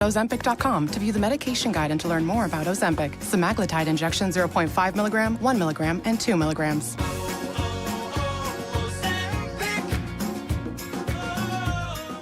Ozempic.com to view the medication guide and to learn more about Ozempic. Semaglutide injection 0.5 milligram, 1 milligram, and 2 milligrams.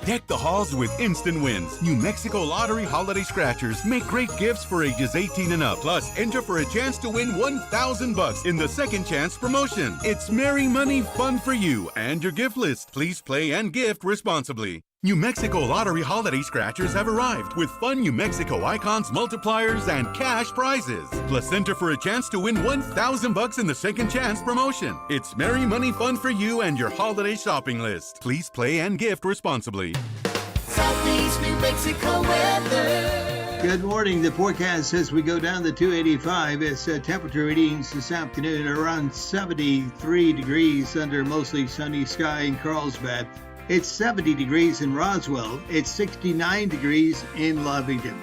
Deck the halls with instant wins. New Mexico Lottery Holiday Scratchers make great gifts for ages 18 and up. Plus, enter for a chance to win $1,000 in the Second Chance promotion. It's merry money fun for you and your gift list. Please play and gift responsibly. New Mexico Lottery Holiday Scratchers have arrived with fun New Mexico icons, multipliers, and cash prizes. Plus, enter for a chance to win $1,000 in the Second Chance promotion. It's merry money fun for you and your holiday shopping list. Please play and gift responsibly. Southeast New Mexico weather. Good morning. The forecast says we go down to 285 as temperature readings this afternoon are around 73 degrees under mostly sunny sky in Carlsbad. It's 70 degrees in Roswell. It's 69 degrees in Lovington.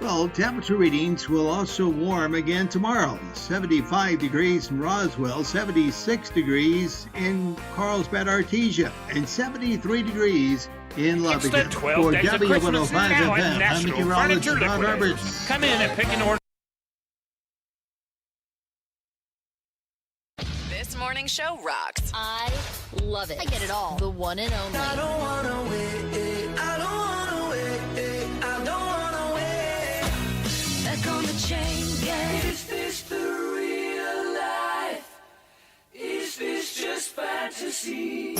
Well, temperature readings will also warm again tomorrow. 75 degrees in Roswell, 76 degrees in Carlsbad, Artesia, and 73 degrees in Lovington. It's the 12 days of Christmas now at National Furniture Liquidators. Come in and pick an order. This morning show rocks. I love it. I get it all. The one and only. I don't wanna wait. I don't wanna wait. I don't wanna wait. Back on the chain gang. Is this the real life? Is this just fantasy?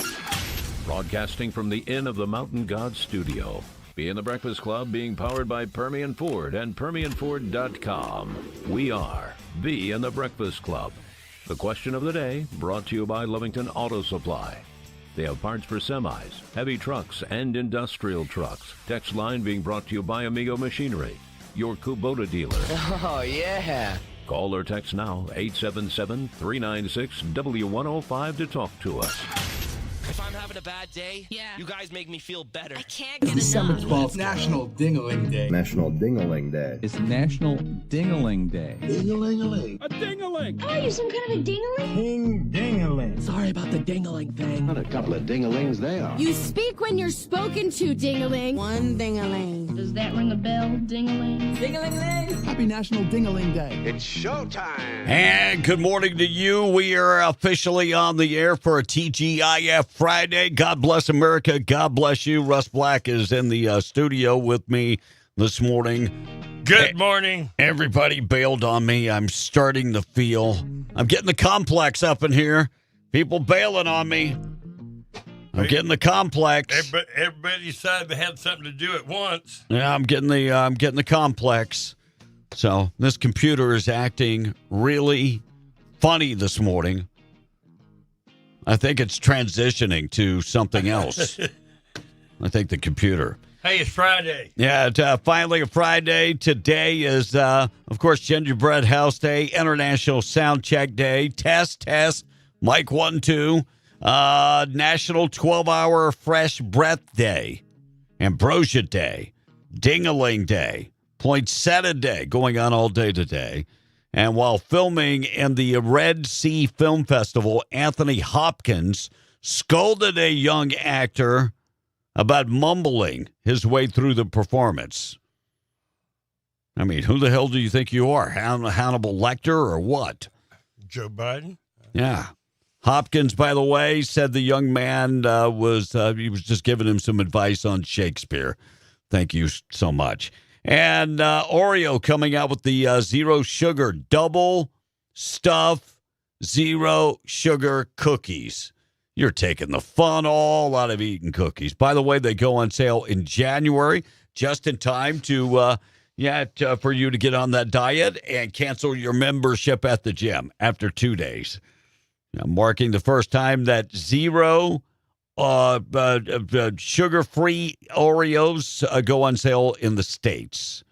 Broadcasting from the Inn of the Mountain God studio. Be in the Breakfast Club being powered by Permian Ford and PermianFord.com. We are Be in the Breakfast Club. The question of the day brought to you by Lovington Auto Supply. They have parts for semis, heavy trucks, and industrial trucks. Text line being brought to you by Amigo Machinery, your Kubota dealer. Oh, yeah. Call or text now, 877-396-W105 to talk to us. If I'm having a bad day, you guys make me feel better. I can't get December enough. 12th, National Ding-a-ling Day. National Ding-a-ling Day. It's National Ding-a-ling Day. Ding-a-ling-a-ling. A ding-a-ling. Oh, you some kind of a ding-a-ling? Ding-ding-a-ling. Sorry about the ding-a-ling thing. What a couple of ding-a-lings they are. You speak when you're spoken to, ding-a-ling. One ding-a-ling. Does that ring a bell, ding-a-ling? Ding-a-ling-a-ling. Happy National Ding-a-ling Day. It's showtime. And good morning to you. We are officially on the air for a TGIF Friday. God bless America. God bless you. Russ Black is in the studio with me this morning. Good morning. Everybody bailed on me. I'm starting to feel, I'm getting the complex up in here. People bailing on me. I'm getting the complex. Everybody decided they had something to do at once. Yeah, I'm getting the complex. So this computer is acting really funny this morning. I think it's transitioning to something else. I think the computer. Hey, it's Friday. Yeah, it's finally a Friday. Today is, of course, Gingerbread House Day, International Sound Check Day, test, mic 1, 2, National 12-Hour Fresh Breath Day, Ambrosia Day, Ding-a-ling Day, Poinsettia Day, going on all day today. And while filming in the Red Sea Film Festival, Anthony Hopkins scolded a young actor about mumbling his way through the performance. I mean, who the hell do you think you are? Hannibal Lecter or what? Joe Biden? Yeah. Hopkins, by the way, said the young man was just giving him some advice on Shakespeare. Thank you so much. And Oreo coming out with the zero sugar, double stuff, zero sugar cookies. You're taking the fun all out of eating cookies. By the way, they go on sale in January, just in time to for you to get on that diet and cancel your membership at the gym after 2 days. Marking the first time that zero sugar-free Oreos go on sale in the States.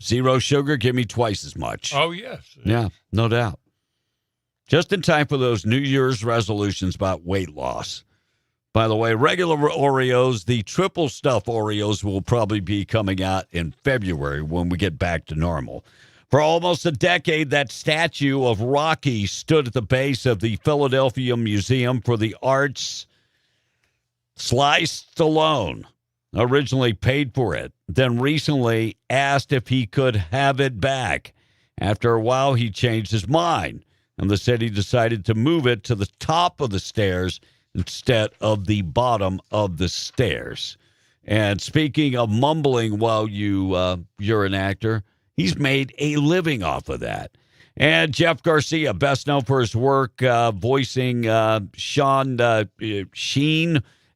Zero sugar, give me twice as much. Oh, yes. Yeah, no doubt. Just in time for those New Year's resolutions about weight loss. By the way, regular Oreos, the triple stuff Oreos will probably be coming out in February when we get back to normal. For almost a decade, that statue of Rocky stood at the base of the Philadelphia Museum for the Arts. Sly Stallone originally paid for it, then recently asked if he could have it back. After a while, he changed his mind, and the city decided to move it to the top of the stairs instead of the bottom of the stairs. And speaking of mumbling while you're an actor, he's made a living off of that. And Jeff Garcia, best known for his work voicing Sheen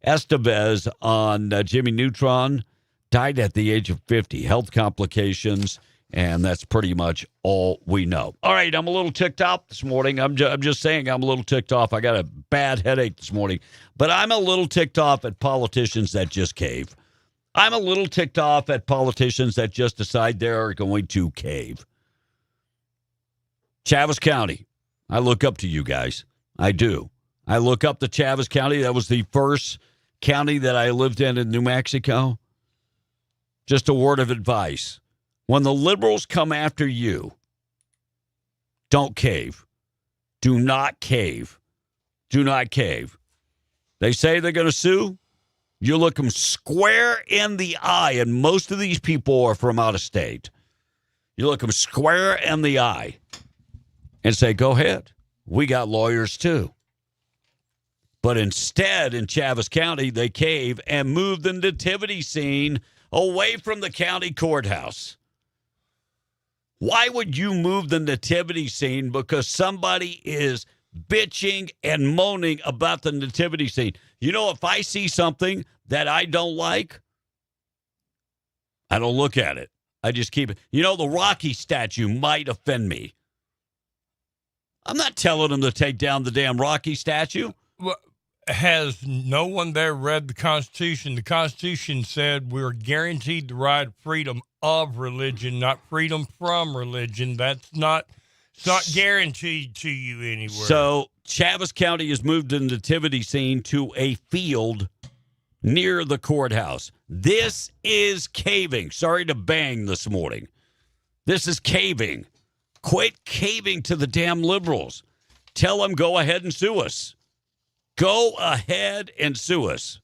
Estevez on Jimmy Neutron, died at the age of 50. Health complications, and that's pretty much all we know. All right, I'm a little ticked off this morning. I'm just saying I'm a little ticked off. I got a bad headache this morning, but I'm a little ticked off at politicians that just cave. I'm a little ticked off at politicians that just decide they're going to cave. Chaves County, I look up to you guys. I do. I look up to Chaves County. That was the first county that I lived in New Mexico. Just a word of advice. When the liberals come after you, don't cave. Do not cave. Do not cave. They say they're going to sue. You look them square in the eye, and most of these people are from out of state. You look them square in the eye and say, go ahead. We got lawyers too. But instead, in Chaves County, they cave and move the nativity scene away from the county courthouse. Why would you move the nativity scene? Because somebody is bitching and moaning about the nativity scene. You know, if I see something that I don't like, I don't look at it. I just keep it. You know, the Rocky statue might offend me. I'm not telling them to take down the damn Rocky statue. Well, has no one there read the Constitution? The Constitution said we're guaranteed the right of freedom of religion, not freedom from religion. It's not guaranteed to you anywhere. So Chaves County has moved the nativity scene to a field near the courthouse. This is caving. Sorry to bang this morning. This is caving. Quit caving to the damn liberals. Tell them go ahead and sue us. Go ahead and sue us.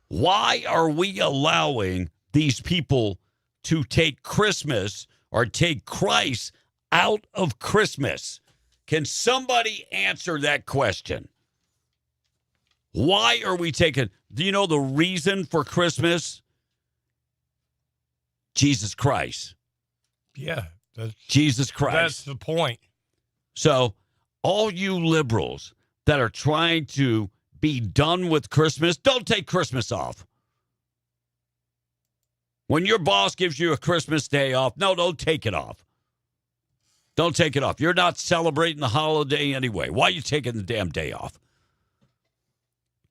Why are we allowing these people to take Christmas or take Christ out of Christmas? Can somebody answer that question? Why are we taking, do you know the reason for Christmas? Jesus Christ. Yeah. Jesus Christ. That's the point. So all you liberals that are trying to be done with Christmas, don't take Christmas off. When your boss gives you a Christmas day off, no, don't take it off. Don't take it off. You're not celebrating the holiday anyway. Why are you taking the damn day off?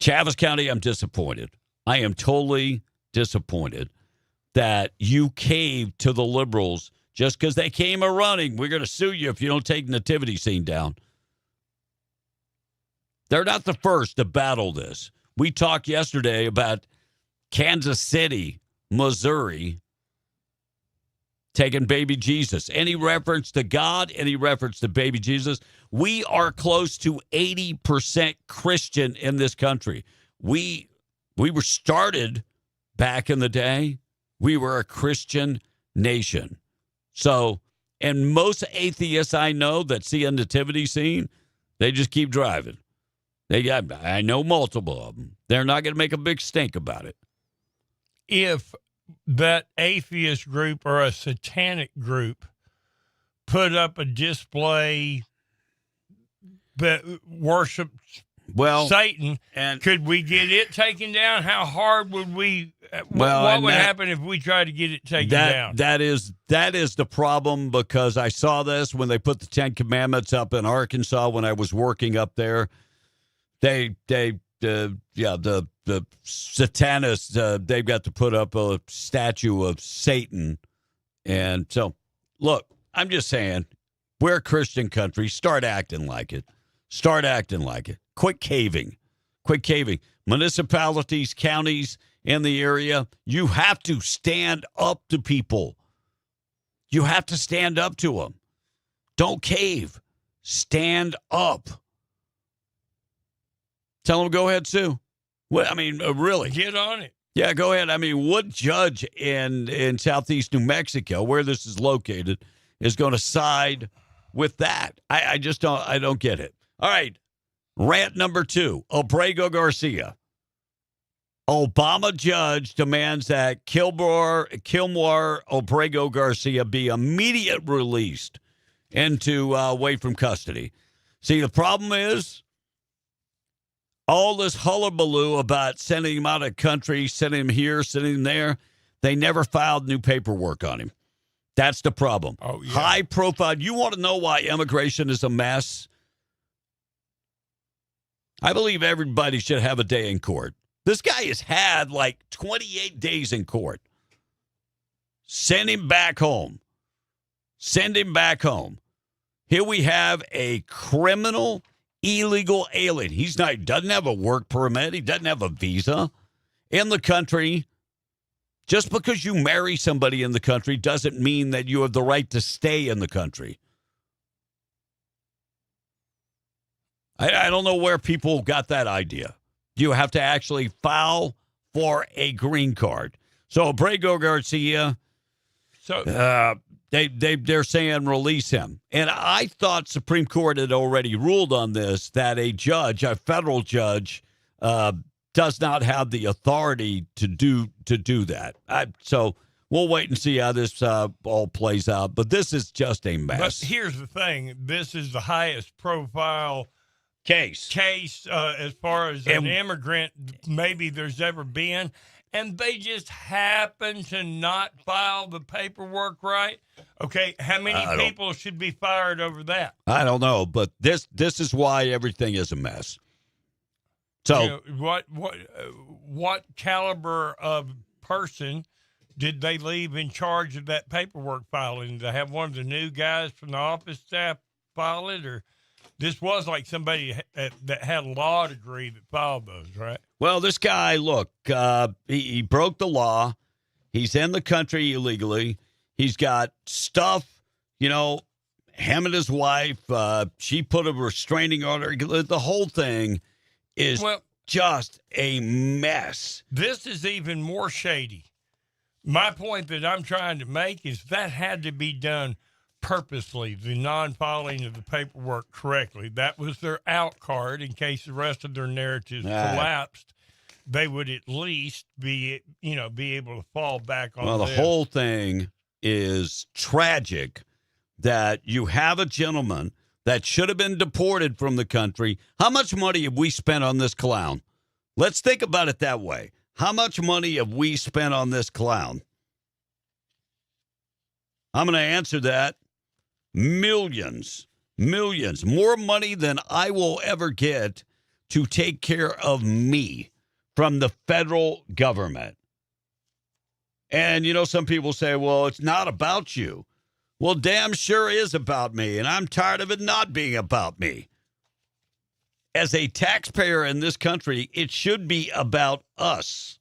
Chaves County, I'm disappointed. I am totally disappointed that you caved to the liberals just because they came a running. We're going to sue you if you don't take nativity scene down. They're not the first to battle this. We talked yesterday about Kansas City, Missouri, taking baby Jesus. Any reference to God, any reference to baby Jesus. We are close to 80% Christian in this country. We were started back in the day. We were a Christian nation. So, and most atheists I know that see a nativity scene, they just keep driving. I know multiple of them. They're not going to make a big stink about it. If that atheist group or a satanic group put up a display that worships Satan, and could we get it taken down? How hard would we? What would happen if we tried to get it taken down? That is the problem, because I saw this when they put the Ten Commandments up in Arkansas when I was working up there. The Satanists, they've got to put up a statue of Satan. And so, look, I'm just saying, we're a Christian country. Start acting like it. Start acting like it. Quit caving. Quit caving. Municipalities, counties in the area, you have to stand up to people. You have to stand up to them. Don't cave. Stand up. Tell them, go ahead, sue. Well, I mean, really. Get on it. Yeah, go ahead. I mean, what judge in southeast New Mexico, where this is located, is going to side with that? I just don't get it. All right. Rant number 2, Obrego Garcia. Obama judge demands that Kilmore Obrego Garcia be immediately released into away from custody. See, the problem is all this hullabaloo about sending him out of the country, sending him here, sending him there. They never filed new paperwork on him. That's the problem. Oh, yeah. High profile. You want to know why immigration is a mess? I believe everybody should have a day in court. This guy has had like 28 days in court. Send him back home. Send him back home. Here we have a criminal, illegal alien. He doesn't have a work permit. He doesn't have a visa in the country. Just because you marry somebody in the country doesn't mean that you have the right to stay in the country. I don't know where people got that idea. You have to actually file for a green card. So Obrego Garcia, they're saying release him. And I thought Supreme Court had already ruled on this, that a federal judge, does not have the authority to do that. So we'll wait and see how this all plays out. But this is just a mess. But here's the thing. This is the highest profile case as far as an immigrant maybe there's ever been. And they just happen to not file the paperwork right. Okay, how many people should be fired over that? I don't know, but this is why everything is a mess. So what caliber of person did they leave in charge of that paperwork filing? To have one of the new guys from the office staff file it, or this was like somebody that had a law degree that filed those, right? Well, this guy, look, he broke the law. He's in the country illegally. He's got stuff, him and his wife, she put a restraining order. The whole thing is just a mess. This is even more shady. My point that I'm trying to make is that had to be done purposely, the non-filing of the paperwork correctly. That was their out card in case the rest of their narratives collapsed. They would at least be able to fall back on. Well, the whole thing is tragic that you have a gentleman that should have been deported from the country. How much money have we spent on this clown? Let's think about it that way. How much money have we spent on this clown? I'm going to answer that. Millions. More money than I will ever get to take care of me from the federal government. And, some people say, well, it's not about you. Well, damn sure is about me, and I'm tired of it not being about me. As a taxpayer in this country, it should be about us.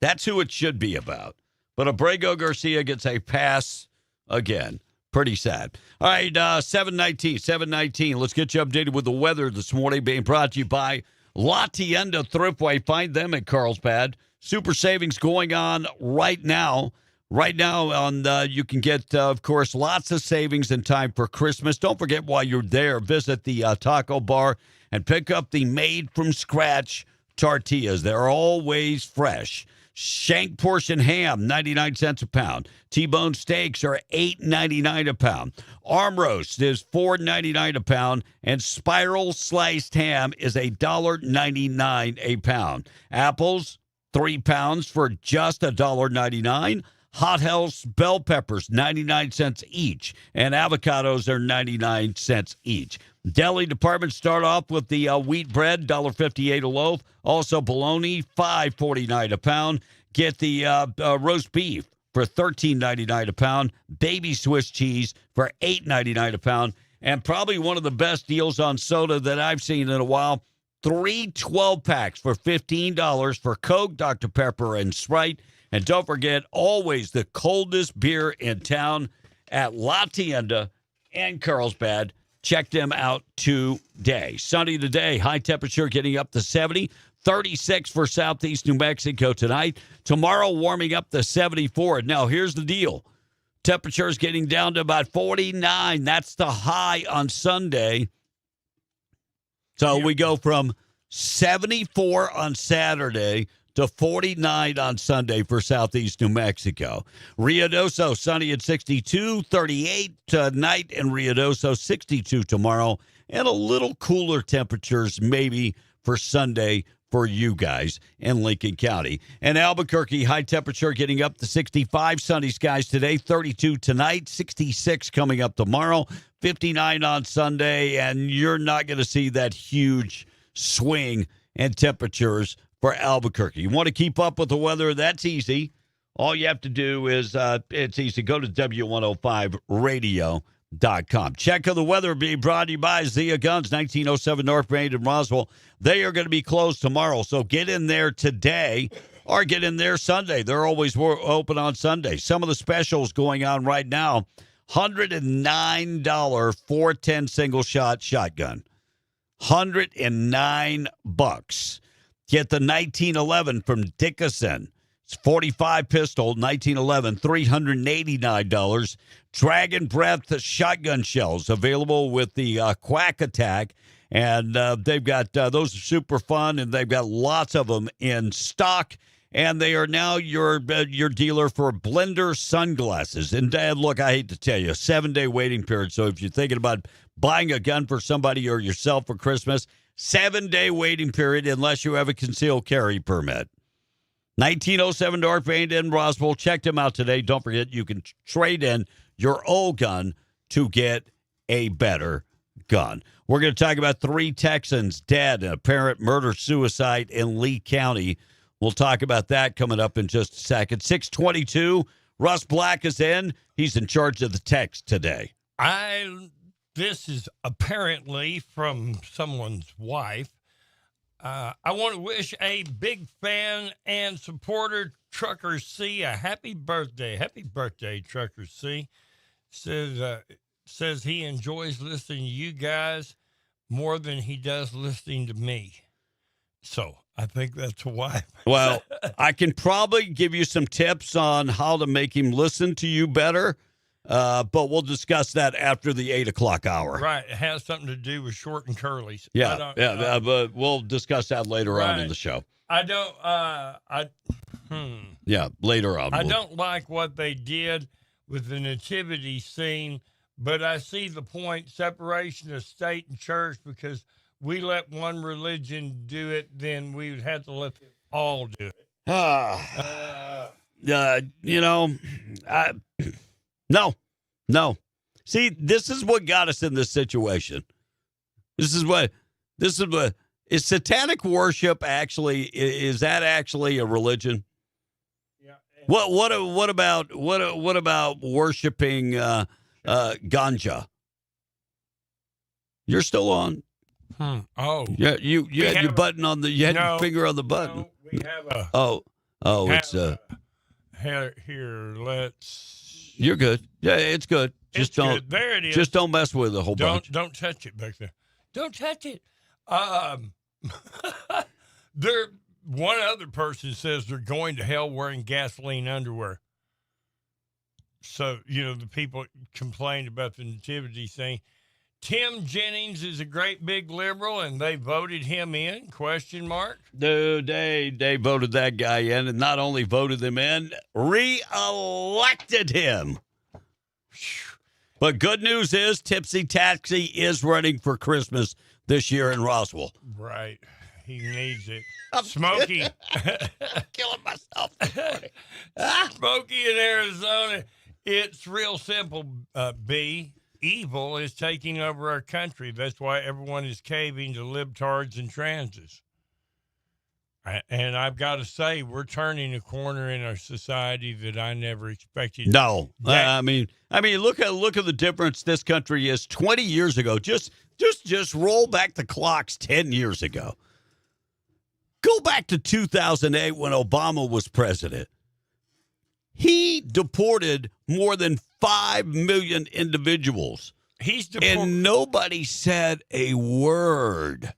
That's who it should be about. But Obrego Garcia gets a pass again. Pretty sad. All right, 719. Let's get you updated with the weather this morning, being brought to you by La Tienda Thriftway. Find them at Carlsbad. Super savings going on right now. Right now, you can get, of course, lots of savings in time for Christmas. Don't forget, while you're there, visit the taco bar and pick up the made-from-scratch tortillas. They're always fresh. Shank portion ham, 99 cents a pound. T-bone steaks are $8.99 a pound. Arm roast is $4.99 a pound. And spiral sliced ham is $1.99 a pound. Apples, 3 pounds for just $1.99. Hot House bell peppers, 99 cents each. And avocados are 99 cents each. Deli department start off with the wheat bread, $1.58 a loaf. Also bologna, $5.49 a pound. Get the roast beef for $13.99 a pound. Baby Swiss cheese for $8.99 a pound. And probably one of the best deals on soda that I've seen in a while. 3 12-packs for $15 for Coke, Dr. Pepper, and Sprite. And don't forget, always the coldest beer in town at La Tienda and Carlsbad. Check them out today. Sunny today, high temperature getting up to 70. 36 for southeast New Mexico tonight. Tomorrow, warming up to 74. Now, here's the deal. Temperatures getting down to about 49. That's the high on Sunday. So we go from 74 on Saturday to 49 on Sunday for southeast New Mexico. Ruidoso, sunny at 62, 38 tonight in Ruidoso, 62 tomorrow, and a little cooler temperatures maybe for Sunday for you guys in Lincoln County. And Albuquerque, high temperature getting up to 65, sunny skies today, 32 tonight, 66 coming up tomorrow, 59 on Sunday, and you're not going to see that huge swing in temperatures for Albuquerque. You want to keep up with the weather? That's easy. All you have to do is, it's easy. Go to W105radio.com. Check of the weather being brought to you by Zia Guns, 1907 North Main in Roswell. They are going to be closed tomorrow, so get in there today or get in there Sunday. They're always open on Sunday. Some of the specials going on right now, $109 410 single-shot shotgun. $109. Get the 1911 from Dickinson. It's 45 pistol, 1911, $389. Dragon Breath shotgun shells available with the Quack Attack. And they've got, those are super fun, and they've got lots of them in stock. And they are now your dealer for Blender sunglasses. And, look, I hate to tell you, 7-day waiting period. So if you're thinking about buying a gun for somebody or yourself for Christmas, 7-day waiting period unless you have a concealed carry permit. 1907 North Main in Roswell. Check them out today. Don't forget, you can trade in your old gun to get a better gun. We're going to talk about 3 Texans dead in apparent murder-suicide in Lee County. We'll talk about that coming up in just a second. 6:22, Russ Black is in. He's in charge of the text today. This is apparently from someone's wife. I want to wish a big fan and supporter, Trucker C, a happy birthday. Happy birthday, Trucker C. Says he enjoys listening to you guys more than he does listening to me. So I think that's a wife. Well, I can probably give you some tips on how to make him listen to you better. But we'll discuss that after the 8 o'clock hour. Right. It has something to do with short and curlies. Yeah. But we'll discuss that later on in the show. Yeah, later on. I don't like what they did with the nativity scene, but I see the point, separation of state and church, because we let one religion do it, then we would have to let them all do it. No. See, this is what got us in this situation. Is satanic worship actually, is that actually a religion? Yeah. What about worshiping ganja? You're still on. Oh. Yeah, you had your button on the, you had your finger on the button. No, we have a. Here, let's. You're good. Yeah, it's good. Just don't. Good. There it is. Just don't mess with it a whole bunch. Don't touch it back there. Don't touch it. One other person says they're going to hell wearing gasoline underwear. So, the people complained about the nativity thing. Tim Jennings is a great big liberal, and they voted him in, ? Dude, they voted that guy in, and not only voted him in, re-elected him. But good news is Tipsy Taxi is running for Christmas this year in Roswell. Right. He needs it. Smokey. I'm killing myself. Smokey in Arizona. It's real simple, B. Evil is taking over our country. That's why everyone is caving to libtards and transes. And I've got to say, we're turning a corner in our society that I never expected. No, I mean, look at the difference this country is 20 years ago. Just roll back the clocks 10 years ago. Go back to 2008 when Obama was president. He deported more than 5 million individuals. And nobody said a word.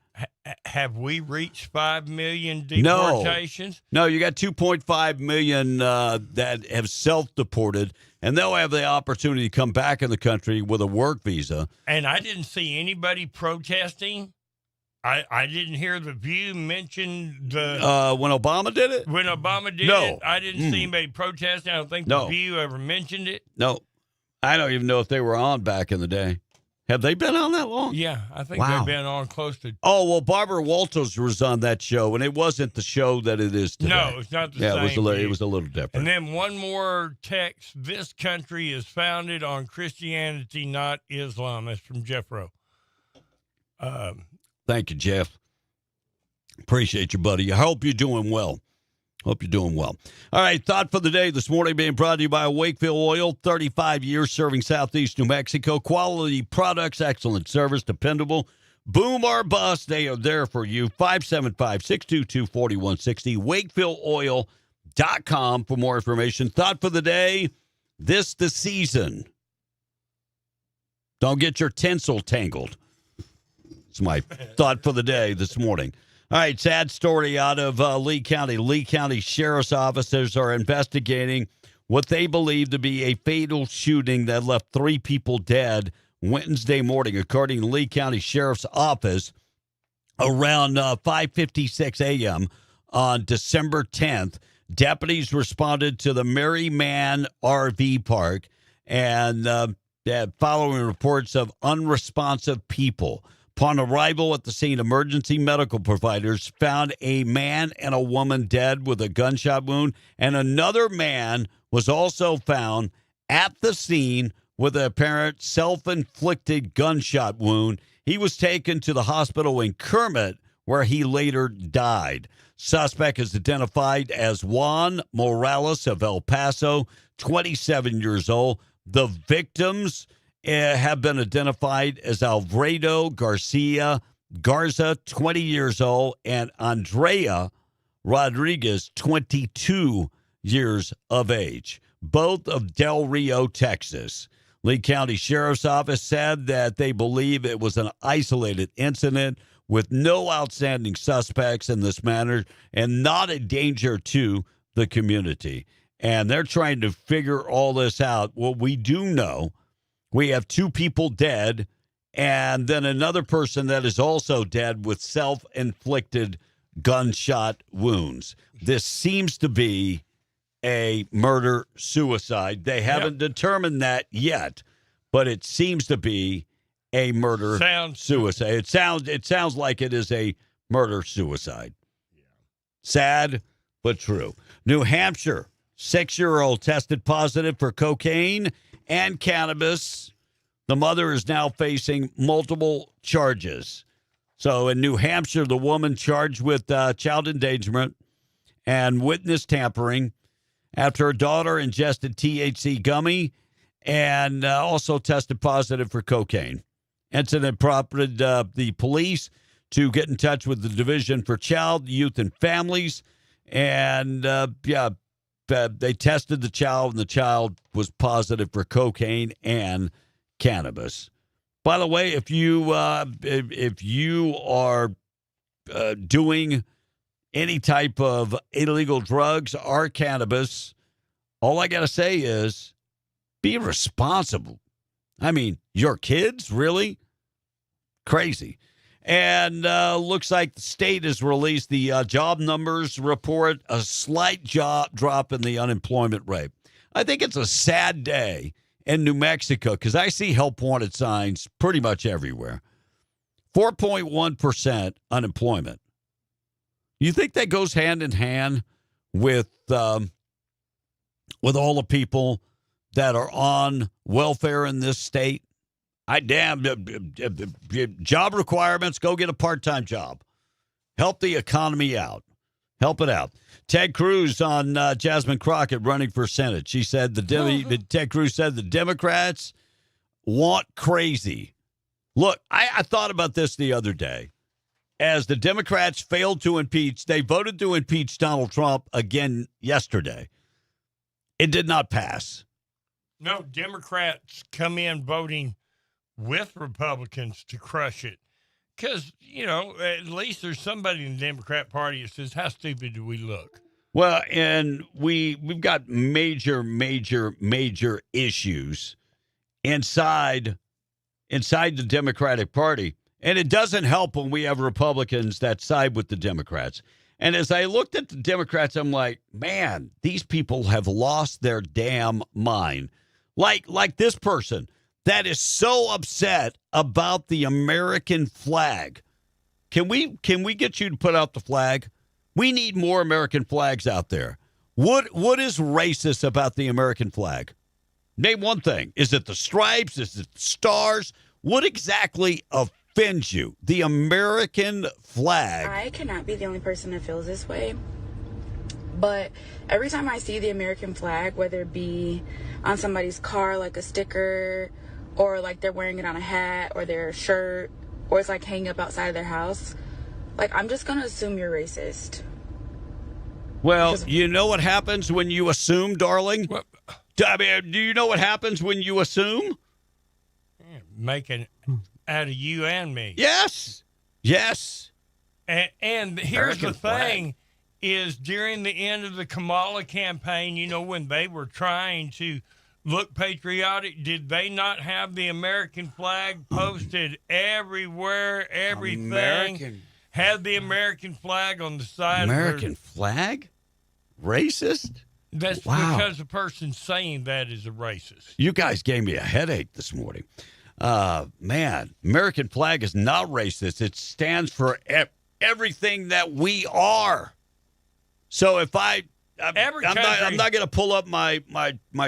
have we reached 5 million deportations? No, you got 2.5 million that have self-deported, and they'll have the opportunity to come back in the country with a work visa. And I didn't see anybody protesting. I didn't hear the View mention the when Obama did it. When Obama did it, I didn't see anybody protesting. I don't think the View ever mentioned it. No, I don't even know if they were on back in the day. Have they been on that long? Yeah, I think they've been on close to. Oh, well, Barbara Walters was on that show, and it wasn't the show that it is today. No, it's not the same. It was a little different. And then one more text. This country is founded on Christianity, not Islam. That's from Jeff Rowe. Thank you, Jeff. Appreciate you, buddy. I hope you're doing well. Hope you're doing well. All right, thought for the day this morning being brought to you by Wakefield Oil, 35 years serving Southeast New Mexico. Quality products, excellent service, dependable. Boom or bust, they are there for you. 575-622-4160, wakefieldoil.com for more information. Thought for the day, this the season. Don't get your tinsel tangled. It's my thought for the day this morning. All right, sad story out of Lee County. Lee County Sheriff's officers are investigating what they believe to be a fatal shooting that left 3 people dead Wednesday morning, according to Lee County Sheriff's Office, around 5:56 a.m. on December 10th. Deputies responded to the Merryman RV Park and following reports of unresponsive people. Upon arrival at the scene, emergency medical providers found a man and a woman dead with a gunshot wound, and another man was also found at the scene with an apparent self-inflicted gunshot wound. He was taken to the hospital in Kermit, where he later died. Suspect is identified as Juan Morales of El Paso, 27 years old. The victims have been identified as Alfredo Garza, 20 years old, and Andrea Rodriguez, 22 years of age, both of Del Rio, Texas. Lee County Sheriff's Office said that they believe it was an isolated incident with no outstanding suspects in this matter and not a danger to the community. And they're trying to figure all this out. What we do know, we have 2 people dead, and then another person that is also dead with self-inflicted gunshot wounds. This seems to be a murder-suicide. They haven't determined that yet, but it seems to be a murder-suicide. It sounds like it is a murder-suicide. Yeah. Sad, but true. New Hampshire, 6-year-old tested positive for cocaine and cannabis. The mother is now facing multiple charges. So in New Hampshire, the woman charged with child endangerment and witness tampering after her daughter ingested THC gummy and also tested positive for cocaine. Incident prompted the police to get in touch with the Division for Child, Youth, and Families. And, they tested the child, and the child was positive for cocaine and cannabis. By the way, if you are doing any type of illegal drugs or cannabis, all I got to say is be responsible. I mean, your kids, really? Crazy. And looks like the state has released the job numbers report, a slight drop in the unemployment rate. I think it's a sad day in New Mexico because I see help wanted signs pretty much everywhere. 4.1% unemployment. You think that goes hand in hand with all the people that are on welfare in this state? Job requirements, go get a part-time job. Help the economy out. Help it out. Ted Cruz on Jasmine Crockett running for Senate. She said Ted Cruz said the Democrats want crazy. Look, I thought about this the other day. As the Democrats failed to impeach, they voted to impeach Donald Trump again yesterday. It did not pass. No, Democrats come in voting with Republicans to crush it. Because, at least there's somebody in the Democrat Party that says, how stupid do we look? Well, and we've got major issues inside the Democratic Party. And it doesn't help when we have Republicans that side with the Democrats. And as I looked at the Democrats, I'm like, man, these people have lost their damn mind. Like this person that is so upset about the American flag. Can we get you to put out the flag? We need more American flags out there. What is racist about the American flag? Name one thing. Is it the stripes? Is it the stars? What exactly offends you? The American flag. I cannot be the only person that feels this way. But every time I see the American flag, whether it be on somebody's car, like a sticker, or like they're wearing it on a hat or their shirt, or it's like hanging up outside of their house, like I'm just going to assume you're racist. Well, you know what happens when you assume, darling? I mean, do you know what happens when you assume? Making out of you and me. Yes. And here's American the thing, is during the end of the Kamala campaign, when they were trying to look patriotic, did they not have the American flag posted everywhere? Everything had the American flag on the side. American flag? Racist? That's because the person saying that is a racist. You guys gave me a headache this morning. Man, American flag is not racist. It stands for everything that we are. So if I'm not going to pull up my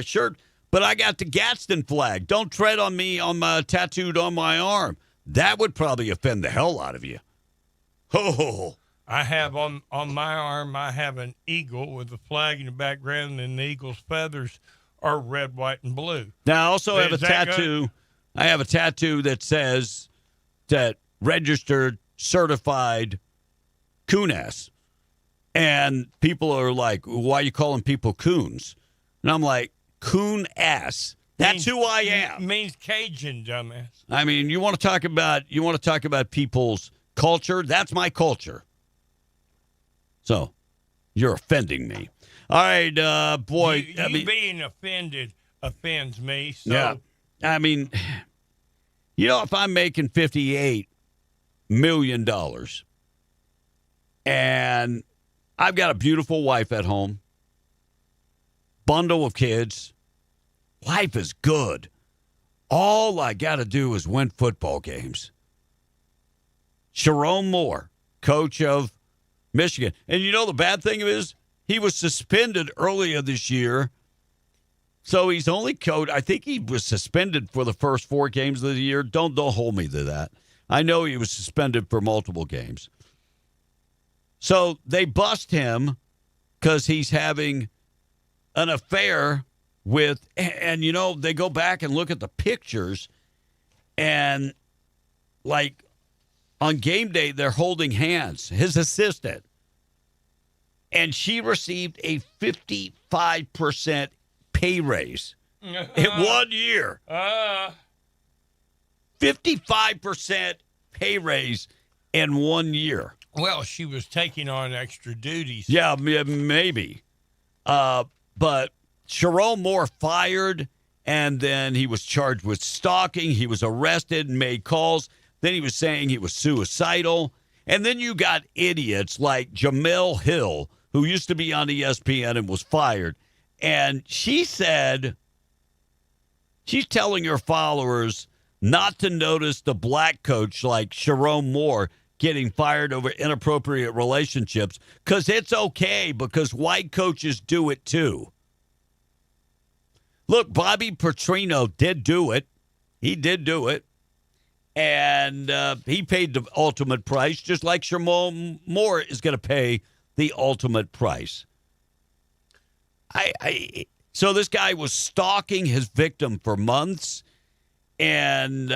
shirt, but I got the Gadsden flag. Don't tread on me tattooed on my arm. That would probably offend the hell out of you. Oh. I have on my arm, I have an eagle with a flag in the background, and the eagle's feathers are red, white, and blue. Now, I also have a tattoo. Good? I have a tattoo that says that registered, certified coon-ass. And people are like, why are you calling people coons? And I'm like, coon-ass. That's who I am. Means Cajun, dumbass. I mean, you want to talk about people's culture? That's my culture. So, you're offending me. All right, boy. Being offended offends me. So. Yeah. I mean, if I'm making $58 million and I've got a beautiful wife at home, bundle of kids, life is good. All I got to do is win football games. Sharon Moore, coach of Michigan. And the bad thing is he was suspended earlier this year. So he's only coached. I think he was suspended for the first 4 games of the year. Don't hold me to that. I know he was suspended for multiple games. So they bust him because he's having an affair with, and they go back and look at the pictures, and like on game day, they're holding hands, his assistant. And she received a 55% pay raise in 1 year. 55% pay raise in 1 year. Well, she was taking on extra duties. Yeah, maybe. But Sharon Moore fired, and then he was charged with stalking. He was arrested and made calls. Then he was saying he was suicidal. And then you got idiots like Jamel Hill, who used to be on ESPN and was fired. And she said she's telling her followers not to notice the black coach like Sharon Moore getting fired over inappropriate relationships because it's okay because white coaches do it too. Look, Bobby Petrino did do it. He did do it. And he paid the ultimate price, just like Sharon Moore is going to pay the ultimate price. So this guy was stalking his victim for months, and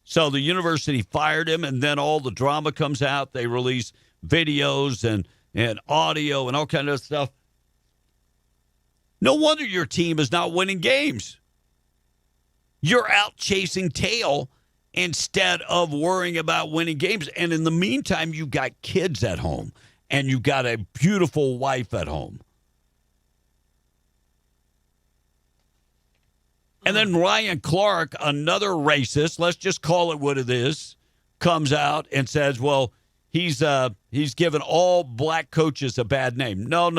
so the university fired him, and then all the drama comes out. They release videos and audio and all kind of stuff. No wonder your team is not winning games. You're out chasing tail, instead of worrying about winning games. And in the meantime, you've got kids at home and you've got a beautiful wife at home. And then Ryan Clark, another racist, let's just call it what it is, comes out and says, well, he's given all black coaches a bad name. No.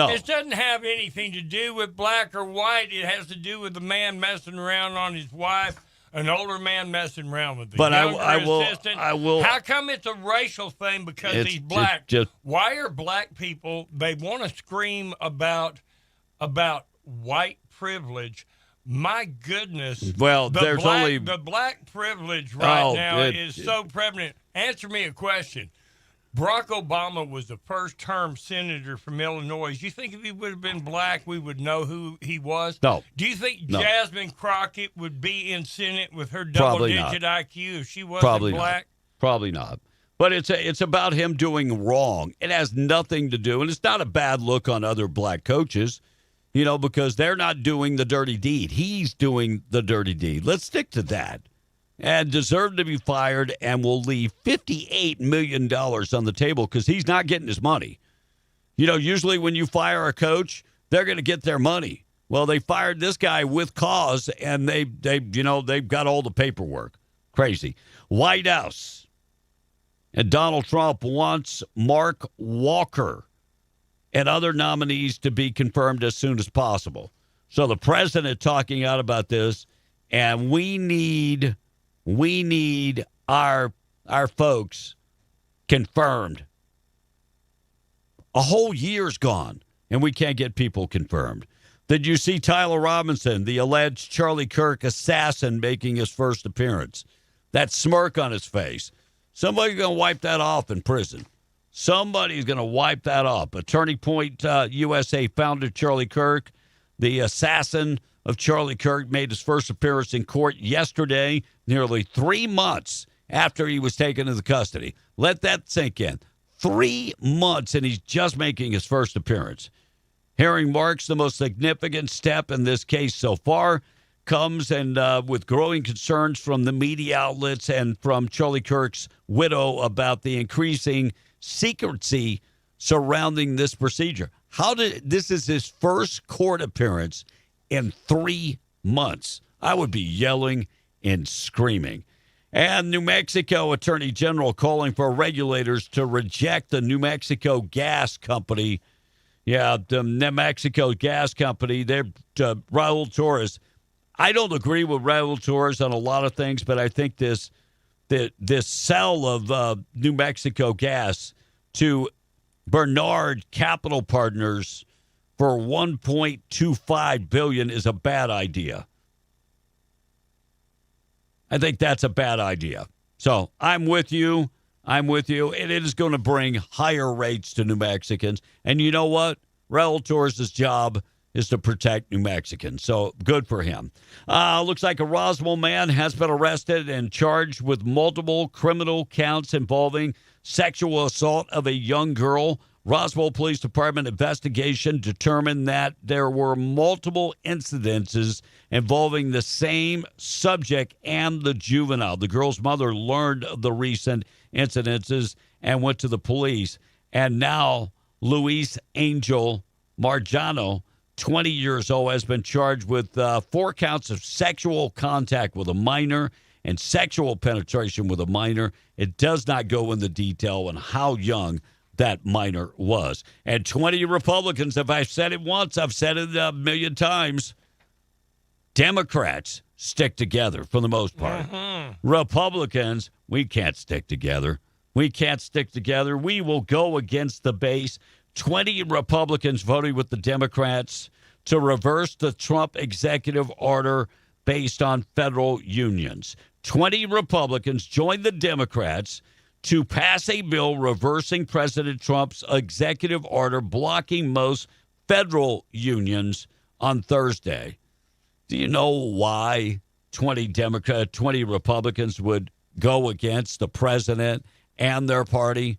This doesn't have anything to do with black or white. It has to do with the man messing around on his wife, an older man messing around with the younger assistant. I will. How come it's a racial thing because he's black? Why are black people, they want to scream about white privilege? My goodness. Well, the black privilege now is so prevalent. Answer me a question. Barack Obama was the first-term senator from Illinois. Do you think if he would have been black, we would know who he was? No. Do you think Jasmine Crockett would be in Senate with her double-digit IQ if she wasn't black? Probably not. But it's about him doing wrong. It has nothing to do, and it's not a bad look on other black coaches, because they're not doing the dirty deed. He's doing the dirty deed. Let's stick to that. And deserve to be fired and will leave $58 million on the table because he's not getting his money. Usually when you fire a coach, they're going to get their money. Well, they fired this guy with cause, and they've got all the paperwork. Crazy. White House. And Donald Trump wants Mark Walker and other nominees to be confirmed as soon as possible. So the president talking out about this, and we need our folks confirmed. A whole year's gone, and we can't get people confirmed. Did you see Tyler Robinson, the alleged Charlie Kirk assassin, making his first appearance? That smirk on his face. Somebody's going to wipe that off in prison. Somebody's going to wipe that off. A Turning Point USA founder, Charlie Kirk, the assassin of Charlie Kirk, made his first appearance in court yesterday, nearly 3 months after he was taken into custody. Let that sink in. 3 months, and he's just making his first appearance. Hearing marks the most significant step in this case so far. Comes and with growing concerns from the media outlets and from Charlie Kirk's widow about the increasing secrecy surrounding this procedure. This is his first court appearance in 3 months. I would be yelling and screaming. And New Mexico Attorney General calling for regulators to reject the New Mexico Gas Company. Yeah, the New Mexico Gas Company, they're Raul Torres. I don't agree with Raul Torres on a lot of things, but I think this sale of New Mexico Gas to Bernard Capital Partners for $1.25 billion is a bad idea. I think that's a bad idea. So I'm with you. And it is going to bring higher rates to New Mexicans. And you know what? Raul Torres' job is to protect New Mexicans. So good for him. Looks like a Roswell man has been arrested and charged with multiple criminal counts involving sexual assault of a young girl. Roswell Police Department investigation determined that there were multiple incidences involving the same subject and the juvenile. The girl's mother learned of the recent incidences and went to the police. And now Luis Angel Marjano, 20 years old, has been charged with 4 counts of sexual contact with a minor and sexual penetration with a minor. It does not go into detail on how young that minor was. And 20 Republicans, if I've said it once, I've said it a million times. Democrats stick together for the most part. Republicans, we can't stick together. We will go against the base. 20 Republicans voted with the Democrats to reverse the Trump executive order based on federal unions. 20 Republicans joined the Democrats to pass a bill reversing President Trump's executive order blocking most federal unions on Thursday. Do you know why 20 Republicans would go against the president and their party?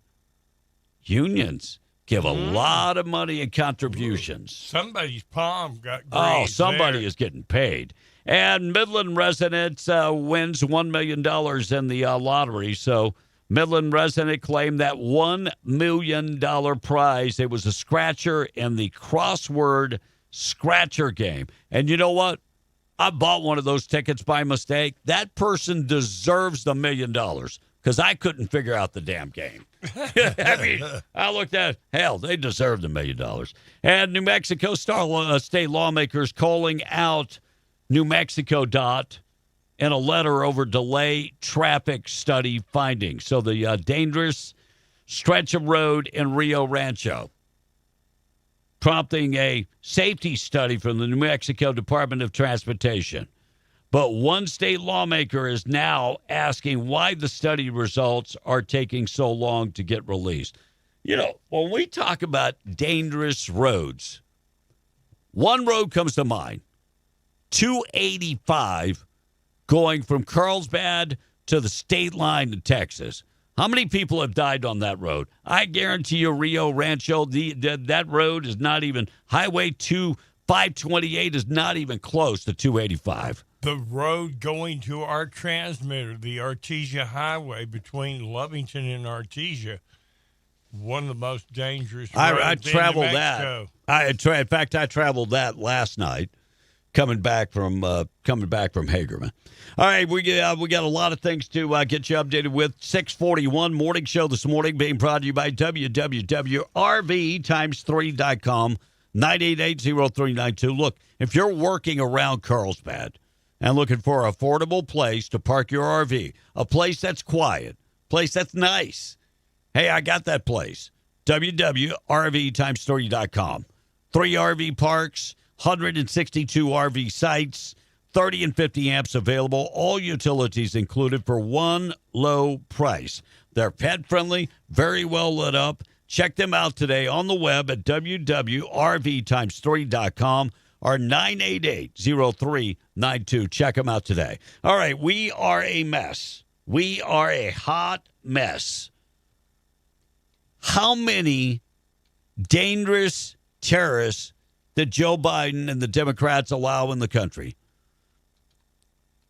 Unions. give a lot of money in contributions. Somebody's palm got grazed. Oh, somebody there. is getting paid. And Midland residents wins $1 million in the lottery. So Midland resident claimed that $1 million prize. It was a scratcher in the crossword scratcher game. And you know what? I bought one of those tickets by mistake. That person deserves the $1 million because I couldn't figure out the damn game. I mean, I looked at, hell, they deserve the $1 million. And New Mexico state lawmakers calling out New Mexico DOT in a letter over delay traffic study findings. So the dangerous stretch of road in Rio Rancho, prompting a safety study from the New Mexico Department of Transportation. But one state lawmaker is now asking why the study results are taking so long to get released. You know, when we talk about dangerous roads, one road comes to mind, 285 going from Carlsbad to the state line in Texas. How many people have died on that road? I guarantee you Rio Rancho, that road is not even, Highway 528 is not even close to 285. The road going to our transmitter, the Artesia Highway between Lovington and Artesia, one of the most dangerous roads I traveled in New Mexico. that. In fact, I traveled that last night, coming back from Hagerman. All right, we got a lot of things to get you updated with. 641 morning show this morning being brought to you by www.rv3.com, 988-0392. Look, if you're working around Carlsbad and looking for an affordable place to park your RV, a place that's quiet, place that's nice, hey, I got that place. www.rv3.com. 3 RV parks, 162 RV sites, 30 and 50 amps available, all utilities included for one low price. They're pet-friendly, very well lit up. Check them out today on the web at www.rv3.com or 988-0392. Check them out today. All right, we are a mess. We are a hot mess. How many dangerous terrorists did Joe Biden and the Democrats allow in the country?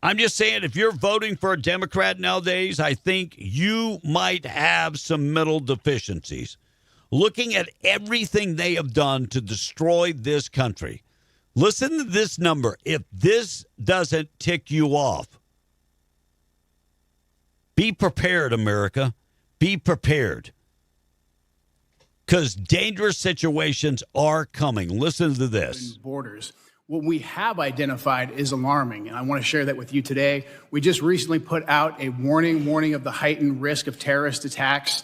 I'm just saying, if you're voting for a Democrat nowadays, I think you might have some mental deficiencies. Looking at everything they have done to destroy this country. Listen to this number. If this doesn't tick you off, be prepared, America. Be prepared. Because dangerous situations are coming. Listen to this. Borders. What we have identified is alarming, and I want to share that with you today. We just recently put out a warning of the heightened risk of terrorist attacks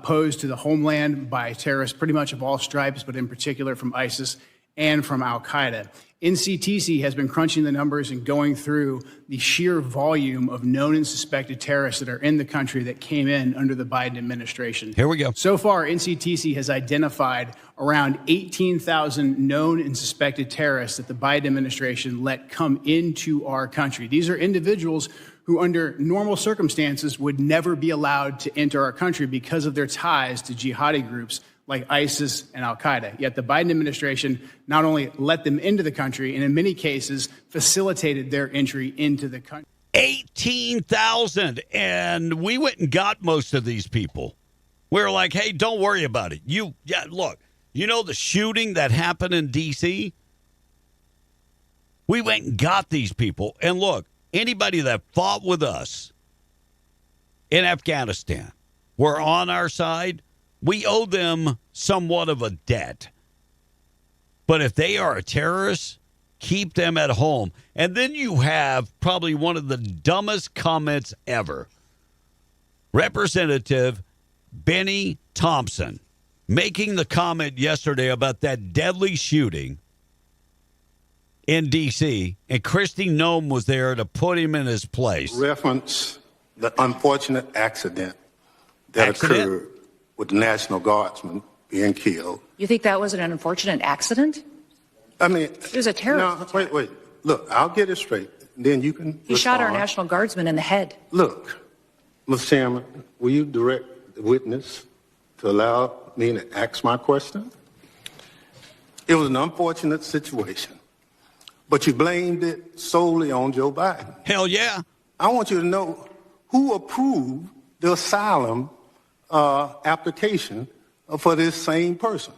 posed to the homeland by terrorists pretty much of all stripes, but in particular from ISIS and from Al-Qaeda. NCTC has been crunching the numbers and going through the sheer volume of known and suspected terrorists that are in the country that came in under the Biden administration. Here we go. So far, NCTC has identified around 18,000 known and suspected terrorists that the Biden administration let come into our country. These are individuals who under normal circumstances would never be allowed to enter our country because of their ties to jihadi groups like ISIS and Al-Qaeda. Yet the Biden administration not only let them into the country, and in many cases facilitated their entry into the country. 18,000, and we went and got most of these people. We were like, hey, don't worry about it. Look, you know the shooting that happened in D.C.? We went and got these people. And look, anybody that fought with us in Afghanistan were on our side. We owe them somewhat of a debt. But if they are a terrorist, keep them at home. And then you have probably one of the dumbest comments ever. Representative Benny Thompson making the comment yesterday about that deadly shooting in D.C., and Kristi Noem was there to put him in his place. Reference the unfortunate accident that occurred with the National Guardsman being killed. You think that was an unfortunate accident? I mean, it was a terrorist. No, wait. Look, I'll get it straight. Then you can. He shot our National Guardsman in the head. Look, Mr. Chairman, will you direct the witness to allow me to ask my question. It was an unfortunate situation, but you blamed it solely on Joe Biden. Hell yeah. I want you to know who approved the asylum application for this same person.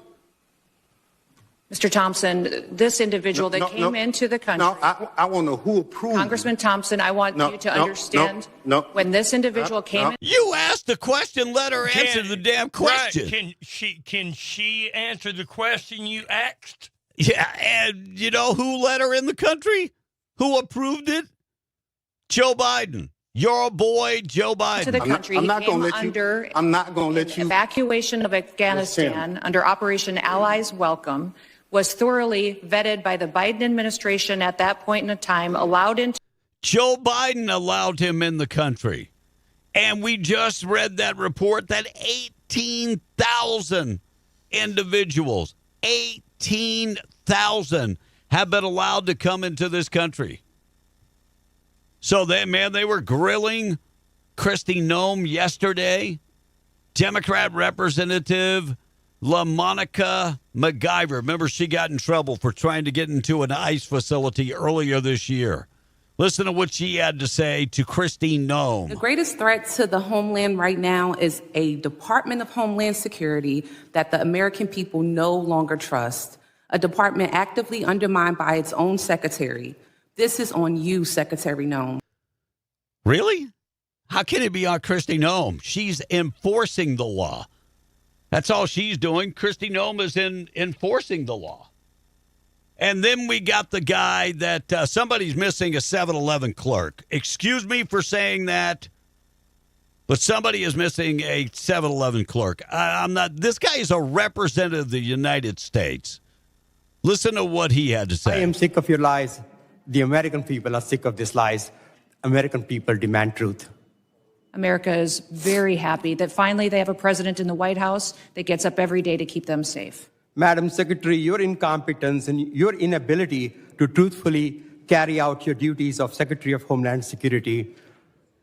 Mr. Thompson, this individual that came into the country. No, I want to know who approved. Congressman Thompson, I want you to understand when this individual came in. You asked the question, let her answer the damn question. Right. Can she answer the question you asked? Yeah, and you know who let her in the country? Who approved it? Joe Biden. Your boy, Joe Biden. To the country. I'm not going to let you. I'm not going to let you. Evacuation of Afghanistan under Operation Allies Welcome was thoroughly vetted by the Biden administration at that point in time, allowed into. Joe Biden allowed him in the country. And we just read that report that 18,000 individuals, 18,000 have been allowed to come into this country. So they were grilling Kristi Noem yesterday. Democrat Representative LaMonica McIver. Remember, she got in trouble for trying to get into an ICE facility earlier this year. Listen to what she had to say to Kristi Noem. The greatest threat to the homeland right now is a Department of Homeland Security that the American people no longer trust, a department actively undermined by its own secretary. This is on you, Secretary Noem. Really? How can it be on Kristi Noem? She's enforcing the law. That's all she's doing. Kristi Noem is enforcing the law. And then we got the guy that somebody's missing a 7-Eleven clerk. Excuse me for saying that, but somebody is missing a 7-Eleven clerk. I'm not. This guy is a representative of the United States. Listen to what he had to say. I am sick of your lies. The American people are sick of these lies. American people demand truth. America is very happy that finally they have a president in the White House that gets up every day to keep them safe. Madam Secretary, your incompetence and your inability to truthfully carry out your duties of Secretary of Homeland Security,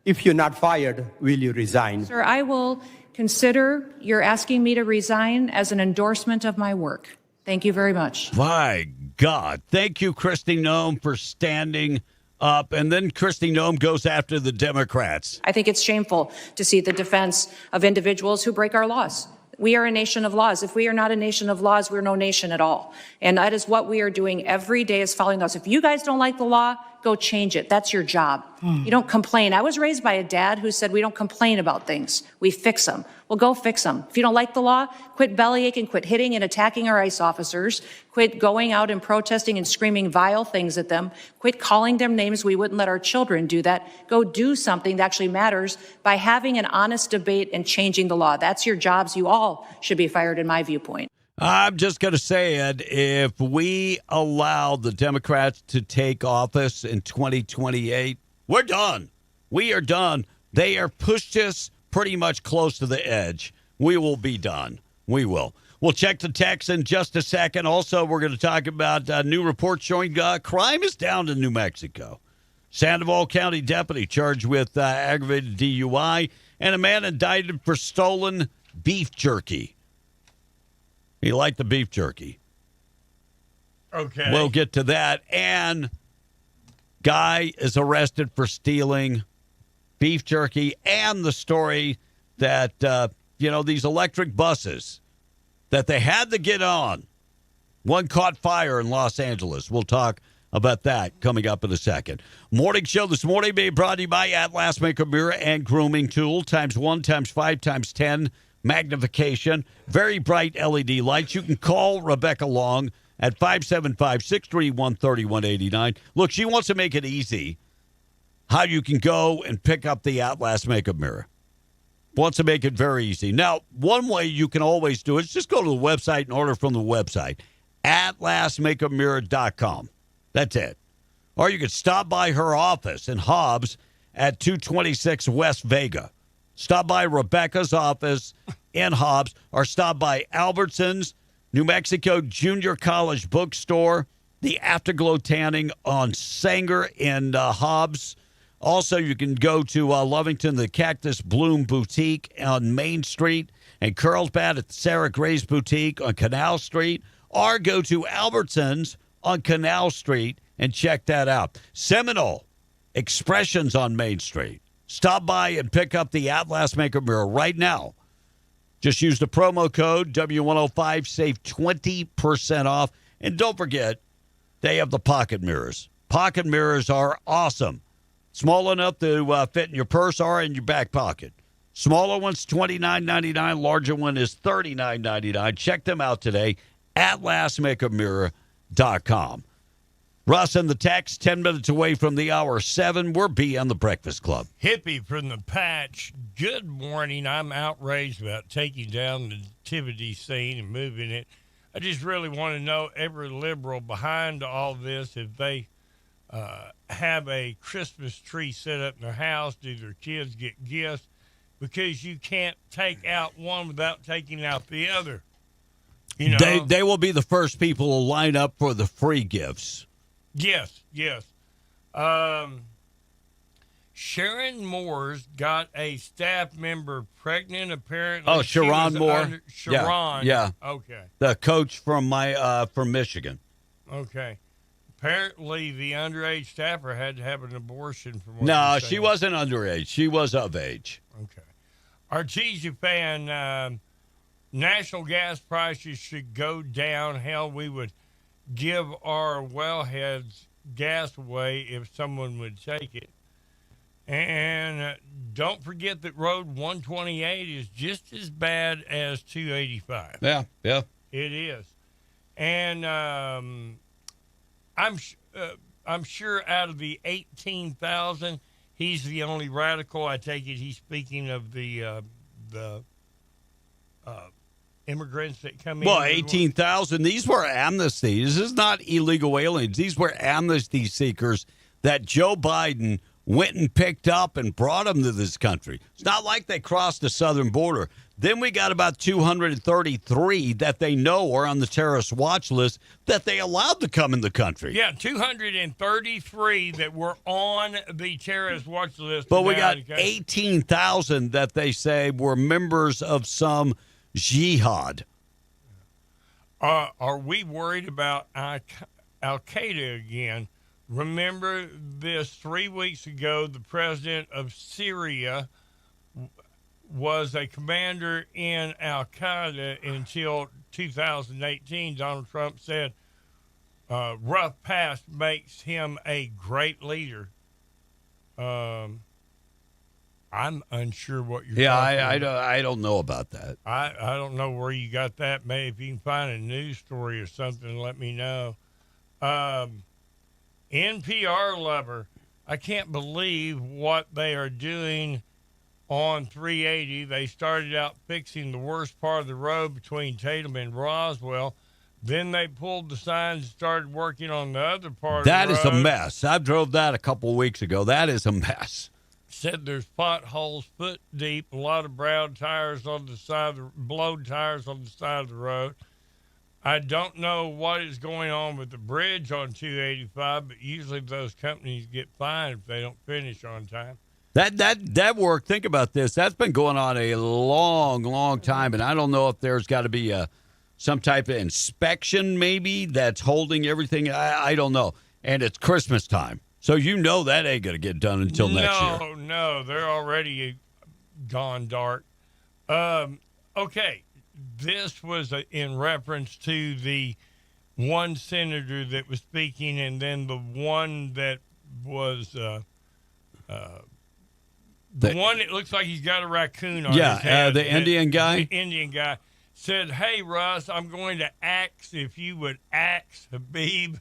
if you're not fired, will you resign? Sir, I will consider your asking me to resign as an endorsement of my work. Thank you very much. My God. Thank you, Kristi Noem, for standing up. And then Kristi Noem goes after the Democrats. I think it's shameful to see the defense of individuals who break our laws. We are a nation of laws. If we are not a nation of laws, we're no nation at all. And that is what we are doing every day, is following those. If you guys don't like the law, go change it. That's your job. You don't complain. I was raised by a dad who said we don't complain about things. We fix them. Well, go fix them. If you don't like the law, quit bellyaching, quit hitting and attacking our ICE officers, quit going out and protesting and screaming vile things at them, quit calling them names. We wouldn't let our children do that. Go do something that actually matters by having an honest debate and changing the law. That's your jobs. You all should be fired, in my viewpoint. I'm just going to say it. If we allow the Democrats to take office in 2028, we're done. We are done. They are pushed us pretty much close to the edge. We will be done. We will. We'll check the text in just a second. Also, we're going to talk about a new report showing crime is down in New Mexico. Sandoval County deputy charged with aggravated DUI, and a man indicted for stolen beef jerky. He liked the beef jerky. Okay. We'll get to that. And guy is arrested for stealing beef jerky, and the story that, these electric buses that they had to get on. One caught fire in Los Angeles. We'll talk about that coming up in a second. Morning show this morning being brought to you by Atlas Makeup Mirror and Grooming Tool. ×1, ×5, ×10 magnification. Very bright LED lights. You can call Rebecca Long at 575-631-3189. Look, she wants to make it easy how you can go and pick up the Atlas Makeup Mirror. Wants to make it very easy. Now, one way you can always do it is just go to the website and order from the website, atlasmakeupmirror.com. That's it. Or you could stop by her office in Hobbs at 226 West Vega. Stop by Rebecca's office in Hobbs, or stop by Albertsons, New Mexico Junior College Bookstore, the Afterglow Tanning on Sanger in Hobbs. Also, you can go to Lovington, the Cactus Bloom Boutique on Main Street, and Carlsbad at the Sarah Grace Boutique on Canal Street, or go to Albertsons on Canal Street and check that out. Seminole Expressions on Main Street. Stop by and pick up the Atlas Maker Mirror right now. Just use the promo code W105, save 20% off. And don't forget, they have the pocket mirrors. Pocket mirrors are awesome. Small enough to fit in your purse or in your back pocket. Smaller one's $29.99. Larger one is $39.99. Check them out today at LastMakerMirror.com. Russ and the text, 10 minutes away from the hour 7. We're B on the Breakfast Club. Hippie from the Patch. Good morning. I'm outraged about taking down the nativity scene and moving it. I just really want to know every liberal behind all this, if they have a Christmas tree set up in their house, do their kids get gifts? Because you can't take out one without taking out the other. You know? They will be the first people to line up for the free gifts. Yes. Sharon Moore's got a staff member pregnant, apparently. Oh, Sharon Moore. Sharon. Yeah. Okay. The coach from from Michigan. Okay. Apparently, the underage staffer had to have an abortion. No, she wasn't underage. She was of age. Okay. Artesia fan, national gas prices should go down. Hell, we would give our wellheads gas away if someone would take it. And don't forget that Road 128 is just as bad as 285. Yeah. It is. And I'm sure out of the 18,000, he's the only radical. I take it he's speaking of the immigrants that come in. Well, 18,000. These were amnesties. This is not illegal aliens. These were amnesty seekers that Joe Biden went and picked up and brought them to this country. It's not like they crossed the southern border. Then we got about 233 that they know are on the terrorist watch list that they allowed to come in the country. Yeah, 233 that were on the terrorist watch list. But we got 18,000 that they say were members of some jihad. Are we worried about Al-Qaeda again? Remember this, 3 weeks ago, the president of Syria was a commander in Al-Qaeda until 2018. Donald Trump said rough past makes him a great leader. I'm unsure what you're talking about. I don't know about that. I don't know where you got that. Maybe if you can find a news story or something, let me know. NPR lover, I can't believe what they are doing on 380. They started out fixing the worst part of the road between Tatum and Roswell. Then they pulled the signs and started working on the other part of the road. That is a mess. I drove that a couple of weeks ago. That is a mess. Said there's potholes foot deep, a lot of brown tires on the side, blowed tires on the side of the road. I don't know what is going on with the bridge on 285, but usually those companies get fined if they don't finish on time. That work, think about this, that's been going on a long time, and I don't know if there's got to be some type of inspection maybe that's holding everything. I don't know. And it's Christmas time, so you know that ain't going to get done until next year. No, they're already gone dark. Okay. This was in reference to the one senator that was speaking, and then the one that was the one that looks like he's got a raccoon on his head. The Indian guy. The Indian guy said, "Hey, Russ, I'm going to ask if you would axe Habib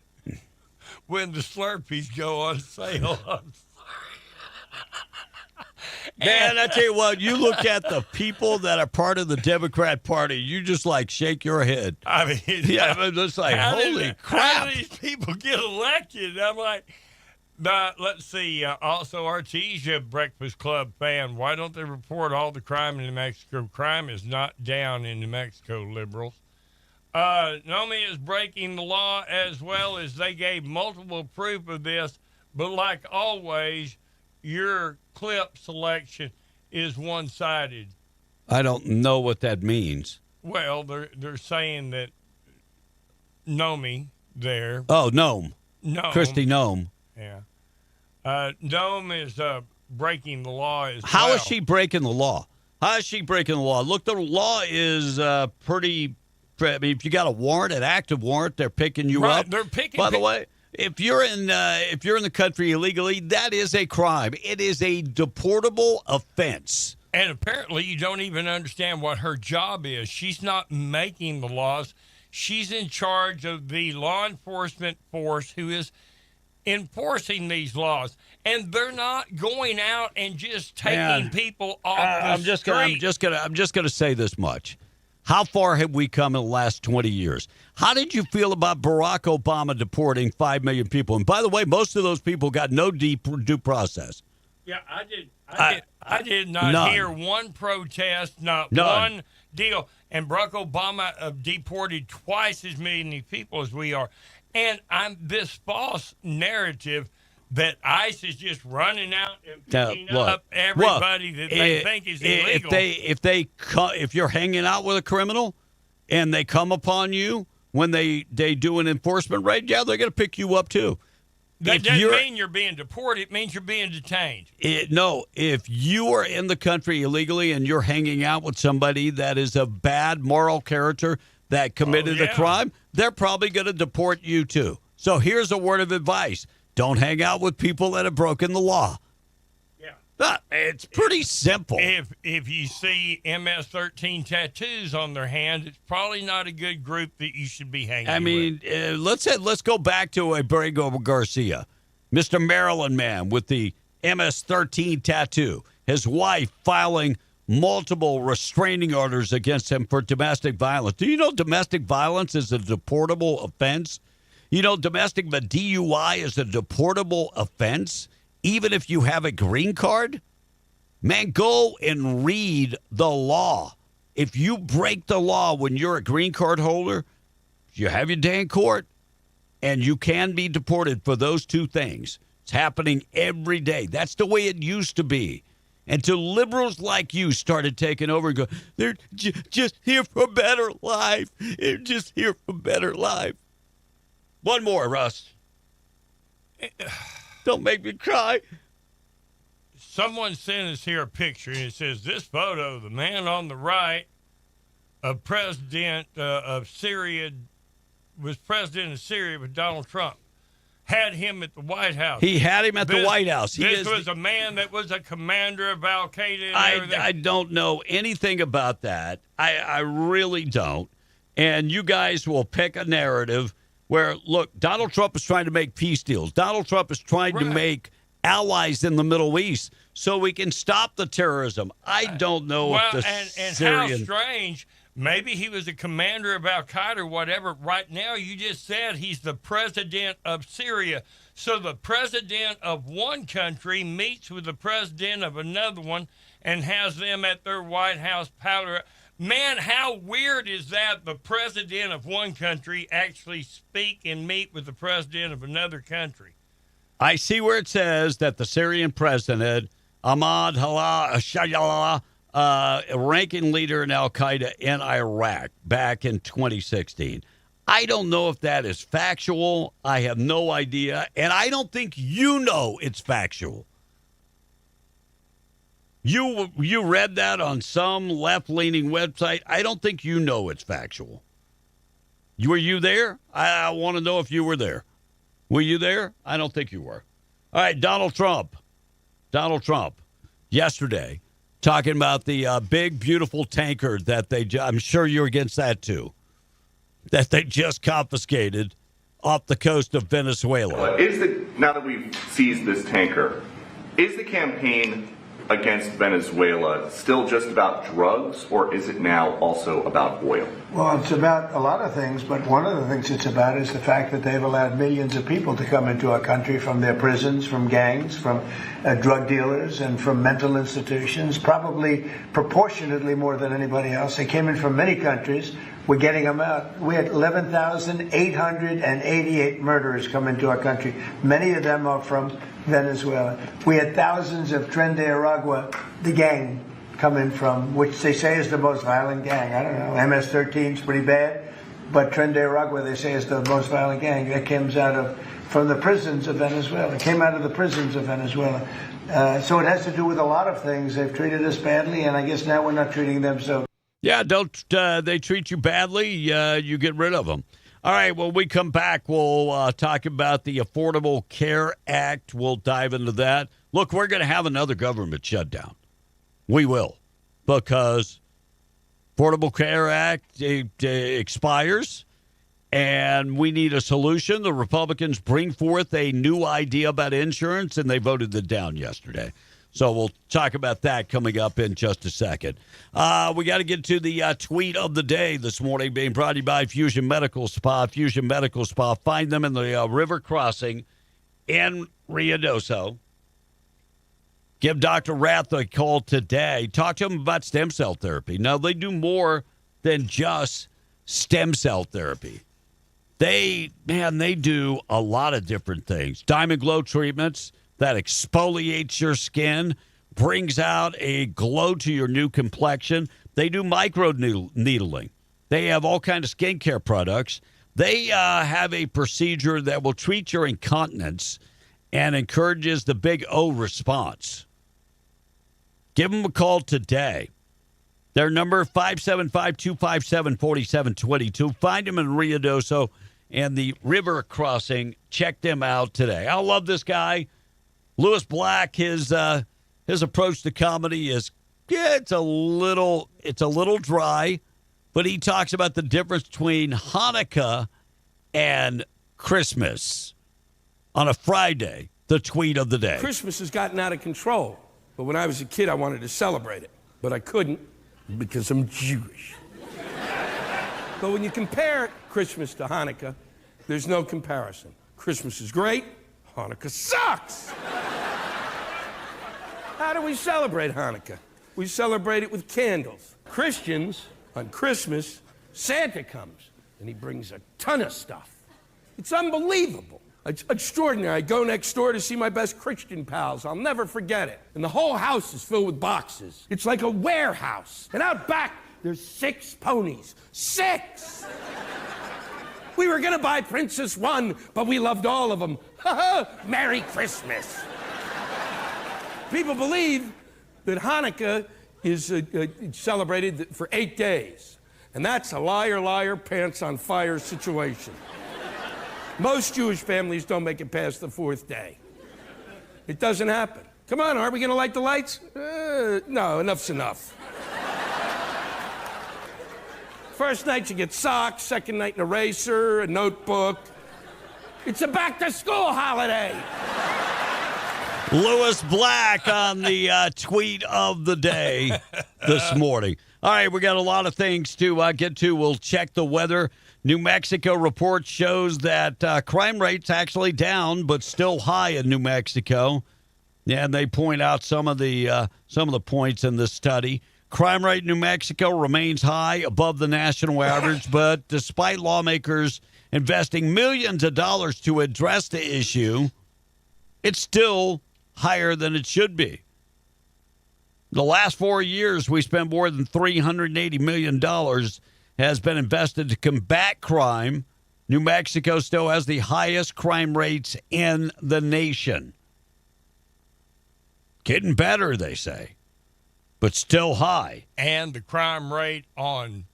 when the Slurpees go on sale." Man, I tell you what, you look at the people that are part of the Democrat Party, you just like shake your head. I mean, I'm just like, holy crap. How do these people get elected? I'm like, let's see. Also, Artesia Breakfast Club fan, why don't they report all the crime in New Mexico? Crime is not down in New Mexico, liberals. Nomi is breaking the law as well as they gave multiple proof of this, but like always, your clip selection is one-sided. I don't know what that means. Well, they're saying that Nomi there. Oh, Noam. Noam. Kristi Noem. Yeah. Noam is breaking the law as well. How is she breaking the law? How is she breaking the law? Look, the law is pretty. I mean, if you got a warrant, an active warrant, they're picking you up. They're picking. By the way, if you're in the country illegally, that is a crime. It is a deportable offense. And apparently, you don't even understand what her job is. She's not making the laws. She's in charge of the law enforcement force who is enforcing these laws, and they're not going out and just taking people off the street. I'm just gonna say this much. How far have we come in the last 20 years? How did you feel about Barack Obama deporting 5 million people? And by the way, most of those people got no due process. Yeah, I did not hear one protest, not one deal. And Barack Obama deported twice as many people as we are. And this false narrative that ICE is just running out and picking up everybody that they think is illegal. If you're hanging out with a criminal and they come upon you when they do an enforcement raid, yeah, they're going to pick you up too. That doesn't mean you're being deported. It means you're being detained. No, if you are in the country illegally and you're hanging out with somebody that is of bad moral character that committed a crime, they're probably going to deport you too. So here's a word of advice. Don't hang out with people that have broken the law. Yeah. It's pretty simple. If you see MS-13 tattoos on their hand, it's probably not a good group that you should be hanging with. I mean, let's go back to Abrego Garcia, Mr. Maryland man with the MS-13 tattoo. His wife filing multiple restraining orders against him for domestic violence. Do you know domestic violence is a deportable offense? You know, DUI is a deportable offense, even if you have a green card? Man, go and read the law. If you break the law when you're a green card holder, you have your day in court, and you can be deported for those two things. It's happening every day. That's the way it used to be. Until liberals like you started taking over and go, they're just here for a better life. They're just here for a better life. One more, Russ. Don't make me cry. Someone sent us here a picture, and it says, this photo, the man on the right, of president of Syria, was president of Syria with Donald Trump, had him at the White House. He had him at the White House. This was a man that was a commander of Al-Qaeda and everything. I don't know anything about that. I really don't. And you guys will pick a narrative where, look, Donald Trump is trying to make peace deals. Donald Trump is trying to make allies in the Middle East so we can stop the terrorism. I don't know if the Syrian... how strange. Maybe he was a commander of Al-Qaeda or whatever. Right now, you just said he's the president of Syria. So the president of one country meets with the president of another one and has them at their White House powder. Man, how weird is that? The president of one country actually speak and meet with the president of another country. I see where it says that the Syrian president, Ahmad Shayallah, ranking leader in Al-Qaeda in Iraq back in 2016. I don't know if that is factual. I have no idea. And I don't think you know it's factual. You read that on some left-leaning website. I don't think you know it's factual. Were you there? I want to know if you were there. Were you there? I don't think you were. All right, Donald Trump, yesterday, talking about the big, beautiful tanker that I'm sure you're against that too, that they just confiscated off the coast of Venezuela. Now that we've seized this tanker, is the campaign against Venezuela still just about drugs, or is it now also about oil? Well, it's about a lot of things, but one of the things it's about is the fact that they've allowed millions of people to come into our country from their prisons, from gangs, from drug dealers, and from mental institutions, probably proportionately more than anybody else. They came in from many countries. We're getting them out. We had 11,888 murderers come into our country. Many of them are from Venezuela. We had thousands of Tren de Aragua, the gang, coming from, which they say is the most violent gang. I don't know. MS-13 is pretty bad, but Tren de Aragua, they say, is the most violent gang. That comes from the prisons of Venezuela. It came out of the prisons of Venezuela. So it has to do with a lot of things. They've treated us badly, and I guess now we're not treating them so. Yeah, don't they treat you badly, you get rid of them. All right, when we come back, we'll talk about the Affordable Care Act. We'll dive into that. Look, we're going to have another government shutdown. We will, because Affordable Care Act expires, and we need a solution. The Republicans bring forth a new idea about insurance, and they voted it down yesterday. So we'll talk about that coming up in just a second. We got to get to the tweet of the day this morning, being brought to you by Fusion Medical Spa. Fusion Medical Spa. Find them in the river crossing in Ruidoso. Give Dr. Rath a call today. Talk to him about stem cell therapy. Now, they do more than just stem cell therapy. They do a lot of different things. Diamond Glow treatments that exfoliates your skin, brings out a glow to your new complexion. They do micro needling. They have all kinds of skincare products. They have a procedure that will treat your incontinence and encourages the big O response. Give them a call today. Their number, 575-257-4722. Find them in Ruidoso and the river crossing. Check them out today. I love this guy. Lewis Black, his approach to comedy is, it's a little dry, but he talks about the difference between Hanukkah and Christmas on a Friday, the tweet of the day. Christmas has gotten out of control, but when I was a kid, I wanted to celebrate it, but I couldn't because I'm Jewish. But when you compare Christmas to Hanukkah, there's no comparison. Christmas is great, Hanukkah sucks. How do we celebrate Hanukkah? We celebrate it with candles. Christians, on Christmas, Santa comes, and he brings a ton of stuff. It's unbelievable. It's extraordinary. I go next door to see my best Christian pals. I'll never forget it. And the whole house is filled with boxes. It's like a warehouse. And out back, there's 6 ponies. 6! We were gonna buy Princess one, but we loved all of them. Merry Christmas. People believe that Hanukkah is celebrated for 8 days. And that's a liar, liar, pants on fire situation. Most Jewish families don't make it past the 4th day. It doesn't happen. Come on, aren't we gonna light the lights? No, enough's enough. First night you get socks, second night an eraser, a notebook. It's a back-to-school holiday. Lewis Black on the tweet of the day this morning. All right, we got a lot of things to get to. We'll check the weather. New Mexico report shows that crime rate's actually down, but still high in New Mexico. Yeah, and they point out some of the points in this study. Crime rate in New Mexico remains high, above the national average, but despite lawmakers investing millions of dollars to address the issue, it's still higher than it should be. The last 4 years, we spent more than $380 million has been invested to combat crime. New Mexico still has the highest crime rates in the nation. Getting better, they say, but still high. And the crime rate on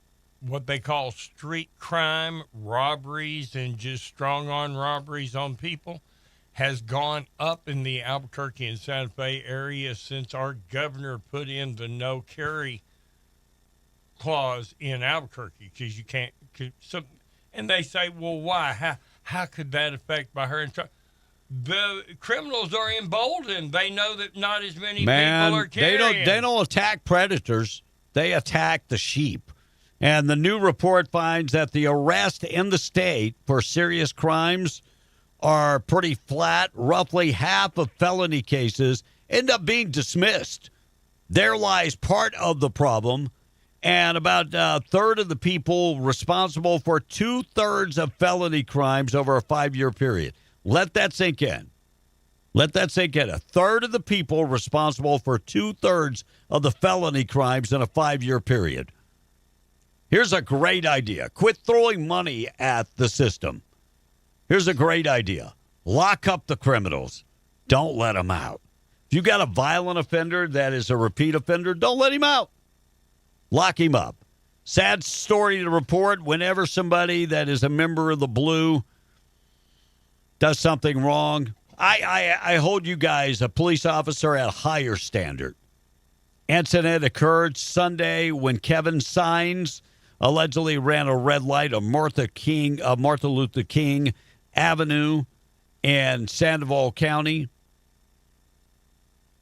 what they call street crime, robberies, and just strong-arm robberies on people has gone up in the Albuquerque and Santa Fe area since our governor put in the no carry clause in Albuquerque, because you can't. And they say, well, why? How could that affect by her? The criminals are emboldened. They know that not as many people are carrying. They don't attack predators. They attack the sheep. And the new report finds that the arrests in the state for serious crimes are pretty flat. Roughly half of felony cases end up being dismissed. There lies part of the problem. And about a third of the people responsible for 2/3 of felony crimes over a 5-year period. Let that sink in. Let that sink in. A third of the people responsible for 2/3 of the felony crimes in a 5-year period. Here's a great idea. Quit throwing money at the system. Here's a great idea. Lock up the criminals. Don't let them out. If you got a violent offender that is a repeat offender, don't let him out. Lock him up. Sad story to report. Whenever somebody that is a member of the Blue does something wrong, I hold you guys, a police officer, at a higher standard. Incident occurred Sunday when Kevin Sines allegedly ran a red light on Martin Luther King Avenue in Sandoval County.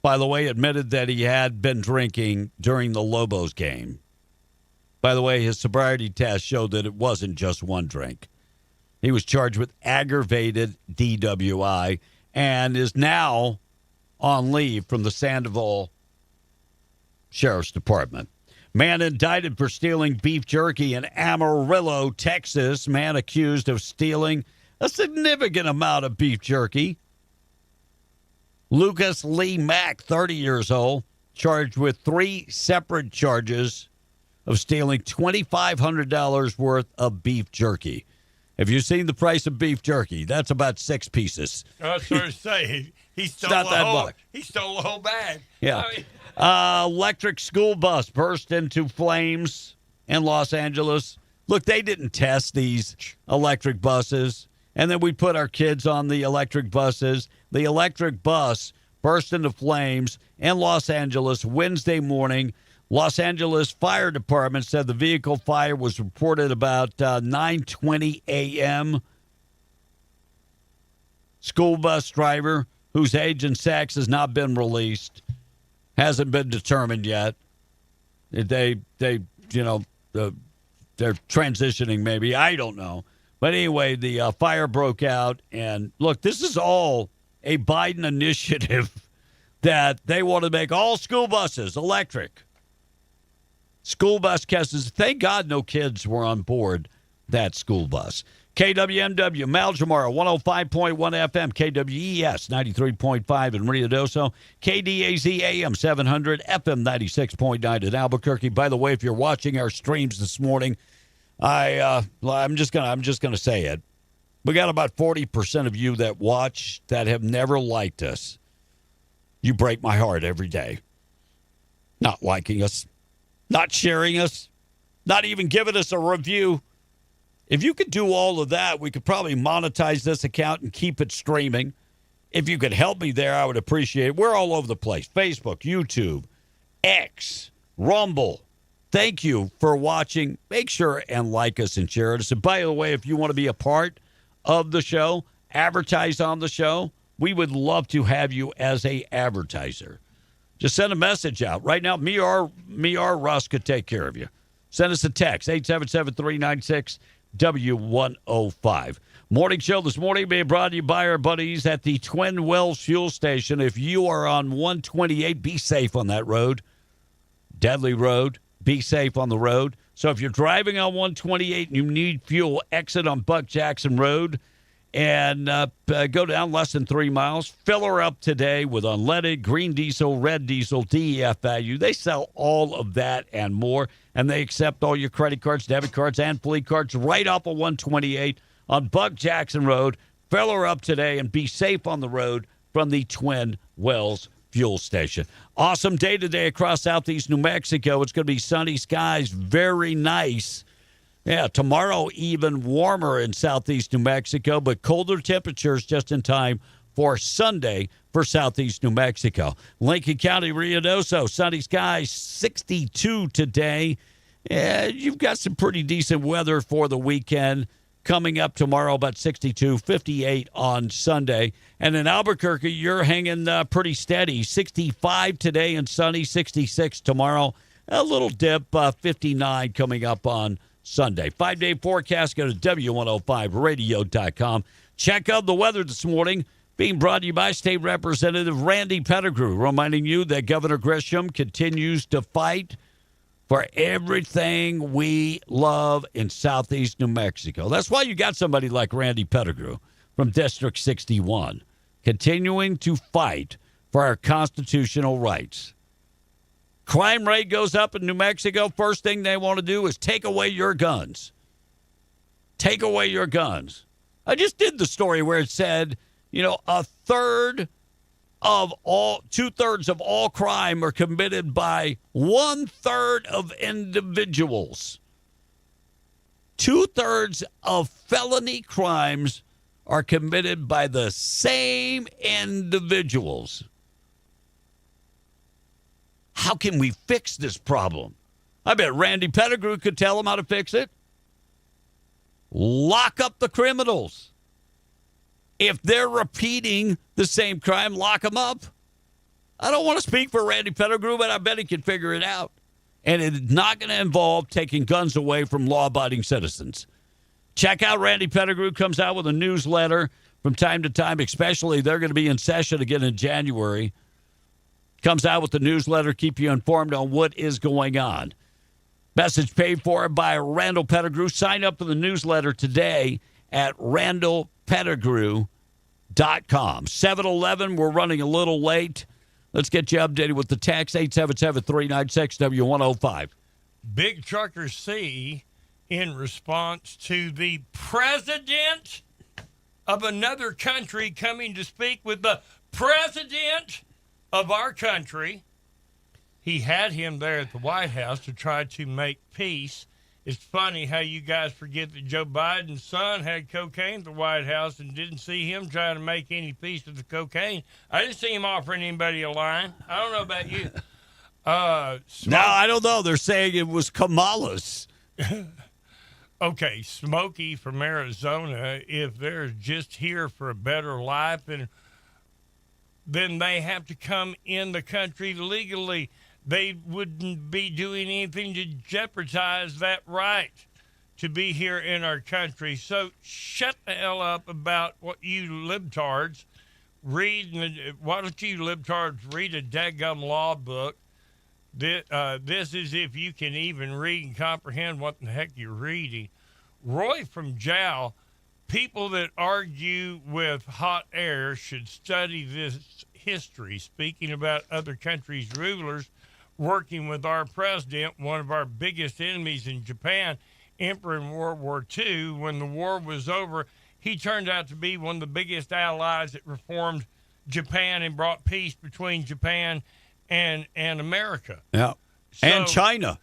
By the way, admitted that he had been drinking during the Lobos game. By the way, his sobriety test showed that it wasn't just one drink. He was charged with aggravated DWI and is now on leave from the Sandoval Sheriff's Department. Man indicted for stealing beef jerky in Amarillo, Texas. Man accused of stealing a significant amount of beef jerky. Lucas Lee Mack, 30 years old, charged with 3 separate charges of stealing $2,500 worth of beef jerky. Have you seen the price of beef jerky? That's about 6 pieces. I was going to say, he stole not that much. He stole the whole bag. Yeah. Electric school bus burst into flames in Los Angeles. Look, they didn't test these electric buses, and then we put our kids on the electric buses. The electric bus burst into flames in Los Angeles Wednesday morning. Los Angeles Fire Department said the vehicle fire was reported about 9:20 a.m. School bus driver, whose age and sex has not been released, hasn't been determined yet. They're transitioning maybe. I don't know. But anyway, the fire broke out. And look, this is all a Biden initiative that they want to make all school buses electric. School bus buses. Thank God no kids were on board that school bus. KWMW, Maljamara, 105.1 FM, KWES, 93.5 in Rio Doso, KDAZ AM 700, FM 96.9 in Albuquerque. By the way, if you're watching our streams this morning, I'm just gonna say it. We got about 40% of you that watch that have never liked us. You break my heart every day. Not liking us, not sharing us, not even giving us a review. If you could do all of that, we could probably monetize this account and keep it streaming. If you could help me there, I would appreciate it. We're all over the place. Facebook, YouTube, X, Rumble. Thank you for watching. Make sure and like us and share us. And by the way, if you want to be a part of the show, advertise on the show, we would love to have you as a advertiser. Just send a message out. Right now, me or Russ could take care of you. Send us a text, 877-396-W105. Morning show this morning being brought to you by our buddies at the Twin Wells Fuel Station. If you are on 128, be safe on that road. Deadly road. Be safe on the road. So if you're driving on 128 and you need fuel, exit on Buck Jackson Road and go down less than 3 miles. Fill her up today with unleaded, green diesel, red diesel, DEF value. They sell all of that and more, and they accept all your credit cards, debit cards, and fleet cards right off of 128 on Buck Jackson Road. Fill her up today and be safe on the road from the Twin Wells Fuel Station. Awesome day today across southeast New Mexico. It's going to be sunny skies, very nice. Yeah, tomorrow even warmer in southeast New Mexico, but colder temperatures just in time for Sunday for southeast New Mexico. Lincoln County, Rio Doso, sunny skies, 62 today. Yeah, you've got some pretty decent weather for the weekend. Coming up tomorrow, about 62, 58 on Sunday. And in Albuquerque, you're hanging pretty steady. 65 today and sunny, 66 tomorrow. A little dip, 59 coming up on Sunday. 5-day forecast, go to W105radio.com. Check out the weather this morning, being brought to you by State Representative Randy Pettigrew, reminding you that Governor Grisham continues to fight for everything we love in southeast New Mexico. That's why you got somebody like Randy Pettigrew from District 61. continuing to fight for our constitutional rights. Crime rate goes up in New Mexico. First thing they want to do is take away your guns. Take away your guns. I just did the story where it said, two-thirds of all crime are committed by 1/3 of individuals. 2/3 of felony crimes are committed by the same individuals. How can we fix this problem? I bet Randy Pettigrew could tell them how to fix it. Lock up the criminals. If they're repeating the same crime, lock them up. I don't want to speak for Randy Pettigrew, but I bet he can figure it out. And it's not going to involve taking guns away from law-abiding citizens. Check out Randy Pettigrew. Comes out with a newsletter from time to time, especially they're going to be in session again in January. Comes out with the newsletter, keep you informed on what is going on. Message paid for by Randall Pettigrew. Sign up for the newsletter today at randallpettigrew.com. 7-Eleven, we're running a little late. Let's get you updated with the text, 877-396-W105. Big Trucker C, in response to the president of another country coming to speak with the president of our country. He had him there at the White House to try to make peace. It's funny how you guys forget that Joe Biden's son had cocaine at the White House and didn't see him trying to make any peace with the cocaine. I didn't see him offering anybody a line. I don't know about you. No, I don't know. They're saying it was Kamala's. Okay, Smokey from Arizona, if they're just here for a better life, then they have to come in the country legally. They wouldn't be doing anything to jeopardize that right to be here in our country. So shut the hell up about what you libtards read. Why don't you libtards read a daggum law book? This is if you can even read and comprehend what the heck you're reading. Roy from Jow, people that argue with hot air should study this history. Speaking about other countries' rulers working with our president, one of our biggest enemies in Japan, Emperor in World War II, when the war was over, he turned out to be one of the biggest allies that reformed Japan and brought peace between Japan and America. Yeah. And China.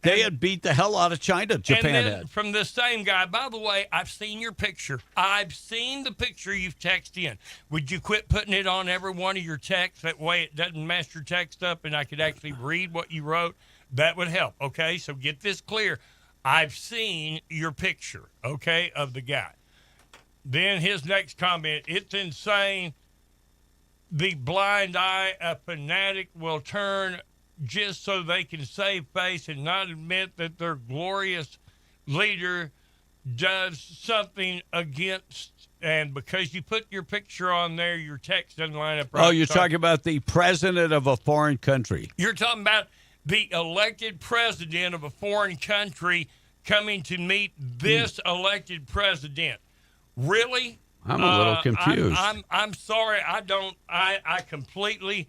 They had beat the hell out of China, Japan and then had. From the same guy, by the way, I've seen your picture. I've seen the picture you've texted in. Would you quit putting it on every one of your texts? That way it doesn't mess your text up and I could actually read what you wrote. That would help, okay? So get this clear. I've seen your picture, okay, of the guy. Then his next comment, it's insane. The blind eye, a fanatic will turn just so they can save face and not admit that their glorious leader does something against, and because you put your picture on there, your text doesn't line up right. Oh, you're talking about the president of a foreign country. You're talking about the elected president of a foreign country coming to meet this elected president. Really? I'm a little confused. I'm sorry. I completely.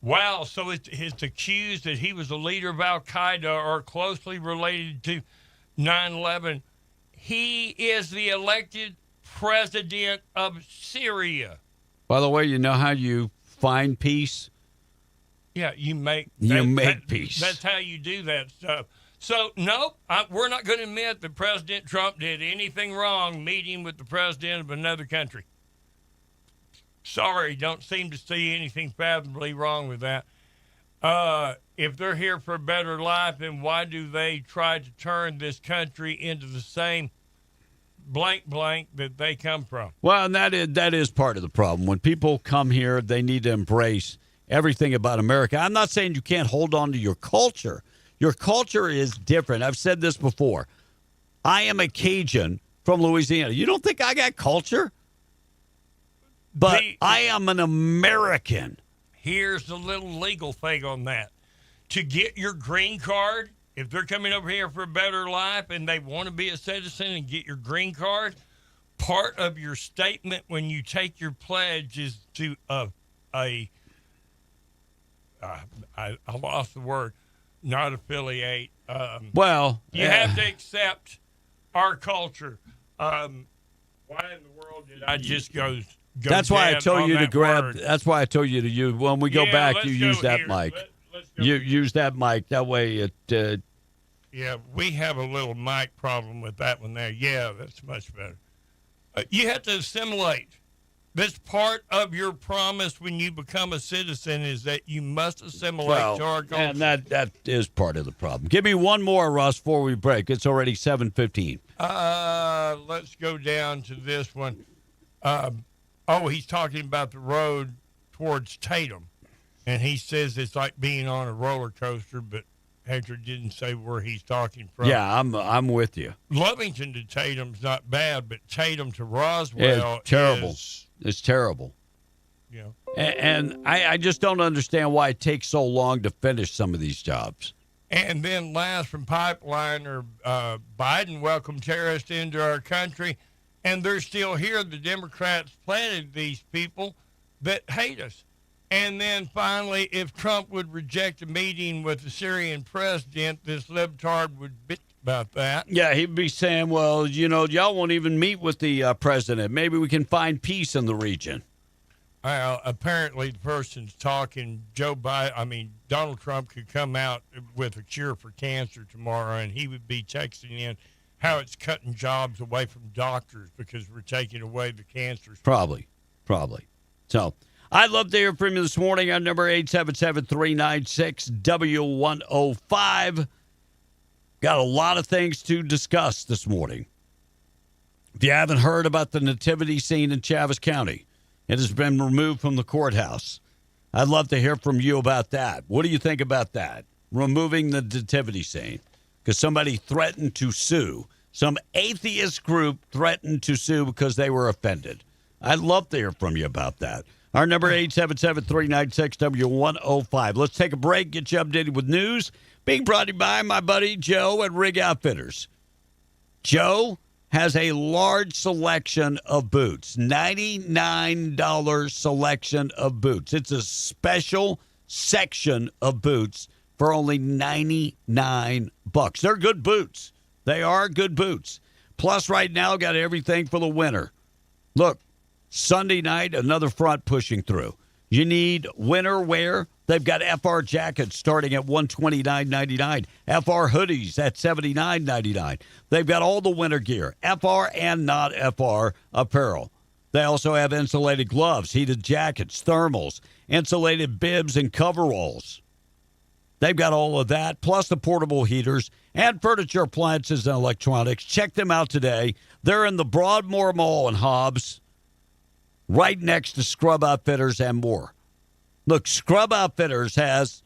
Wow. So it's accused that he was a leader of Al-Qaeda or closely related to 9/11. He is the elected president of Syria. By the way, you know how you find peace? Yeah, you make peace. That's how you do that stuff. So, no, we're not going to admit that President Trump did anything wrong meeting with the president of another country. Sorry, don't seem to see anything fathomably wrong with that. If they're here for a better life, then why do they try to turn this country into the same blank that they come from? Well, and that is part of the problem. When people come here, they need to embrace everything about America. I'm not saying you can't hold on to your culture. Your culture is different. I've said this before. I am a Cajun from Louisiana. You don't think I got culture? But I am an American. Here's the little legal thing on that. To get your green card, if they're coming over here for a better life and they want to be a citizen and get your green card, part of your statement when you take your pledge is to I lost the word, not affiliate. You have to accept our culture. Why in the world did I just go That's why I told you to grab. Word? That's why I told you to use. When we go back, you use that here. mic. Let's go You here. use that mic. That way it. Yeah, we have a little mic problem with that one there. Yeah, that's much better. You have to assimilate. That's part of your promise when you become a citizen is that you must assimilate to our culture. And that is part of the problem. Give me one more, Russ, before we break. It's already 7:15. Let's go down to this one. He's talking about the road towards Tatum, and he says it's like being on a roller coaster, but Hector didn't say where he's talking from. Yeah, I'm with you. Lovington to Tatum's not bad, but Tatum to Roswell It's terrible. It's terrible. Yeah. And I just don't understand why it takes so long to finish some of these jobs. And then last from Pipeliner, Biden welcomed terrorists into our country, and they're still here. The Democrats planted these people that hate us. And then finally, if Trump would reject a meeting with the Syrian president, this libtard would bitch about that. Yeah, he'd be saying, well, y'all won't even meet with the president. Maybe we can find peace in the region. Well, apparently the person's talking Donald Trump could come out with a cure for cancer tomorrow, and he would be texting in how it's cutting jobs away from doctors because we're taking away the cancer. Probably. So I'd love to hear from you this morning on number 877-396-W105. Got a lot of things to discuss this morning. If you haven't heard about the nativity scene in Chaves County, it has been removed from the courthouse. I'd love to hear from you about that. What do you think about that? Removing the nativity scene because somebody threatened to sue. Some atheist group threatened to sue because they were offended. I'd love to hear from you about that. Our number 877-396-W105. Let's take a break, get you updated with news. Being brought to you by my buddy Joe at Rig Outfitters. Joe has a large selection of boots, $99 selection of boots. It's a special section of boots for only $99. They're good boots. They are good boots. Plus, right now, got everything for the winter. Look, Sunday night, another front pushing through. You need winter wear. They've got FR jackets starting at $129.99. FR hoodies at $79.99. They've got all the winter gear, FR and not FR apparel. They also have insulated gloves, heated jackets, thermals, insulated bibs, and coveralls. They've got all of that, plus the portable heaters and furniture, appliances, and electronics. Check them out today. They're in the Broadmoor Mall in Hobbs, right next to Scrub Outfitters and more. Look, Scrub Outfitters has,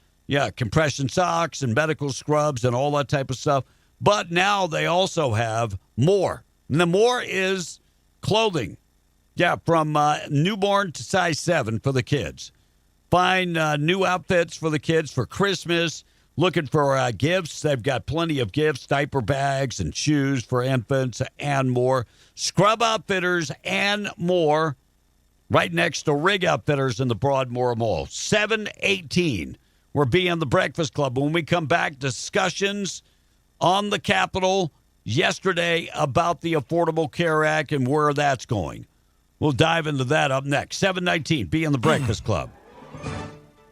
compression socks and medical scrubs and all that type of stuff. But now they also have more. And the more is clothing. Yeah, from newborn to size 7 for the kids. Find new outfits for the kids for Christmas. Looking for gifts. They've got plenty of gifts, diaper bags and shoes for infants and more. Scrub Outfitters and more. Right next to Rig Outfitters in the Broadmoor Mall. 718. We're being the Breakfast Club. When we come back, discussions on the Capitol yesterday about the Affordable Care Act and where that's going. We'll dive into that up next. 719, be in the Breakfast Club.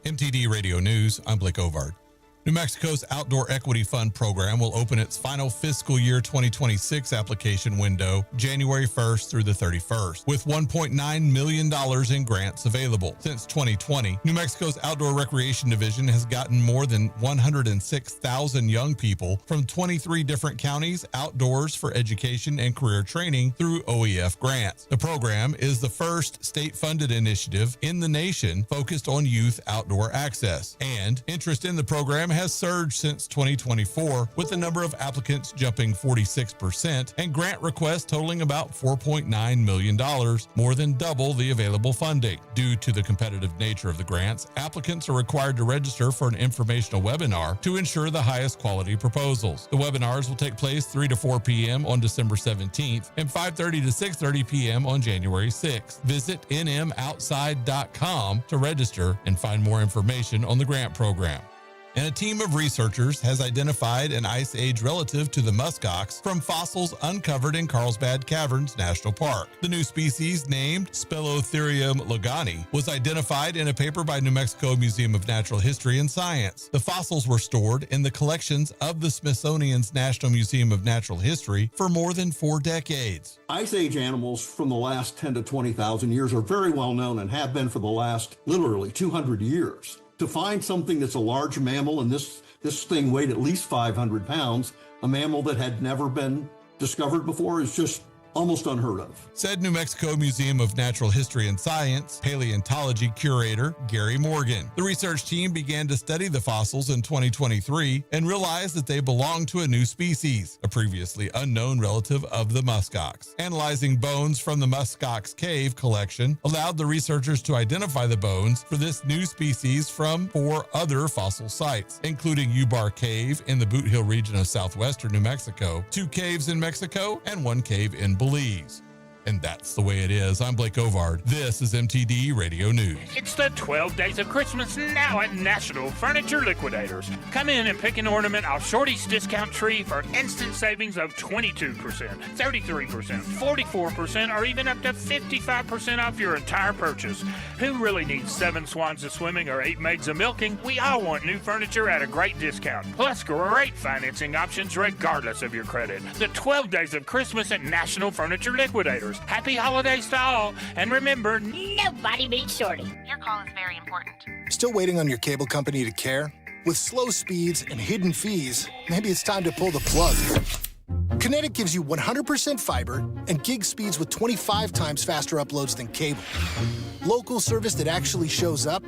MTD Radio News, I'm Blake Ovard. New Mexico's Outdoor Equity Fund program will open its final fiscal year 2026 application window January 1st through the 31st, with $1.9 million in grants available. Since 2020, New Mexico's Outdoor Recreation Division has gotten more than 106,000 young people from 23 different counties outdoors for education and career training through OEF grants. The program is the first state-funded initiative in the nation focused on youth outdoor access, and interest in the program has surged since 2024, with the number of applicants jumping 46% and grant requests totaling about $4.9 million, more than double the available funding. Due to the competitive nature of the grants, applicants are required to register for an informational webinar to ensure the highest quality proposals. The webinars will take place 3 to 4 p.m. on December 17th and 5:30 to 6:30 p.m. on January 6th. Visit nmoutside.com to register and find more information on the grant program. And a team of researchers has identified an Ice Age relative to the muskox from fossils uncovered in Carlsbad Caverns National Park. The new species, named Speleotherium logani, was identified in a paper by New Mexico Museum of Natural History and Science. The fossils were stored in the collections of the Smithsonian's National Museum of Natural History for more than 4 decades. Ice Age animals from the last 10 to 20,000 years are very well known and have been for the last literally 200 years. To find something that's a large mammal, and this thing weighed at least 500 pounds, a mammal that had never been discovered before, is just almost unheard of. Said New Mexico Museum of Natural History and Science paleontology curator Gary Morgan. The research team began to study the fossils in 2023 and realized that they belong to a new species, a previously unknown relative of the muskox. Analyzing bones from the muskox cave collection allowed the researchers to identify the bones for this new species from 4 other fossil sites, including Ubar Cave in the Boot Hill region of southwestern New Mexico, 2 caves in Mexico, and 1 cave in Belize. And that's the way it is. I'm Blake Ovard. This is MTD Radio News. It's the 12 days of Christmas now at National Furniture Liquidators. Come in and pick an ornament off Shorty's discount tree for instant savings of 22%, 33%, 44%, or even up to 55% off your entire purchase. Who really needs 7 swans of swimming or 8 maids of milking? We all want new furniture at a great discount. Plus great financing options regardless of your credit. The 12 days of Christmas at National Furniture Liquidators. Happy holidays to all, and remember, nobody beats Shorty. Your call is very important. Still waiting on your cable company to care? With slow speeds and hidden fees, maybe it's time to pull the plug. Kinetic gives you 100% fiber and gig speeds with 25 times faster uploads than cable. Local service that actually shows up,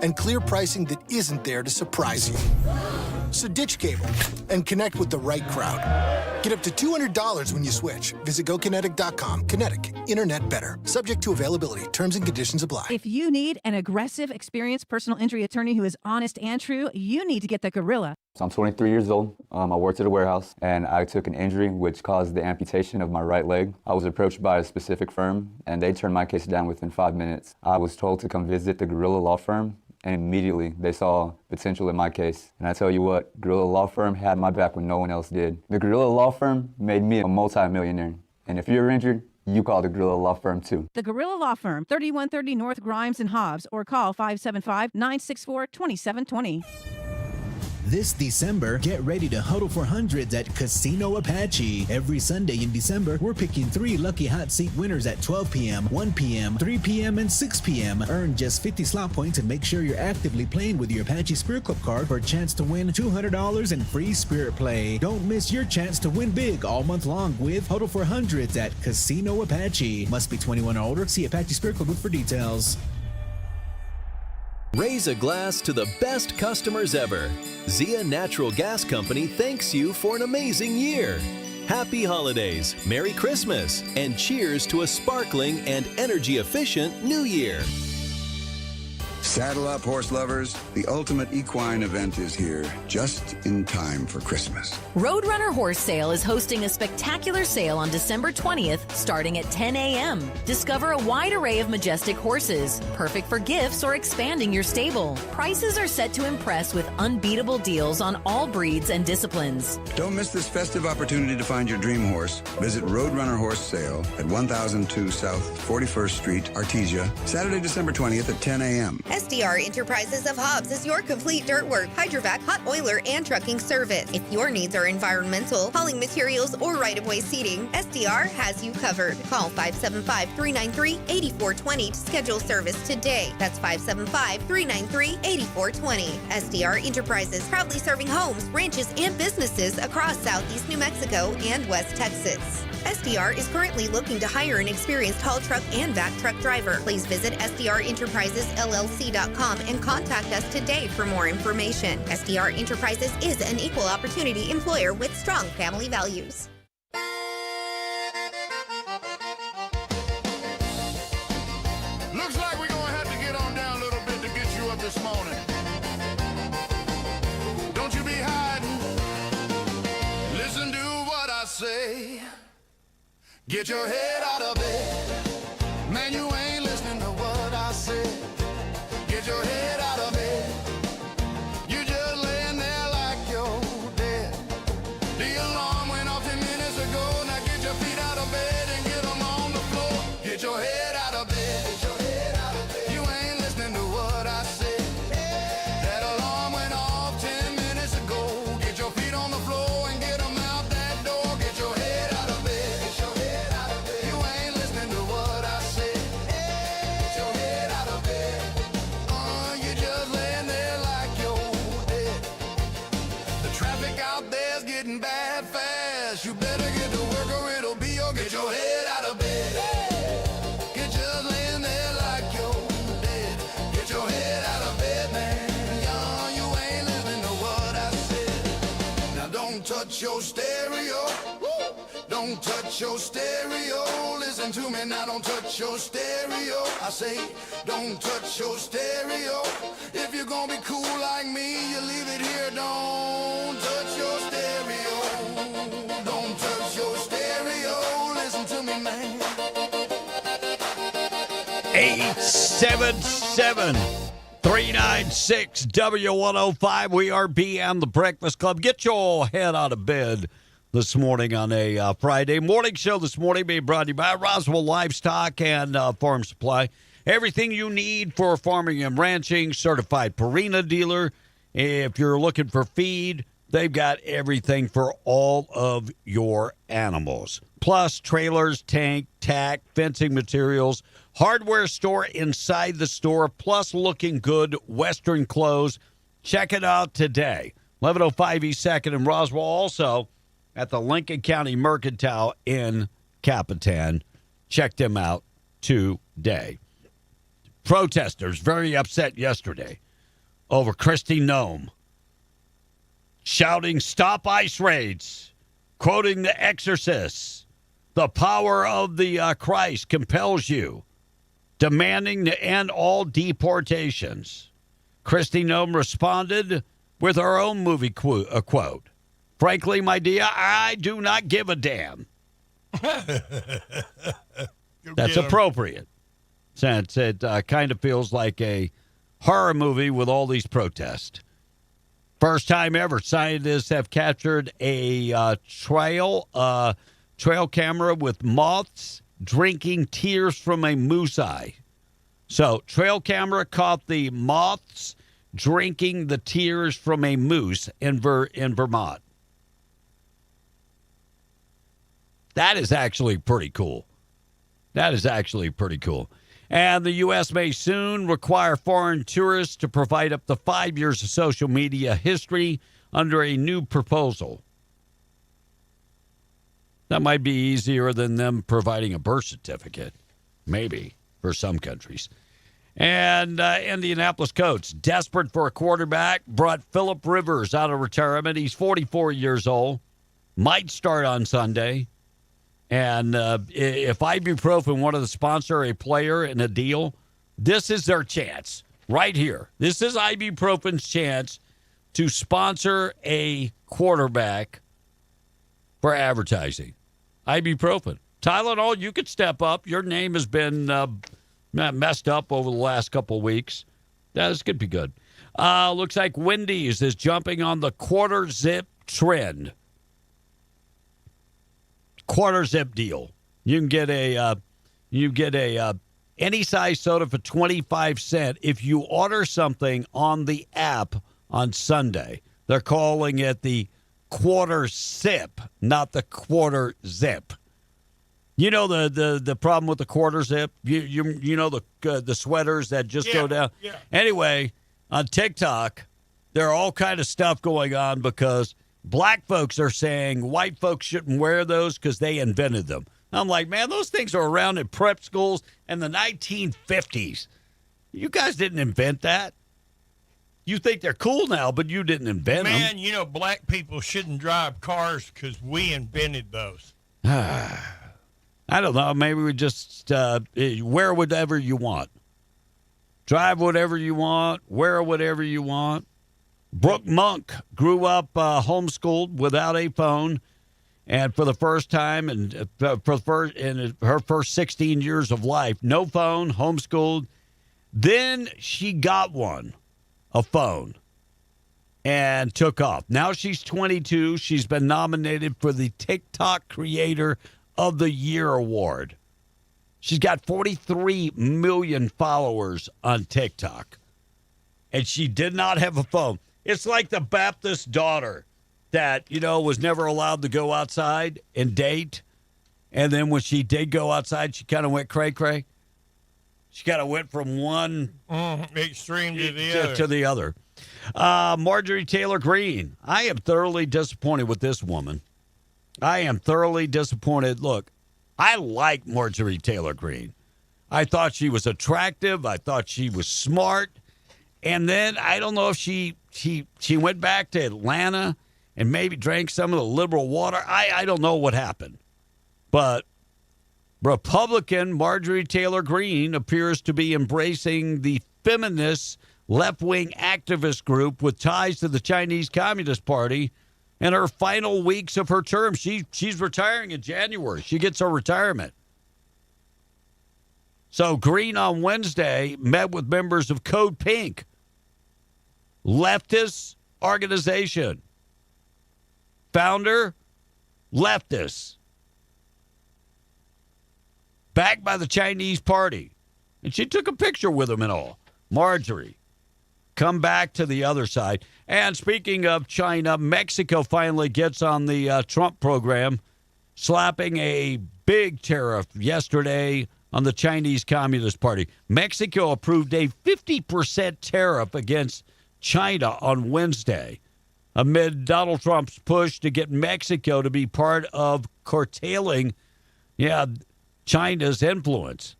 and clear pricing that isn't there to surprise you. So ditch cable and connect with the right crowd. Get up to $200 when you switch. Visit GoKinetic.com. Kinetic. Internet better. Subject to availability. Terms and conditions apply. If you need an aggressive, experienced personal injury attorney who is honest and true, you need to get the Gorilla. So I'm 23 years old. I worked at a warehouse, and I took an injury which caused the amputation of my right leg. I was approached by a specific firm, and they turned my case down within 5 minutes. I was told to come visit the Gorilla Law Firm, and immediately they saw potential in my case. And I tell you what, Gorilla Law Firm had my back when no one else did. The Gorilla Law Firm made me a multi-millionaire. And if you're injured, you call the Gorilla Law Firm too. The Gorilla Law Firm, 3130 North Grimes and Hobbs, or call 575-964-2720. This December, get ready to huddle for hundreds at Casino Apache. Every Sunday in December, we're picking 3 lucky hot seat winners at 12 p.m., 1 p.m., 3 p.m., and 6 p.m. Earn just 50 slot points and make sure you're actively playing with your Apache Spirit Club card for a chance to win $200 in free Spirit Play. Don't miss your chance to win big all month long with Huddle for Hundreds at Casino Apache. Must be 21 or older. See Apache Spirit Club for details. Raise a glass to the best customers ever. Zia Natural Gas Company thanks you for an amazing year. Happy holidays, Merry Christmas, and cheers to a sparkling and energy-efficient New Year. Saddle up, horse lovers. The ultimate equine event is here, just in time for Christmas. Roadrunner Horse Sale is hosting a spectacular sale on December 20th, starting at 10 a.m. Discover a wide array of majestic horses, perfect for gifts or expanding your stable. Prices are set to impress with unbeatable deals on all breeds and disciplines. Don't miss this festive opportunity to find your dream horse. Visit Roadrunner Horse Sale at 1002 South 41st Street, Artesia, Saturday, December 20th at 10 a.m. SDR Enterprises of Hobbs is your complete dirt work, hydrovac, hot oiler, and trucking service. If your needs are environmental, hauling materials, or right-of-way seating, SDR has you covered. Call 575-393-8420 to schedule service today. That's 575-393-8420. SDR Enterprises, proudly serving homes, ranches, and businesses across Southeast New Mexico and West Texas. SDR is currently looking to hire an experienced haul truck and vac truck driver. Please visit SDREnterprisesLLC.com and contact us today for more information. SDR Enterprises is an equal opportunity employer with strong family values. Looks like we're gonna have to get on down a little bit to get you up this morning. Don't you be hiding. Listen to what I say. Get your head out of bed. Man, you ain't listening to what I say. Get your head out of bed. You just laying there like you're dead. The alarm went off 10 minutes ago. Now get your feet out of bed and get them on the floor. Get your head out of bed. Get your head out of bed. You ain't listening to what I say. That alarm went off 10 minutes ago. Get your feet on the floor and get them out that door. Get your head out of bed. Get your head out of bed. You ain't listening to what I say. Get your head out of bed. You just laying there like you're dead. The traffic out there's getting bad fast. You better get to work or it'll be your get your head out of bed. Get just laying there like you're dead. Get your head out of bed, man. You ain't listening to what I said. Now don't touch your stereo. Don't touch your stereo. Listen to me now, don't touch your stereo. I say, don't touch your stereo. If you're gonna be cool like me, you leave it here. Don't touch your stereo. Don't touch your stereo. Listen to me, man. 877-396-W105. We are BM, the Breakfast Club. Get your head out of bed this morning on a Friday. Morning show this morning being brought to you by Roswell Livestock and Farm Supply. Everything you need for farming and ranching, certified Purina dealer. If you're looking for feed, they've got everything for all of your animals. Plus trailers, tank, tack, fencing materials, hardware store inside the store, plus looking good Western clothes. Check it out today. 1105 East 2nd in Roswell. Also at the Lincoln County Mercantile in Capitan. Check them out today. Protesters very upset yesterday over Kristi Noem shouting, "Stop ICE raids," quoting The Exorcist, "The power of the Christ compels you," demanding to end all deportations. Kristi Noem responded with her own movie quote. "Frankly, my dear, I do not give a damn." That's appropriate, since it kind of feels like a horror movie with all these protests. First time ever, scientists have captured a trail camera with moths drinking tears from a moose eye. So, trail camera caught the moths drinking the tears from a moose in Vermont. That is actually pretty cool. And the U.S. may soon require foreign tourists to provide up to 5 years of social media history under a new proposal. That might be easier than them providing a birth certificate, maybe, for some countries. And Indianapolis Colts, desperate for a quarterback, brought Phillip Rivers out of retirement. He's 44 years old, might start on Sunday. And if ibuprofen wanted to sponsor a player in a deal, this is their chance right here. This is ibuprofen's chance to sponsor a quarterback for advertising. Ibuprofen. Tylenol, you could step up. Your name has been messed up over the last couple of weeks. Yeah, this could be good. Looks like Wendy's is jumping on the quarter zip trend. Quarter zip deal. You can get any size soda for 25 cents if you order something on the app on Sunday. They're calling it the quarter sip, not the quarter zip. You know the problem with the quarter zip? You know the sweaters that just go down? Yeah. Anyway, on TikTok, there are all kind of stuff going on because Black folks are saying white folks shouldn't wear those because they invented them. I'm like, man, those things are around in prep schools in the 1950s. You guys didn't invent that. You think they're cool now, but you didn't invent them. Man, you know, black people shouldn't drive cars because we invented those. I don't know. Maybe we just wear whatever you want. Drive whatever you want. Wear whatever you want. Brooke Monk grew up homeschooled without a phone. And for the first time in her first 16 years of life, no phone, homeschooled. Then she got a phone, and took off. Now she's 22. She's been nominated for the TikTok Creator of the Year award. She's got 43 million followers on TikTok, and she did not have a phone. It's like the Baptist daughter that, was never allowed to go outside and date. And then when she did go outside, she kind of went cray-cray. She kind of went from one extreme to the other. Marjorie Taylor Greene. I am thoroughly disappointed with this woman. I am thoroughly disappointed. Look, I like Marjorie Taylor Greene. I thought she was attractive. I thought she was smart. And then I don't know if she went back to Atlanta and maybe drank some of the liberal water. I don't know what happened. But Republican Marjorie Taylor Greene appears to be embracing the feminist left-wing activist group with ties to the Chinese Communist Party in her final weeks of her term. She's retiring in January. She gets her retirement. So Greene on Wednesday met with members of Code Pink, leftist organization. Founder, leftist. Backed by the Chinese party. And she took a picture with them and all. Marjorie, come back to the other side. And speaking of China, Mexico finally gets on the Trump program, slapping a big tariff yesterday on the Chinese Communist Party. Mexico approved a 50% tariff against China on Wednesday, amid Donald Trump's push to get Mexico to be part of curtailing, China's influence.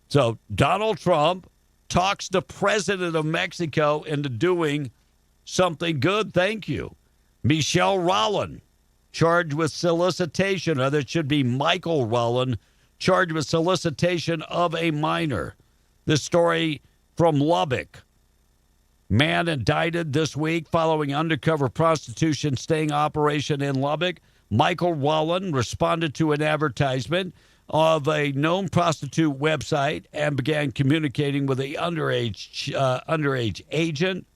So Donald Trump talks the president of Mexico into doing something good. Thank you. Michelle Rolland, charged with solicitation, or that should be Michael Rolland, charged with solicitation of a minor. This story from Lubbock. Man indicted this week following undercover prostitution sting operation in Lubbock. Michael Rolland responded to an advertisement of a known prostitute website and began communicating with a underage agent.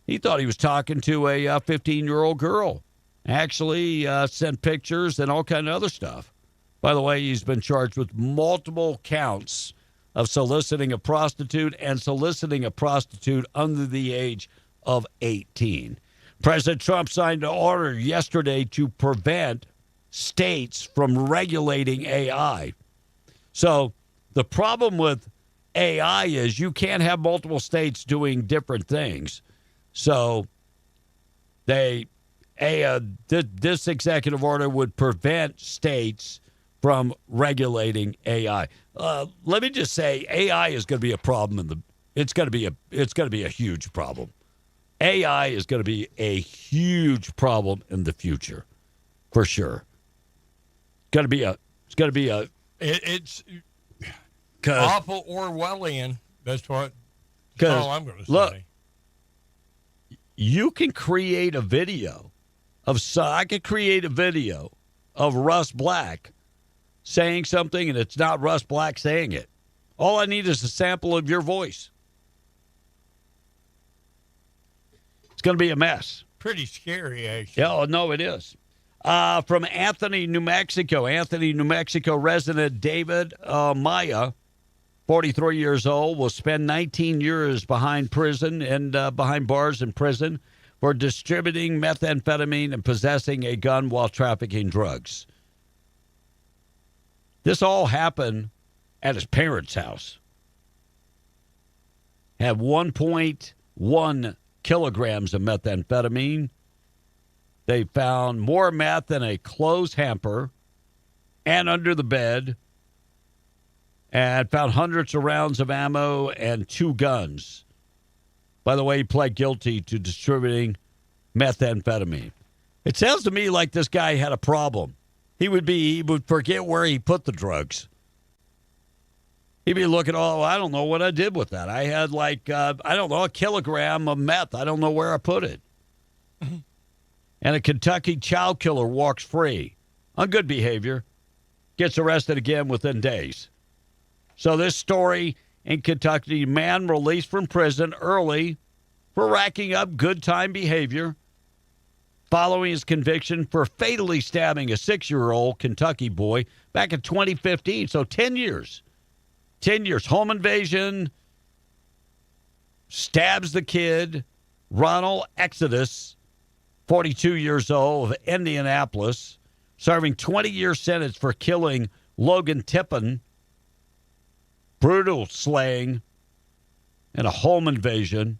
He thought he was talking to a 15-year-old girl. Actually sent pictures and all kind of other stuff. By the way, he's been charged with multiple counts of soliciting a prostitute and soliciting a prostitute under the age of 18. President Trump signed an order yesterday to prevent states from regulating AI. So the problem with AI is you can't have multiple states doing different things. So this executive order would prevent states from regulating AI. Let me just say, AI is going to be a problem it's going to be a huge problem. AI is going to be a huge problem in the future, for sure. It's awful Orwellian. That's all I'm going to say. Look, you can create a video I could create a video of Russ Black saying something, and it's not Russ Black saying it. All I need is a sample of your voice. It's going to be a mess. Pretty scary, actually. Yeah, no, it is. From Anthony, New Mexico. Anthony, New Mexico resident David Maya, 43 years old, will spend 19 years behind bars in prison for distributing methamphetamine and possessing a gun while trafficking drugs. This all happened at his parents' house. Had 1.1 kilograms of methamphetamine They found more meth in a clothes hamper and under the bed, and found hundreds of rounds of ammo and 2 guns. By the way, he pled guilty to distributing methamphetamine. It sounds to me like this guy had a problem. He would forget where he put the drugs. He'd be looking, I don't know what I did with that. I had a kilogram of meth. I don't know where I put it. And a Kentucky child killer walks free on good behavior, gets arrested again within days. So this story in Kentucky, man released from prison early for racking up good time behavior following his conviction for fatally stabbing a 6-year-old Kentucky boy back in 2015. So 10 years. 10 years. Home invasion, stabs the kid. Ronald Exodus, 42 years old, of Indianapolis, serving 20-year sentence for killing Logan Tippin. Brutal slaying and a home invasion.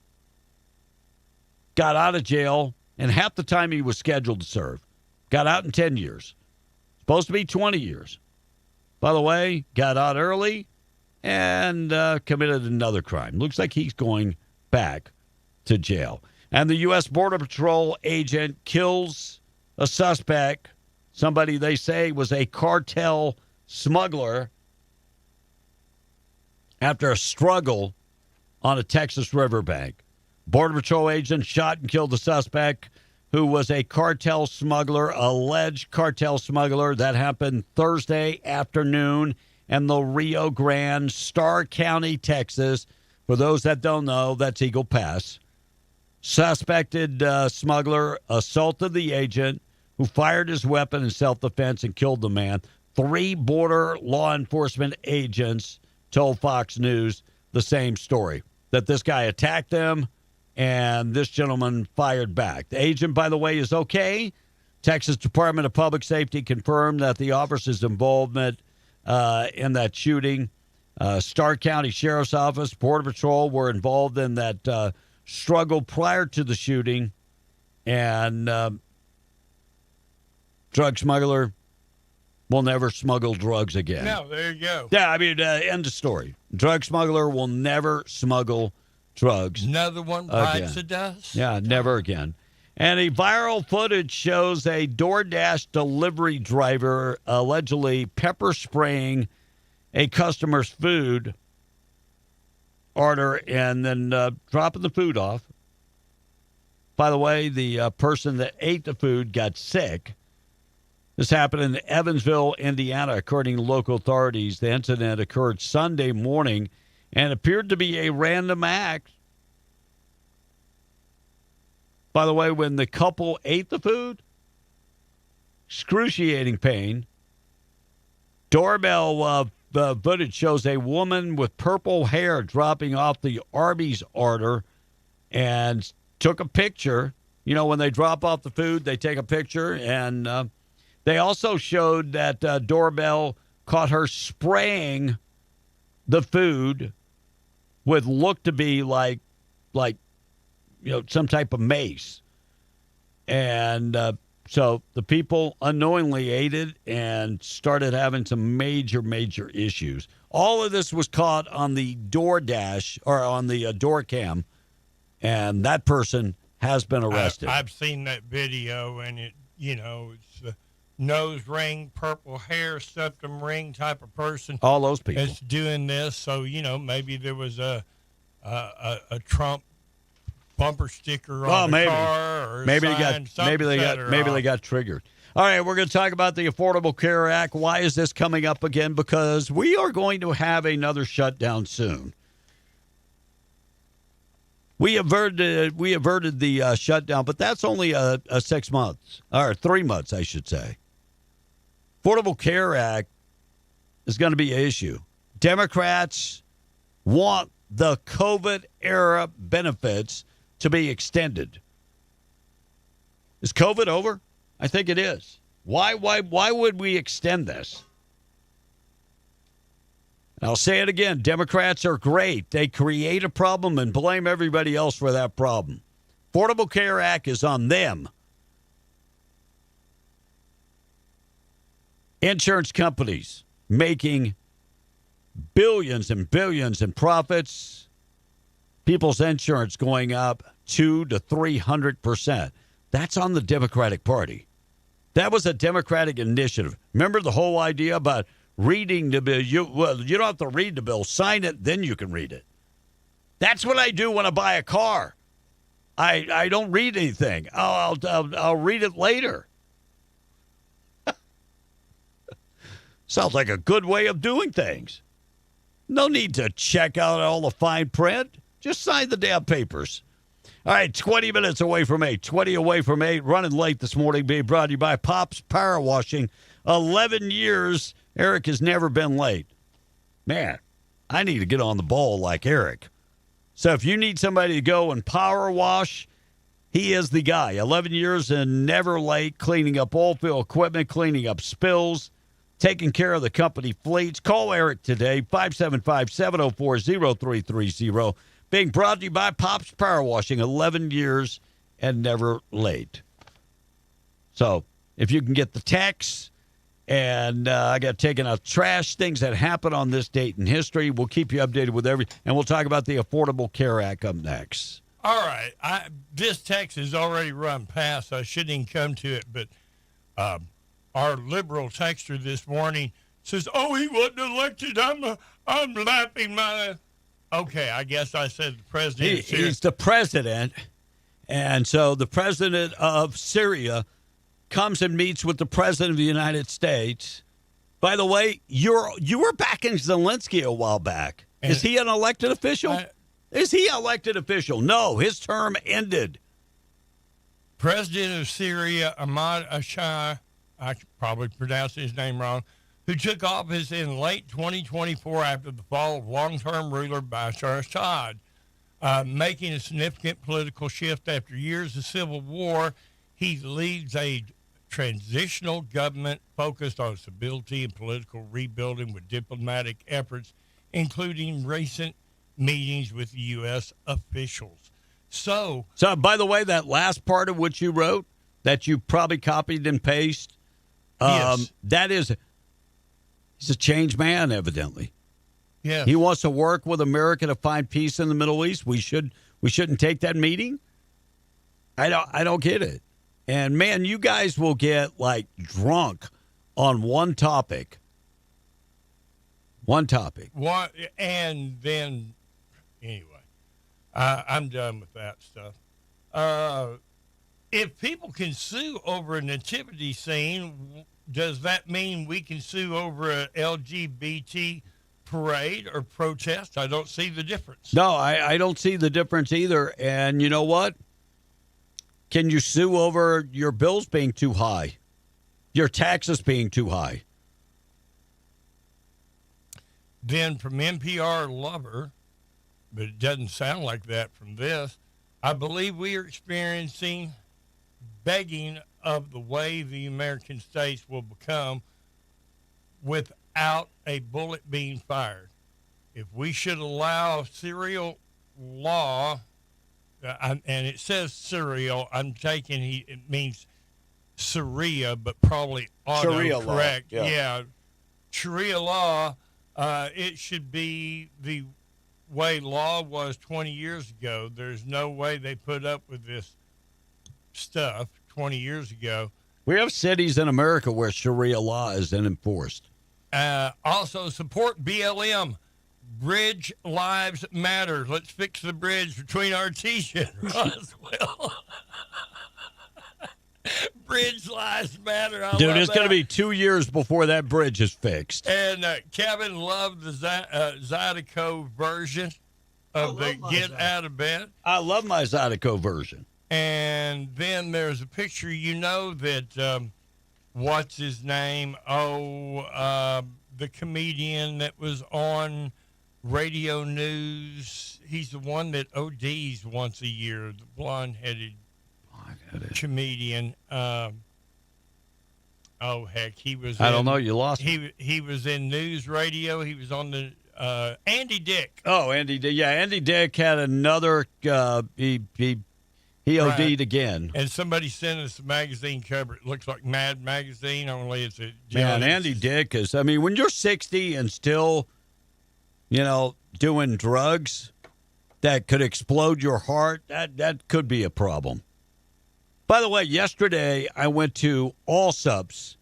Got out of jail in half the time he was scheduled to serve. Got out in 10 years. Supposed to be 20 years. By the way, got out early and committed another crime. Looks like he's going back to jail. And the U.S. Border Patrol agent kills a suspect, somebody they say was a cartel smuggler, after a struggle on a Texas riverbank. Border Patrol agent shot and killed the suspect, who was a cartel smuggler, alleged cartel smuggler. That happened Thursday afternoon in the Rio Grande, Starr County, Texas. For those that don't know, that's Eagle Pass. Suspected smuggler assaulted the agent, who fired his weapon in self-defense and killed the man. 3 border law enforcement agents told Fox News the same story, that this guy attacked them and this gentleman fired back. The agent, by the way, is okay. Texas Department of Public Safety confirmed that the officer's involvement in that shooting. Starr County Sheriff's Office, Border Patrol were involved in that struggle prior to the shooting. And drug smuggler will never smuggle drugs again. No, there you go. Yeah, I mean, end of story. Drug smuggler will never smuggle drugs. Another one bites the dust. Yeah, never again. And a viral footage shows a DoorDash delivery driver allegedly pepper spraying a customer's food order and then dropping the food off. By the way, the person that ate the food got sick. This happened in Evansville, Indiana, according to local authorities. The incident occurred Sunday morning and appeared to be a random act. By the way, when the couple ate the food, excruciating pain. Doorbell footage shows a woman with purple hair dropping off the Arby's order and took a picture. You know, when they drop off the food, they take a picture, and they also showed that Doorbell caught her spraying the food with looked to be like some type of mace. And so the people unknowingly ate it and started having some major issues. All of this was caught on the DoorDash or on the door cam, and that person has been arrested. I've seen that video, and it's the nose ring, purple hair, septum ring type of person. All those people that's doing this. So maybe there was a Trump bumper sticker on the car, or maybe sign, they got triggered. All right, we're going to talk about the Affordable Care Act. Why is this coming up again? Because we are going to have another shutdown soon. We averted the shutdown, but that's only a 6 months, or 3 months, I should say. Affordable Care Act is going to be an issue. Democrats want the COVID-era benefits to be extended. Is COVID over? I think it is. Why would we extend this? And I'll say it again. Democrats are great. They create a problem and blame everybody else for that problem. Affordable Care Act is on them. Insurance companies making billions and billions in profits. People's insurance going up 200 to 300%. That's on the Democratic Party. That was a Democratic initiative. Remember the whole idea about reading the bill? You don't have to read the bill. Sign it, then you can read it. That's what I do when I buy a car. I don't read anything. I'll read it later. Sounds like a good way of doing things. No need to check out all the fine print. Just sign the damn papers. All right, 20 minutes away from 8. 20 away from 8. Running late this morning. Being brought to you by Pop's Power Washing. 11 years. Eric has never been late. Man, I need to get on the ball like Eric. So if you need somebody to go and power wash, he is the guy. 11 years and never late. Cleaning up oil field equipment. Cleaning up spills. Taking care of the company fleets. Call Eric today, 575-704-0330. Being brought to you by Pop's Power Washing, 11 years and never late. So if you can get the text, and I got taken out trash, things that happen on this date in history, we'll keep you updated with everything, and we'll talk about the Affordable Care Act up next. All right. This text is already run past, so I shouldn't even come to it, but our liberal texter this morning says, "Oh, he wasn't elected. I'm laughing my." Okay, I guess I said the president. He's the president, and so the president of Syria comes and meets with the president of the United States. By the way, you were backing Zelensky a while back. Is he an elected official? Is he elected official? No, his term ended. President of Syria, Ahmad Ashar, I probably pronounced his name wrong, who took office in late 2024 after the fall of long-term ruler Bashar Assad, making a significant political shift after years of civil war. He leads a transitional government focused on stability and political rebuilding with diplomatic efforts, including recent meetings with U.S. officials. So, by the way, that last part of what you wrote that you probably copied and pasted, yes. He's a changed man, evidently. Yeah, he wants to work with America to find peace in the Middle East. We shouldn't take that meeting. I don't get it. And man, you guys will get like drunk on one topic. One topic. What? And then, anyway, I'm done with that stuff. If people can sue over a nativity scene, does that mean we can sue over a LGBT parade or protest? I don't see the difference. No, I don't see the difference either. And you know what? Can you sue over your bills being too high? Your taxes being too high? Then from NPR Lover, but it doesn't sound like that from this, I believe we are experiencing begging of the way the American states will become without a bullet being fired. If we should allow serial law, and it says serial, I'm taking it means Sharia, but probably Sharia correct. Law. Yeah. Sharia law, it should be the way law was 20 years ago. There's no way they put up with this stuff 20 years ago. We have cities in America where Sharia law is enforced. Also support BLM. Bridge Lives Matter. Let's fix the bridge between Artesia and Roswell. Bridge Lives Matter. Dude, it's going to be 2 years before that bridge is fixed. And Kevin loved the Zydeco version of the Get Out of Bed. I love my Zydeco version. And then there's a picture, that, what's his name? The comedian that was on radio news. He's the one that ODs once a year, the blonde-headed comedian. He was I don't know. You lost me. He was in news radio. He was on the Andy Dick. Oh, Andy Dick. Yeah, Andy Dick had another. He He Right. OD'd again. And somebody sent us a magazine cover. It looks like Mad Magazine, only it's a Man, Andy Dickus. I mean, when you're 60 and still, doing drugs that could explode your heart, that could be a problem. By the way, yesterday I went to Allsup's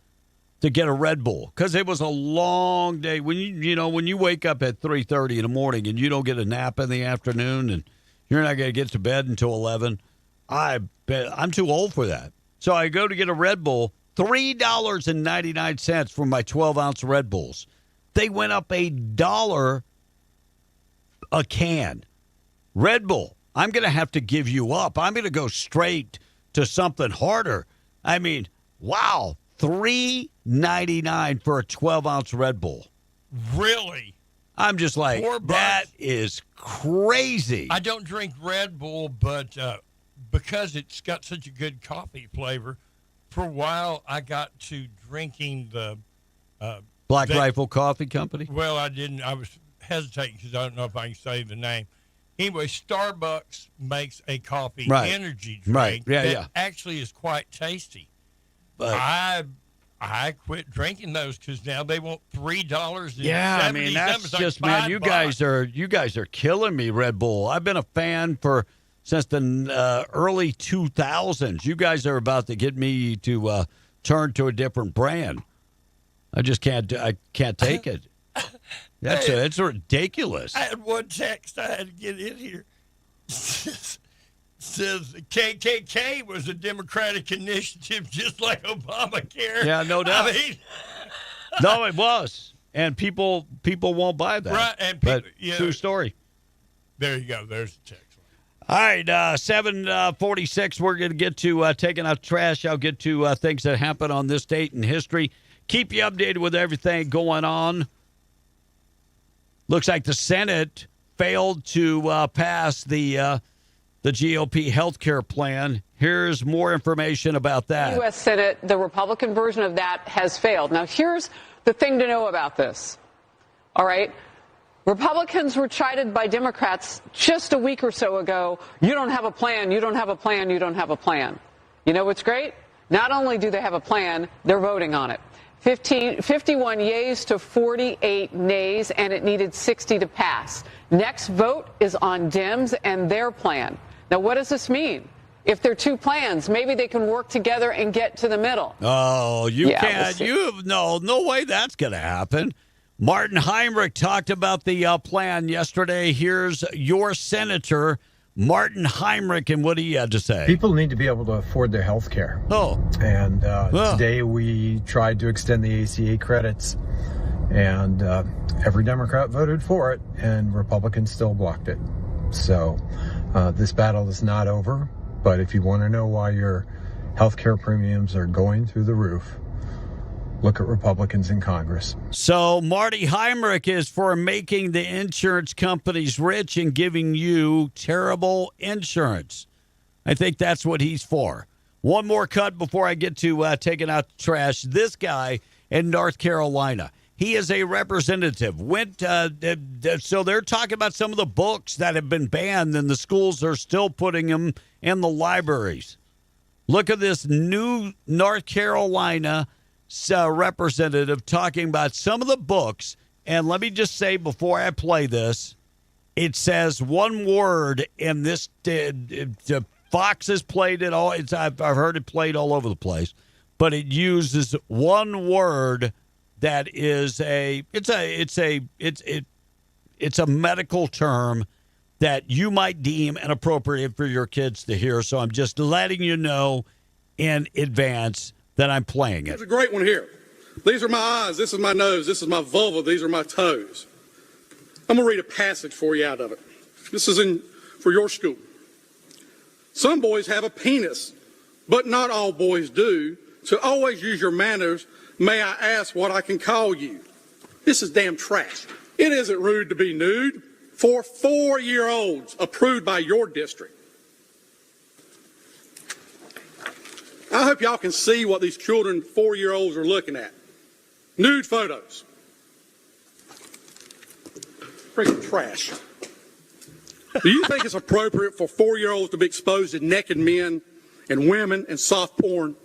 to get a Red Bull because it was a long day. When you wake up at 3:30 in the morning and you don't get a nap in the afternoon and you're not going to get to bed until 11, I bet I'm too old for that. So I go to get a Red Bull, $3.99 for my 12-ounce Red Bulls. They went up $1 a can. Red Bull, I'm going to have to give you up. I'm going to go straight to something harder. I mean, wow, $3.99 for a 12-ounce Red Bull. Really? I'm just like, $4. that is crazy. I don't drink Red Bull, but because it's got such a good coffee flavor, for a while I got to drinking the Black Rifle Coffee Company? Well, I didn't. I was hesitating because I don't know if I can say the name. Anyway, Starbucks makes a coffee energy drink Right. Yeah, that yeah. actually is quite tasty. But I quit drinking those because now they want $3.70. yeah, I mean that's like just man. You guys are killing me, Red Bull. I've been a fan since the early 2000s. You guys are about to get me to turn to a different brand. I just can't. I can't take it. It's ridiculous. I had one text I had to get in here. Says KKK was a Democratic initiative just like Obamacare. Yeah, no doubt. I mean, No, it was, and people won't buy that. Right, and but people, true story. There you go. There's the text. All right, 7:46. We're going to get to taking out trash. I'll get to things that happened on this date in history. Keep you updated with everything going on. Looks like the Senate failed to pass the GOP health care plan. Here's more information about that. The U.S. Senate, the Republican version of that has failed. Now, here's the thing to know about this. All right. Republicans were chided by Democrats just a week or so ago. You don't have a plan. You don't have a plan. You don't have a plan. You know what's great? Not only do they have a plan, they're voting on it. 51 yeas to 48 nays, and it needed 60 to pass. Next vote is on Dems and their plan. Now, what does this mean? If there are two plans, maybe they can work together and get to the middle. Oh, you Yeah, can't. No way that's going to happen. Martin Heinrich talked about the plan yesterday. Here's your senator, Martin Heinrich, and what he had to say. People need to be able to afford their health care. Oh. And today we tried to extend the ACA credits, and every Democrat voted for it, and Republicans still blocked it. So this battle is not over, but if you want to know why your health care premiums are going through the roof, look at Republicans in Congress. So Marty Heinrich is for making the insurance companies rich and giving you terrible insurance. I think that's what he's for. One more cut before I get to taking out the trash. This guy in North Carolina, he is a representative. So they're talking about some of the books that have been banned, and the schools are still putting them in the libraries. Look at this new North Carolina representative talking about some of the books. And let me just say before I play this, it says one word in this. Fox has played it all. I've heard it played all over the place, but it uses one word that is it's a medical term that you might deem inappropriate for your kids to hear. So I'm just letting you know in advance that I'm playing it. Here's a great one here. These are my eyes. This is my nose. This is my vulva. These are my toes. I'm going to read a passage for you out of it. This is for your school. Some boys have a penis, but not all boys do. So always use your manners. May I ask what I can call you? This is damn trash. It isn't rude to be nude for 4-year-olds approved by your district. I hope y'all can see what these children, 4-year-olds, are looking at. Nude photos. Freaking trash. Do you think it's appropriate for 4-year-olds to be exposed to naked men and women and soft porn?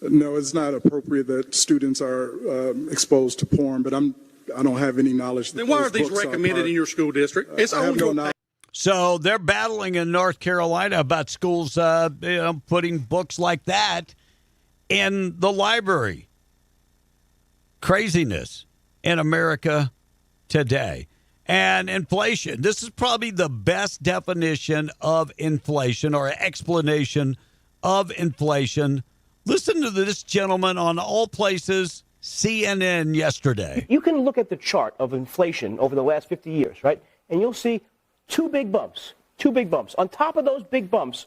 No, it's not appropriate that students are exposed to porn, but I don't have any knowledge. Then why are these recommended in your school district? It's I have no knowledge. So they're battling in North Carolina about schools putting books like that in the library. Craziness in America today. And inflation. This is probably the best definition of inflation or explanation of inflation. Listen to this gentleman on All Places, CNN yesterday. You can look at the chart of inflation over the last 50 years, right? And you'll see two big bumps. On top of those big bumps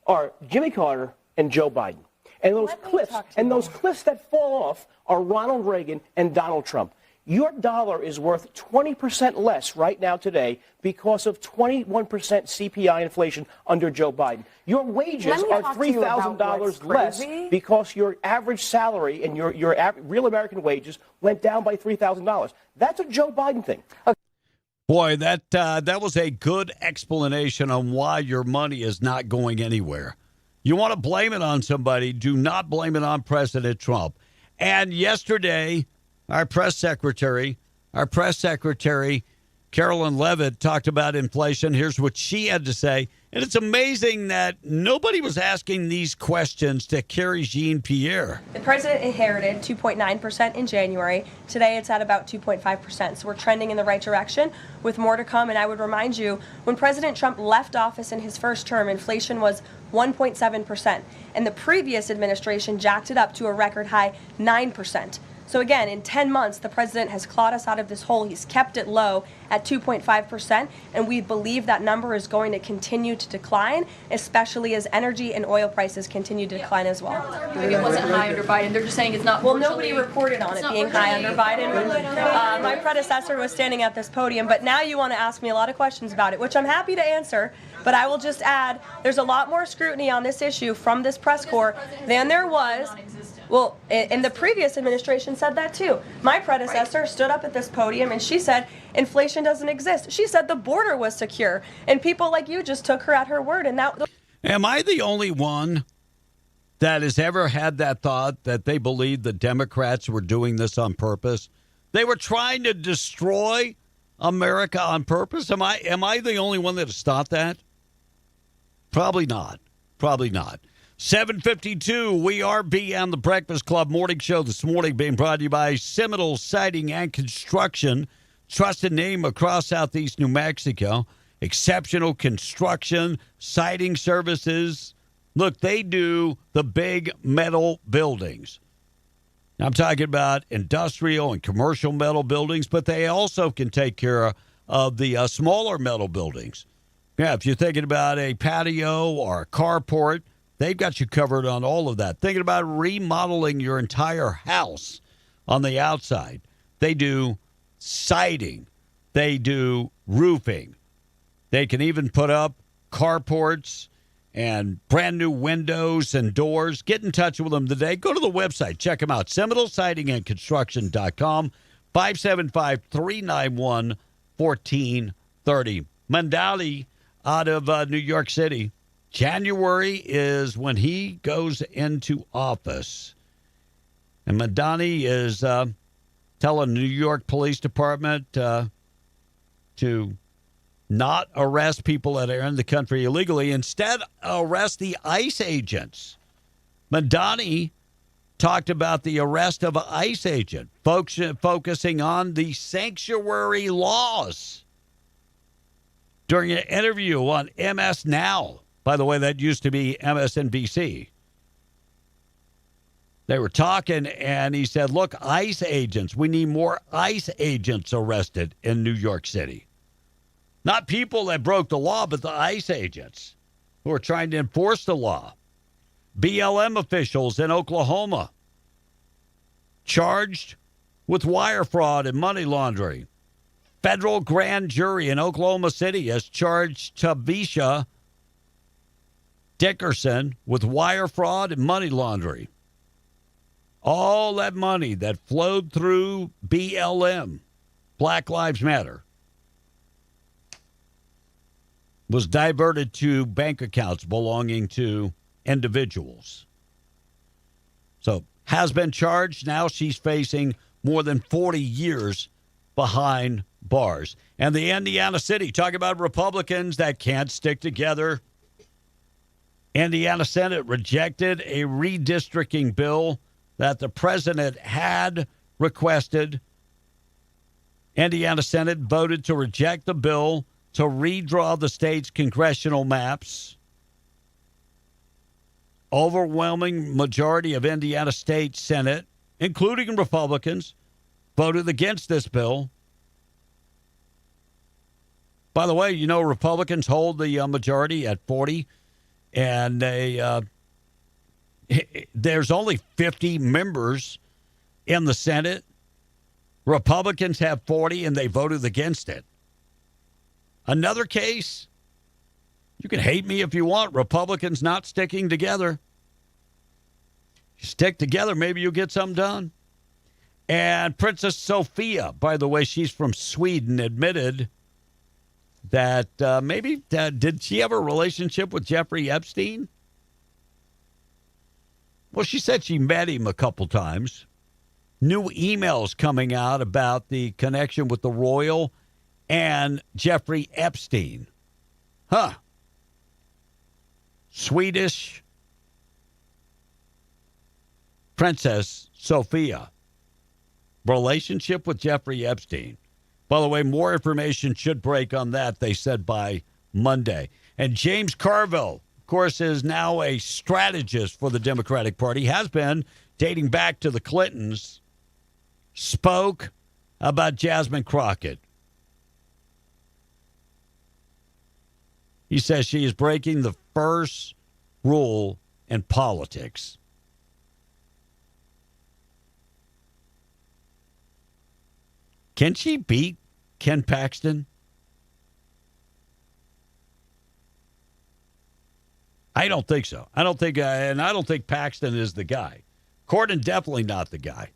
are Jimmy Carter and Joe Biden. And those cliffs that fall off are Ronald Reagan and Donald Trump. Your dollar is worth 20% less right now today because of 21% CPI inflation under Joe Biden. Your wages are $3,000 less because your average salary and your real American wages went down by $3,000. That's a Joe Biden thing. Boy, that was a good explanation on why your money is not going anywhere. You want to blame it on somebody, do not blame it on President Trump. And yesterday, our press secretary, Carolyn Levitt, talked about inflation. Here's what she had to say. And it's amazing that nobody was asking these questions to Carrie Jean-Pierre. The president inherited 2.9% in January. Today it's at about 2.5%. So we're trending in the right direction with more to come. And I would remind you, when President Trump left office in his first term, inflation was 1.7%. And the previous administration jacked it up to a record high 9%. So again, in 10 months, the president has clawed us out of this hole. He's kept it low at 2.5%, and we believe that number is going to continue to decline, especially as energy and oil prices continue to decline as well. It wasn't high under Biden. They're just saying it's not. Well, nobody reported on it being high under Biden. My predecessor was standing at this podium, but now you want to ask me a lot of questions about it, which I'm happy to answer. But I will just add, there's a lot more scrutiny on this issue from this press corps than there was. Well, and the previous administration said that too. My predecessor stood up at this podium and she said inflation doesn't exist. She said the border was secure, and people like you just took her at her word. And that. Am I the only one that has ever had that thought that they believed the Democrats were doing this on purpose? They were trying to destroy America on purpose? Am I the only one that has thought that? Probably not. 7:52, we are Beyond the Breakfast Club morning show this morning being brought to you by Seminole Siding and Construction, trusted name across Southeast New Mexico. Exceptional construction, siding services. Look, they do the big metal buildings. I'm talking about industrial and commercial metal buildings, but they also can take care of the smaller metal buildings. Yeah, if you're thinking about a patio or a carport, they've got you covered on all of that. Thinking about remodeling your entire house on the outside. They do siding. They do roofing. They can even put up carports and brand new windows and doors. Get in touch with them today. Go to the website. Check them out. SeminoleSidingAndConstruction.com. 575-391-1430. Mandali out of New York City. January is when he goes into office. And Madani is telling the New York Police Department to not arrest people that are in the country illegally. Instead, arrest the ICE agents. Madani talked about the arrest of an ICE agent, focusing on the sanctuary laws during an interview on MS Now. By the way, that used to be MSNBC. They were talking, and he said, look, ICE agents, we need more ICE agents arrested in New York City. Not people that broke the law, but the ICE agents who are trying to enforce the law. BLM officials in Oklahoma charged with wire fraud and money laundering. Federal grand jury in Oklahoma City has charged Tavisha Dickerson with wire fraud and money laundering. All that money that flowed through BLM, Black Lives Matter, was diverted to bank accounts belonging to individuals. So has been charged. Now she's facing more than 40 years behind bars. And the Indiana City, talk about Republicans that can't stick together. Indiana Senate rejected a redistricting bill that the president had requested. Indiana Senate voted to reject the bill to redraw the state's congressional maps. Overwhelming majority of Indiana State Senate, including Republicans, voted against this bill. By the way, you know, Republicans hold the majority at 40, and there's only 50 members in the Senate. Republicans have 40, and they voted against it. Another case, you can hate me if you want, Republicans not sticking together. You stick together, maybe you'll get something done. And Princess Sophia, by the way, she's from Sweden, admitted that did she have a relationship with Jeffrey Epstein? Well, she said she met him a couple times. New emails coming out about the connection with the royal and Jeffrey Epstein. Huh. Swedish Princess Sophia. Relationship with Jeffrey Epstein. By the way, more information should break on that, they said, by Monday. And James Carville, of course, is now a strategist for the Democratic Party, has been dating back to the Clintons, spoke about Jasmine Crockett. He says she is breaking the first rule in politics. Can she beat Ken Paxton? I don't think so. I don't think Paxton is the guy. Corden definitely not the guy.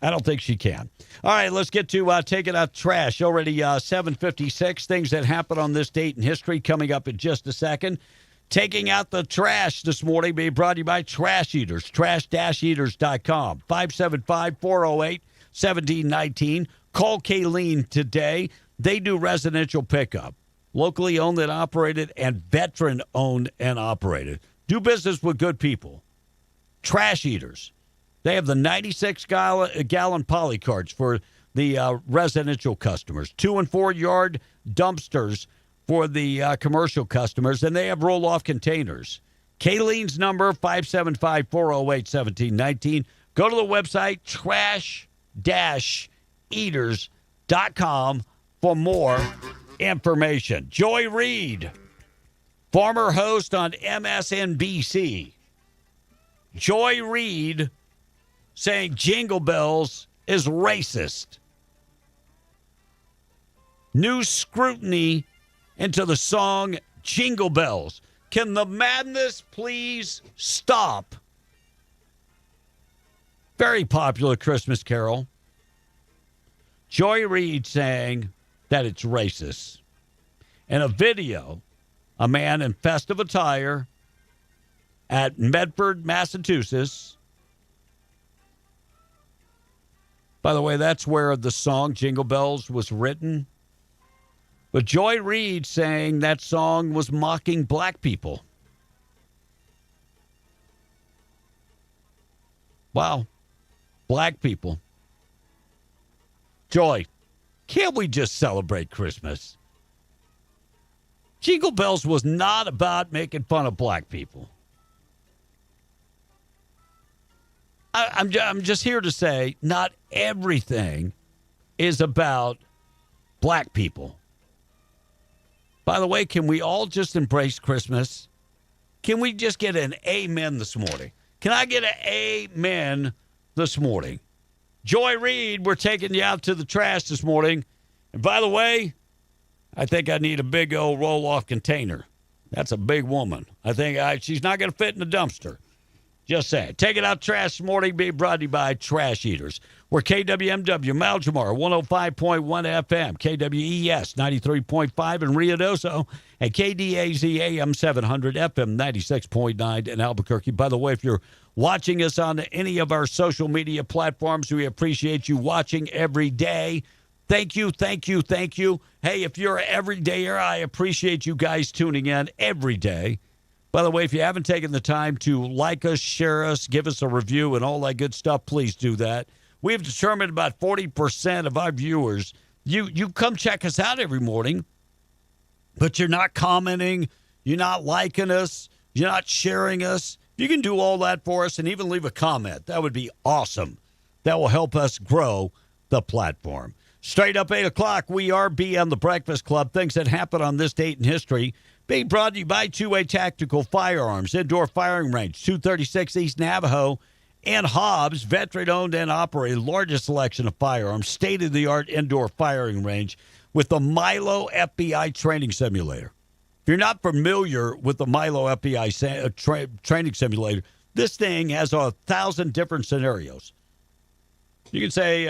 I don't think she can. All right, let's get to taking out trash. Already 7:56. Things that happened on this date in history coming up in just a second. Taking out the trash this morning being brought to you by Trash Eaters. Trash-eaters.com. 575-408-1719. Call Kayleen today. They do residential pickup. Locally owned and operated and veteran owned and operated. Do business with good people. Trash Eaters. They have the 96-gallon poly carts for the residential customers. 2- and 4-yard dumpsters for the commercial customers. And they have roll-off containers. Kayleen's number, 575-408-1719. Go to the website, trash-eaters.com for more information. Joy Reid, former host on MSNBC. Joy Reid saying Jingle Bells is racist. New scrutiny into the song Jingle Bells. Can the madness please stop? Very popular Christmas carol. Joy Reid saying that it's racist. In a video, a man in festive attire at Medford, Massachusetts. By the way, that's where the song Jingle Bells was written. But Joy Reid saying that song was mocking black people. Wow. Black people. Joy, can't we just celebrate Christmas? Jingle Bells was not about making fun of black people. I'm just here to say not everything is about black people. By the way, can we all just embrace Christmas? Can we just get an amen this morning? Can I get an amen this morning? Joy Reid, we're taking you out to the trash this morning. And by the way, I think I need a big old roll-off container. That's a big woman. I think she's not going to fit in the dumpster. Just saying. Take it out trash this morning, being brought to you by Trash Eaters. We're KWMW, Maljamar, 105.1 FM, KWES, 93.5 in Rio Doso, and KDAZ AM 700 FM, 96.9 in Albuquerque. By the way, if you're watching us on any of our social media platforms, we appreciate you watching every day. Thank you, thank you, thank you. Hey, if you're an everydayer, I appreciate you guys tuning in every day. By the way, if you haven't taken the time to like us, share us, give us a review, and all that good stuff, please do that. We've determined about 40% of our viewers, you come check us out every morning, but you're not commenting, you're not liking us, you're not sharing us. You can do all that for us and even leave a comment. That would be awesome. That will help us grow the platform. Straight up 8 o'clock, we are BM the Breakfast Club. Things that happen on this date in history. Being brought to you by Two-Way Tactical Firearms, Indoor Firing Range, 236 East Navajo, and Hobbs, veteran-owned and operated, largest selection of firearms, state-of-the-art indoor firing range with the Milo FBI training simulator. If you're not familiar with the Milo FBI training simulator, this thing has 1,000 different scenarios. You can say,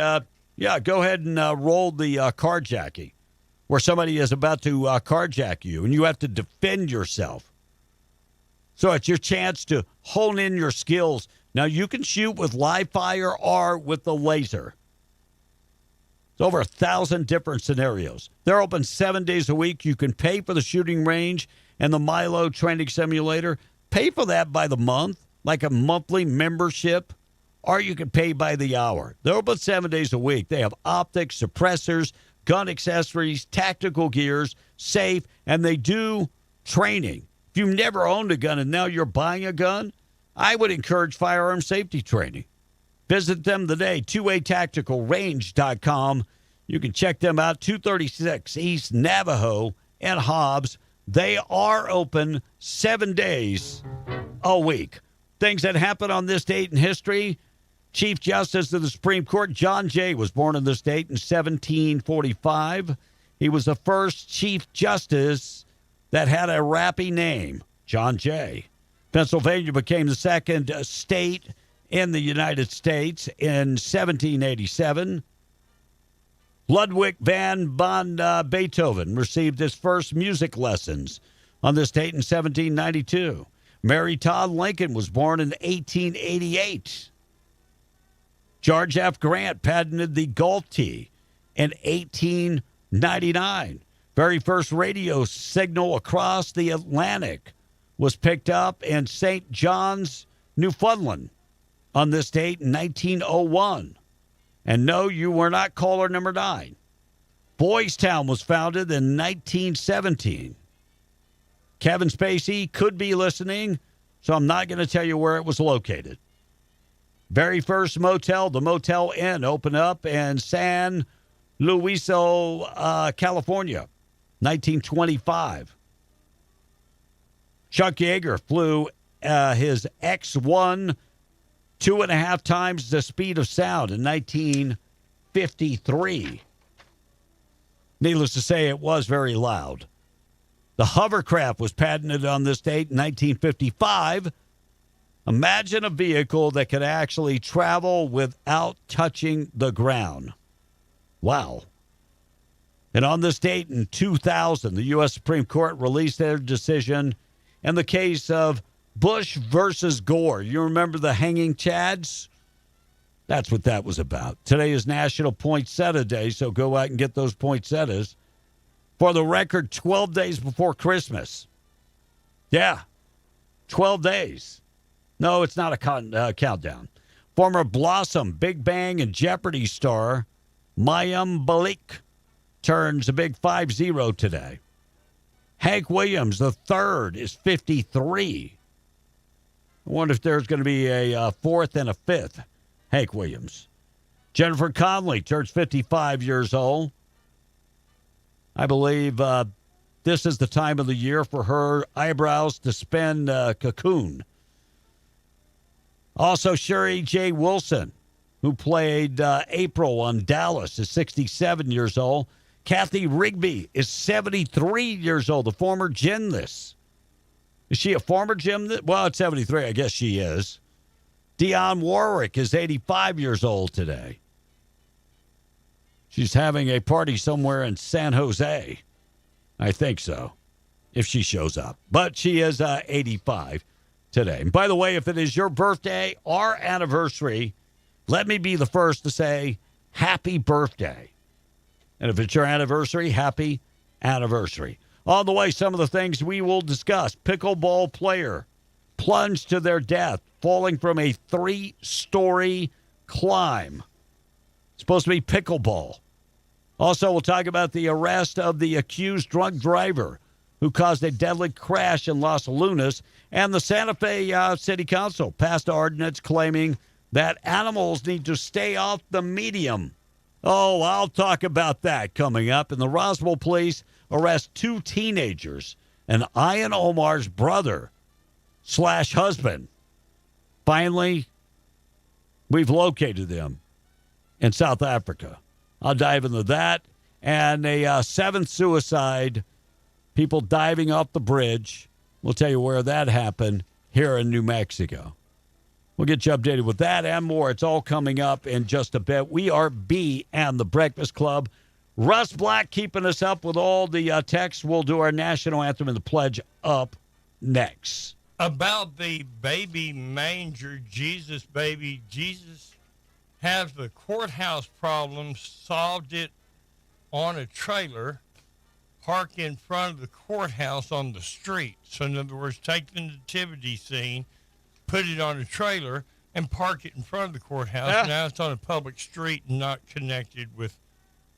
go ahead and roll the carjacking, where somebody is about to carjack you, and you have to defend yourself. So it's your chance to hone in your skills. Now, you can shoot with live fire or with the laser. It's over 1,000 different scenarios. They're open 7 days a week. You can pay for the shooting range and the Milo training simulator. Pay for that by the month, like a monthly membership, or you can pay by the hour. They're open 7 days a week. They have optics, suppressors, gun accessories, tactical gears, safe, and they do training. If you've never owned a gun and now you're buying a gun, I would encourage firearm safety training. Visit them today, twowaytacticalrange.com. You can check them out, 236 East Navajo and Hobbs. They are open 7 days a week. Things that happen on this date in history. Chief Justice of the Supreme Court, John Jay, was born on this date in 1745. He was the first Chief Justice that had a rappy name, John Jay. Pennsylvania became the second state in the United States in 1787. Ludwig van Beethoven received his first music lessons on this date in 1792. Mary Todd Lincoln was born in 1888. George F. Grant patented the golf tee in 1899. Very first radio signal across the Atlantic was picked up in St. John's, Newfoundland on this date in 1901. And no, you were not caller number 9. Boys Town was founded in 1917. Kevin Spacey could be listening, so I'm not going to tell you where it was located. Very first motel, the Motel Inn, opened up in San Luis, California, 1925. Chuck Yeager flew his X-1 2.5 times the speed of sound in 1953. Needless to say, it was very loud. The hovercraft was patented on this date in 1955. Imagine a vehicle that could actually travel without touching the ground. Wow. And on this date in 2000, the U.S. Supreme Court released their decision in the case of Bush versus Gore. You remember the hanging chads? That's what that was about. Today is National Poinsettia Day, so go out and get those poinsettias. For the record, 12 days before Christmas. Yeah, 12 days. No, it's not a countdown. Former Blossom, Big Bang, and Jeopardy star Mayim Bialik turns a big 5-0 today. Hank Williams III is 53. I wonder if there's going to be a fourth and a fifth Hank Williams. Jennifer Connelly turns 55 years old. I believe this is the time of the year for her eyebrows to spin cocoon. Also, Sherry J. Wilson, who played April on Dallas, is 67 years old. Kathy Rigby is 73 years old, the former gymnast. Is she a former gymnast? Well, at 73, I guess she is. Dionne Warwick is 85 years old today. She's having a party somewhere in San Jose. I think so, if she shows up. But she is 85 today. And by the way, if it is your birthday or anniversary, let me be the first to say happy birthday. And if it's your anniversary, happy anniversary. On the way, some of the things we will discuss. Pickleball player plunged to their death, falling from a 3-story climb. It's supposed to be pickleball. Also, we'll talk about the arrest of the accused drunk driver who caused a deadly crash in Los Lunas, and the Santa Fe City Council passed an ordinance claiming that animals need to stay off the medium. Oh, I'll talk about that coming up. And the Roswell police arrest 2 teenagers and Ian Omar's brother/husband. Finally, we've located them in South Africa. I'll dive into that. And a 7th suicide, people diving off the bridge. We'll tell you where that happened here in New Mexico. We'll get you updated with that and more. It's all coming up in just a bit. We are B and the Breakfast Club. Russ Black keeping us up with all the texts. We'll do our national anthem and the pledge up next. About the baby manger, Jesus baby, Jesus has the courthouse problem, solved it on a trailer, park in front of the courthouse on the street. So in other words, take the nativity scene, put it on a trailer, and park it in front of the courthouse. Yeah. Now it's on a public street and not connected with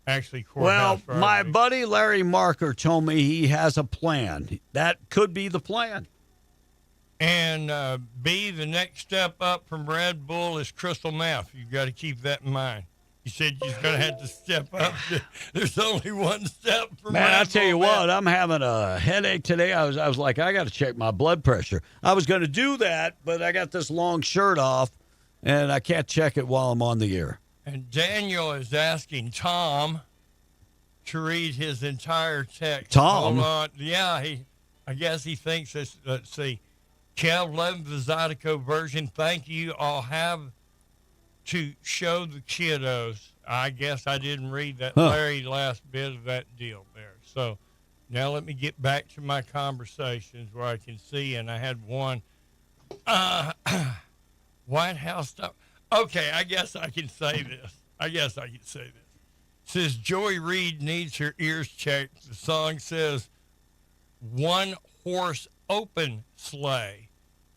actually courthouse. Well, my buddy Larry Marker told me he has a plan. That could be the plan. And B, the next step up from Red Bull is crystal meth. You've got to keep that in mind. You said you're going to have to step up. There's only one step from Man, Red I tell you Bull what, meth. I'm having a headache today. I was like, I got to check my blood pressure. I was going to do that, but I got this long shirt off, and I can't check it while I'm on the air. And Daniel is asking Tom to read his entire text. Tom? Hold on. Yeah, I guess he thinks this. Let's see. Kev, love the Zydeco version. Thank you. I'll have to show the kiddos. I guess I didn't read that very last bit of that deal there. So now let me get back to my conversations where I can see. And I had one. White House stuff. Okay, I guess I can say this. Says Joey Reid needs her ears checked. The song says one horse open sleigh,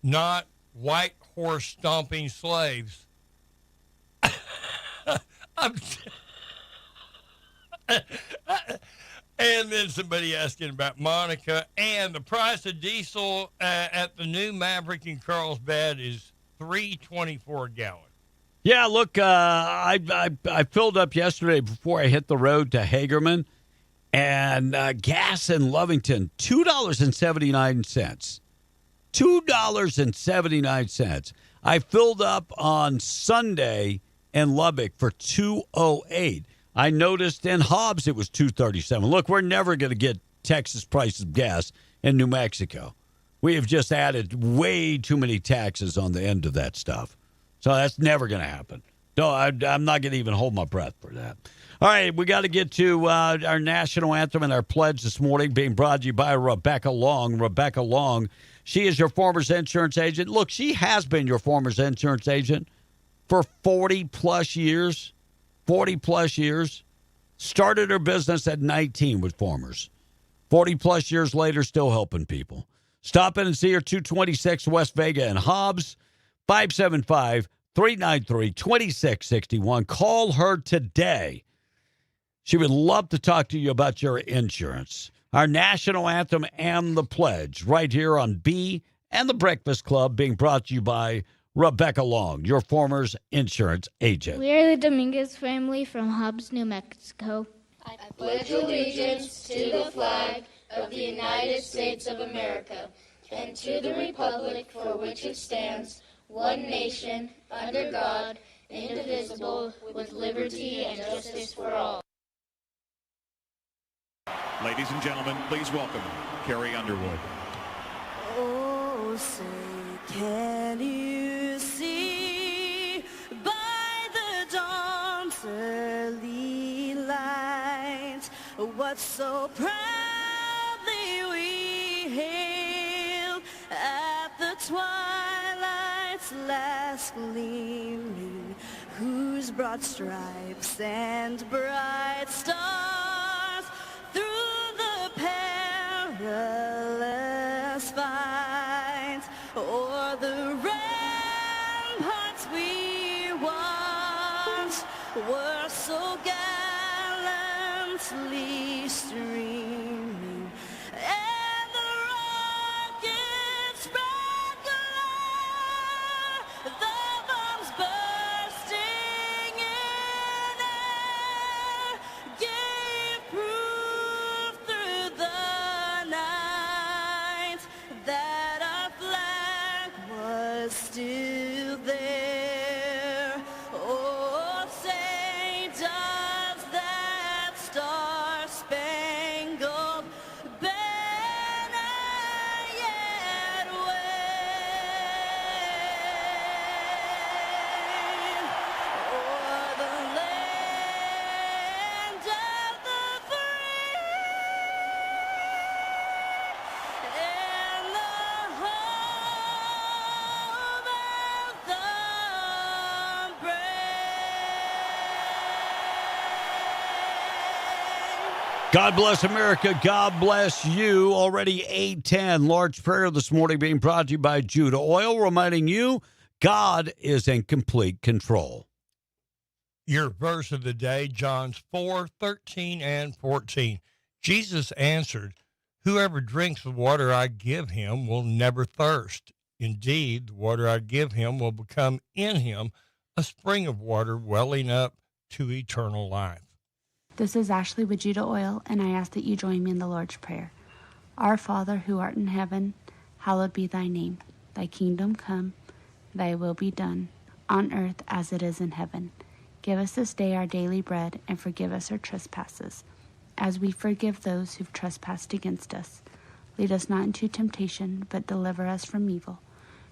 not white horse stomping slaves. And then somebody asking about Monica, and the price of diesel at the new Maverick in Carlsbad is $3.24 a gallon. Yeah, look, I filled up yesterday before I hit the road to Hagerman, and gas in Lovington, $2.79. $2.79. I filled up on Sunday in Lubbock for $2.08. I noticed in Hobbs it was $2.37. Look, we're never going to get Texas prices of gas in New Mexico. We have just added way too many taxes on the end of that stuff. So that's never going to happen. No, I'm not going to even hold my breath for that. All right, we got to get to our national anthem and our pledge this morning, being brought to you by Rebecca Long. Rebecca Long, she is your Farmers Insurance agent. Look, she has been your Farmers Insurance agent for 40-plus years. 40-plus years. Started her business at 19 with Farmers. 40-plus years later, still helping people. Stop in and see her, 226 West Vega in Hobbs, 575-393-2661. Call her today. She would love to talk to you about your insurance. Our national anthem and the pledge right here on B and the Breakfast Club, being brought to you by Rebecca Long, your Farmers Insurance agent. We are the Dominguez family from Hobbs, New Mexico. I pledge allegiance to the flag of the United States of America and to the republic for which it stands, one nation, under God, indivisible, with liberty and justice for all. Ladies and gentlemen, please welcome Carrie Underwood. Oh, say, can you see by the dawn's early light what so proudly we hailed at the twilight's last gleaming, whose broad stripes and bright stars through the perilous fight o'er the ramparts we watched were so gallantly streaming, and the rockets spread glare, the bombs bursting in air gave proof through the night that our flag was still there. Oh, say does that star-spangled banner yet wave o'er the land of the free and the home of the God bless America. God bless you. Already 8:10. Large prayer this morning being brought to you by Judah Oil, reminding you God is in complete control. Your verse of the day, John 4:13 and 14. Jesus answered, "Whoever drinks the water I give him will never thirst. Indeed, the water I give him will become in him a spring of water welling up to eternal life." This is Ashley with Judah Oil, and I ask that you join me in the Lord's Prayer. Our Father, who art in heaven, hallowed be thy name. Thy kingdom come, thy will be done, on earth as it is in heaven. Give us this day our daily bread, and forgive us our trespasses, as we forgive those who've trespassed against us. Lead us not into temptation, but deliver us from evil.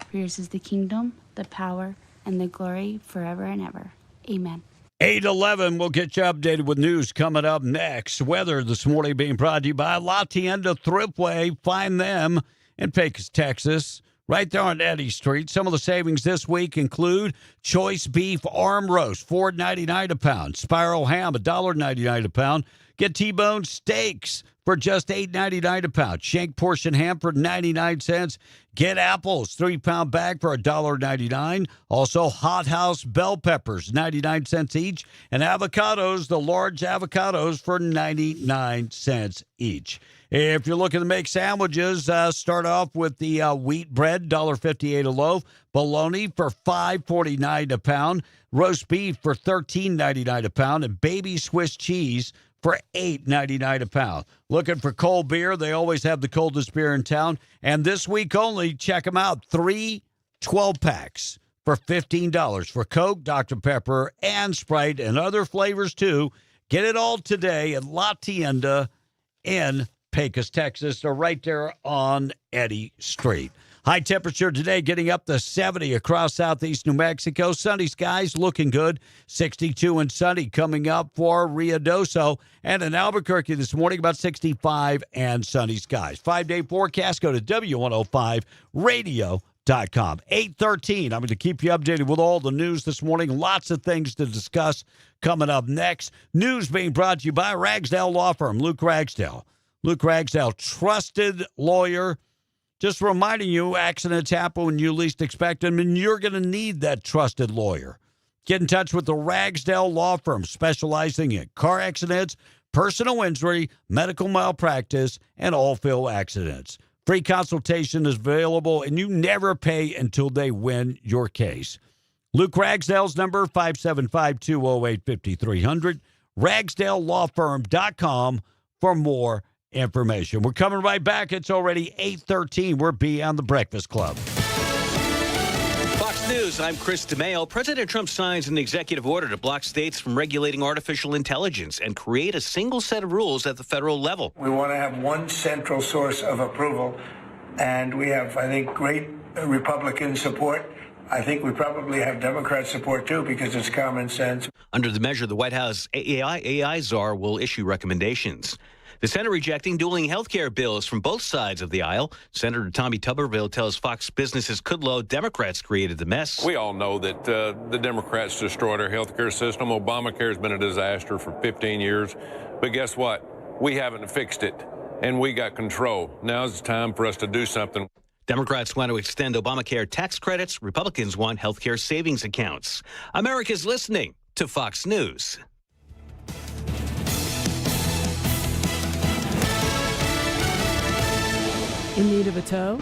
For yours is the kingdom, the power, and the glory forever and ever. Amen. 8:11, we'll get you updated with news coming up next. Weather this morning being brought to you by La Tienda Thriftway. Find them in Pecos, Texas, right there on Eddy Street. Some of the savings this week include choice beef arm roast, $4.99 a pound. Spiral ham, $1.99 a pound. Get T-bone steaks for just $8.99 a pound. Shank portion ham for 99 cents. Get apples, 3-pound bag for $1.99. Also, Hot House bell peppers, 99 cents each. And avocados, the large avocados for 99 cents each. If you're looking to make sandwiches, start off with the wheat bread, $1.58 a loaf. Bologna for $5.49 a pound. Roast beef for $13.99 a pound. And baby Swiss cheese for $8.99 a pound. Looking for cold beer? They always have the coldest beer in town. And this week only, check them out. 3 12-packs for $15 for Coke, Dr. Pepper, and Sprite, and other flavors too. Get it all today at La Tienda in Pecos, Texas. They're right there on Eddy Street. High temperature today getting up to 70 across southeast New Mexico. Sunny skies looking good. 62 and sunny coming up for Ruidoso. And in Albuquerque this morning, about 65 and sunny skies. 5-day forecast. Go to W105radio.com. 8:13. I'm going to keep you updated with all the news this morning. Lots of things to discuss coming up next. News being brought to you by Ragsdale Law Firm. Luke Ragsdale. Luke Ragsdale, trusted lawyer. Just reminding you, accidents happen when you least expect them, and you're going to need that trusted lawyer. Get in touch with the Ragsdale Law Firm, specializing in car accidents, personal injury, medical malpractice, and all-field accidents. Free consultation is available, and you never pay until they win your case. Luke Ragsdale's number, 575-208-5300, ragsdalelawfirm.com for more information. We're coming right back. It's already 8:13. We're Beyond the Breakfast Club. Fox News, I'm Chris DeMaio. President Trump signs an executive order to block states from regulating artificial intelligence and create a single set of rules at the federal level. We want to have one central source of approval, and we have, I think, great Republican support I think we probably have Democrat support too because it's common sense. Under the measure, the White House AI czar will issue recommendations. The Senate rejecting dueling health care bills from both sides of the aisle. Senator Tommy Tuberville tells Fox Business's Kudlow Democrats created the mess. We all know that the Democrats destroyed our health care system. Obamacare has been a disaster for 15 years. But guess what? We haven't fixed it, and we got control. Now's the time for us to do something. Democrats want to extend Obamacare tax credits. Republicans want health care savings accounts. America's listening to Fox News. In need of a tow?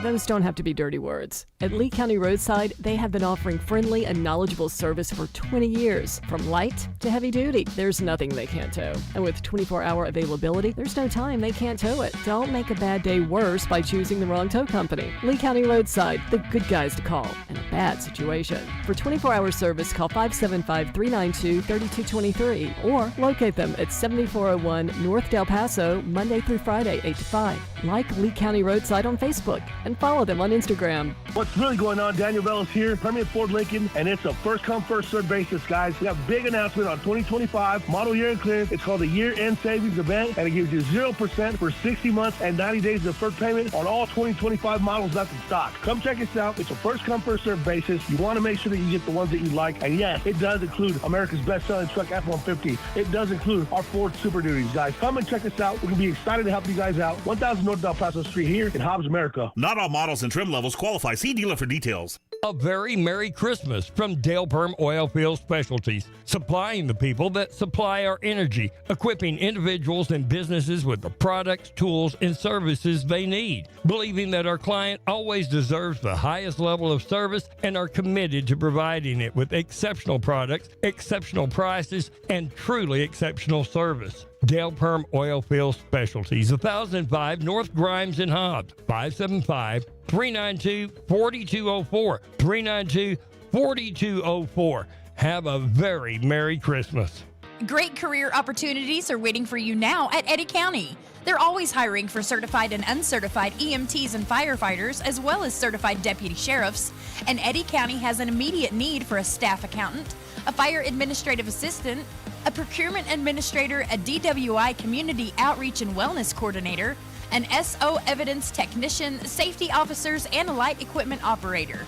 Those don't have to be dirty words. At Lee County Roadside, they have been offering friendly and knowledgeable service for 20 years. From light to heavy duty, there's nothing they can't tow. And with 24-hour availability, there's no time they can't tow it. Don't make a bad day worse by choosing the wrong tow company. Lee County Roadside, the good guys to call in a bad situation. For 24-hour service, call 575-392-3223 or locate them at 7401 North Del Paso, Monday through Friday, 8 to 5. Like Lee County Roadside on Facebook and follow them on Instagram. What's really going on? Daniel Bellis here, Permian Ford Lincoln, and it's a first-come, first-served basis, guys. We have a big announcement on 2025 model year and clearance. It's called the Year-End Savings Event, and it gives you 0% for 60 months and 90 days of deferred payment on all 2025 models left in stock. Come check us out. It's a first-come, first-served basis. You want to make sure that you get the ones that you like, and yes, it does include America's best-selling truck F-150. It does include our Ford Super Duties, guys. Come and check us out. We're going to be excited to help you guys out. 1000 North Del Paso Street here in Hobbs, America. Not all models and trim levels qualify. See dealer for details. A very Merry Christmas from Dale Perm Oilfield Specialties, supplying the people that supply our energy, equipping individuals and businesses with the products, tools, and services they need, believing that our client always deserves the highest level of service and are committed to providing it with exceptional products, exceptional prices, and truly exceptional service. Dale Perm Oilfield Specialties, 1005 North Grimes and Hobbs, 575-392-4204, 392-4204. Have a very Merry Christmas. Great career opportunities are waiting for you now at Eddy County. They're always hiring for certified and uncertified EMTs and firefighters, as well as certified deputy sheriffs. And Eddy County has an immediate need for a staff accountant, a fire administrative assistant, a procurement administrator, a DWI community outreach and wellness coordinator, an SO evidence technician, safety officers, and a light equipment operator.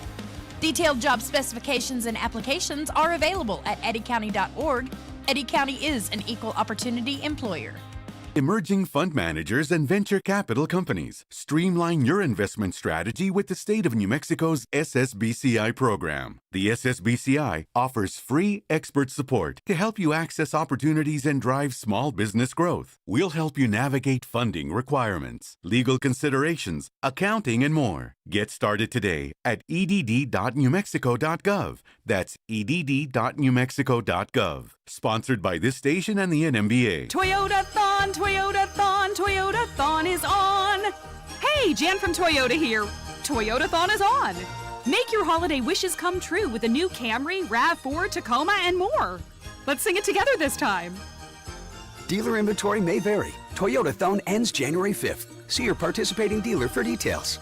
Detailed job specifications and applications are available at eddycounty.org. Eddy County is an equal opportunity employer. Emerging fund managers and venture capital companies. Streamline your investment strategy with the state of New Mexico's SSBCI program. The SSBCI offers free expert support to help you access opportunities and drive small business growth. We'll help you navigate funding requirements, legal considerations, accounting, and more. Get started today at edd.newmexico.gov. That's edd.newmexico.gov. Sponsored by this station and the NMBA. Toyota-thon, Toyota-thon, Toyota-thon is on. Hey, Jan from Toyota here. Toyota-thon is on. Make your holiday wishes come true with a new Camry, RAV4, Tacoma, and more. Let's sing it together this time. Dealer inventory may vary. Toyota-thon ends January 5th. See your participating dealer for details.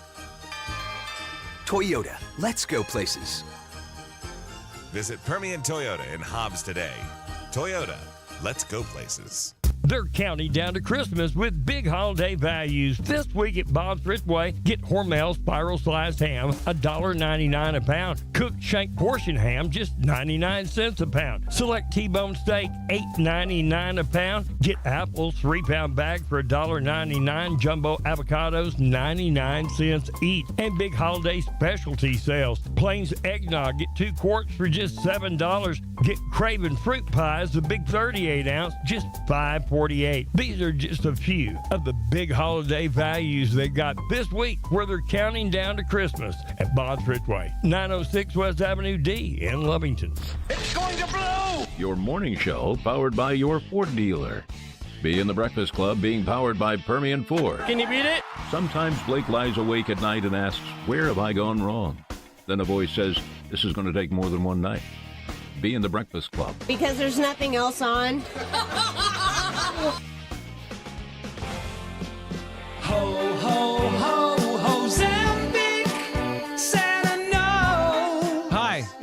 Toyota, let's go places. Visit Permian Toyota in Hobbs today. Toyota, let's go places. They're counting down to Christmas with big holiday values. This week at Bob's Ridgeway, get Hormel's spiral sliced ham, $1.99 a pound. Cooked shank portion ham, just 99 cents a pound. Select T-bone steak, $8.99 a pound. Get apples, 3-pound bag for $1.99. Jumbo avocados, 99 cents each. And big holiday specialty sales. Plains eggnog, get 2 quarts for just $7. Get Craven fruit pies, the big 38 ounce, just $5.48. These are just a few of the big holiday values they got this week where they're counting down to Christmas at Bob's Ridgeway, 906 West Avenue D in Lovington. It's going to blow! Your morning show powered by your Ford dealer. Be in the Breakfast Club being powered by Permian Ford. Can you beat it? Sometimes Blake lies awake at night and asks, where have I gone wrong? Then a voice says, this is going to take more than one night. Be in the Breakfast Club. Because there's nothing else on. Ho, ho, ho, Ozempic, Santa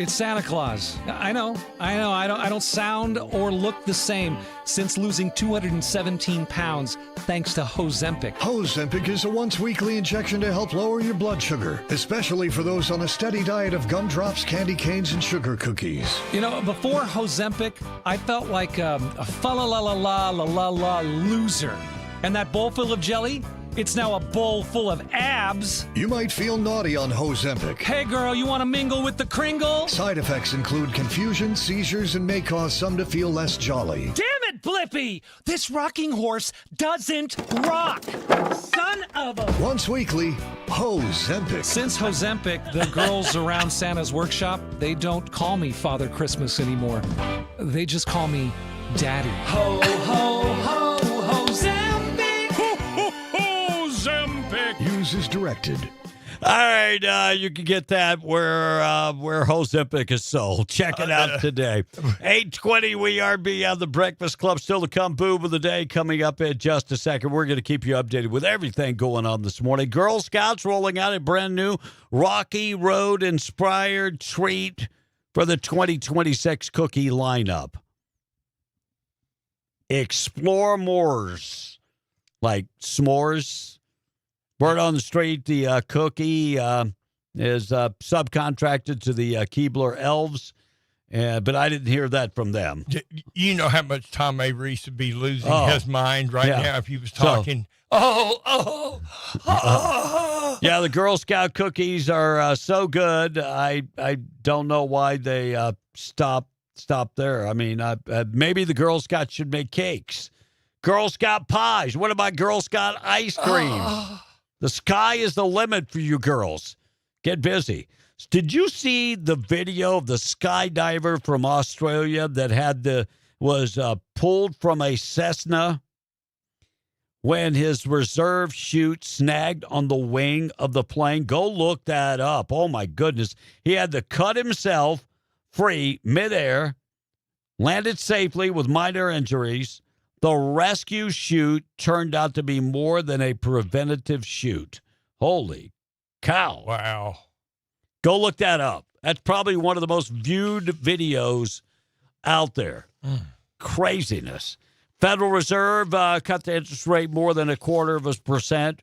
it's Santa Claus. I know. I don't sound or look the same since losing 217 pounds thanks to Ozempic. Ozempic is a once-weekly injection to help lower your blood sugar, especially for those on a steady diet of gumdrops, candy canes, and sugar cookies. Before Ozempic, I felt like a fa-la-la-la-la-la-la-la loser. And that bowl full of jelly? It's now a bowl full of abs. You might feel naughty on Ozempic. Hey, girl, you want to mingle with the Kringle? Side effects include confusion, seizures, and may cause some to feel less jolly. Damn it, Blippy! This rocking horse doesn't rock! Son of a... Once weekly, Ozempic. Since Ozempic, the girls around Santa's workshop, they don't call me Father Christmas anymore. They just call me Daddy. Ho, ho, ho, Ozempic! Use as directed. All right, you can get that where Ozempic is sold. Check it out today. 8:20, we are beyond the Breakfast Club. Still to come, Boob of the Day coming up in just a second. We're going to keep you updated with everything going on this morning. Girl Scouts rolling out a brand new Rocky Road inspired treat for the 2026 cookie lineup. Explore More's, like s'mores. Word on the street, the cookie is subcontracted to the Keebler Elves, but I didn't hear that from them. You know how much Tom Avery used to be losing his mind right now if he was talking. Yeah, the Girl Scout cookies are so good. I don't know why they stopped there. I mean, maybe the Girl Scouts should make cakes. Girl Scout pies. What about Girl Scout ice cream? The sky is the limit for you girls. Get busy. Did you see the video of the skydiver from Australia that was pulled from a Cessna when his reserve chute snagged on the wing of the plane? Go look that up. Oh, my goodness. He had to cut himself free midair, landed safely with minor injuries. The rescue chute turned out to be more than a preventative chute. Holy cow. Wow. Go look that up. That's probably one of the most viewed videos out there. Craziness. Federal Reserve cut the interest rate more than 0.25%.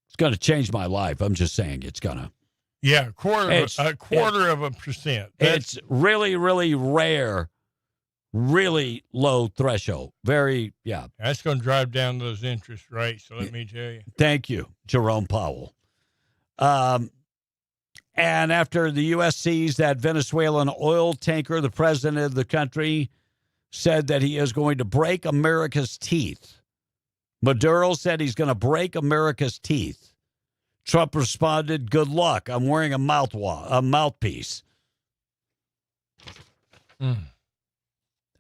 It's going to change my life. I'm just saying it's going to. Yeah, a quarter of a percent. It's really, really rare. Really low threshold. Very, yeah. That's going to drive down those interest rates, so let me tell you. Thank you, Jerome Powell. And after the U.S. seized that Venezuelan oil tanker, the president of the country said that he is going to break America's teeth. Maduro said he's going to break America's teeth. Trump responded, "Good luck. I'm wearing a mouthpiece."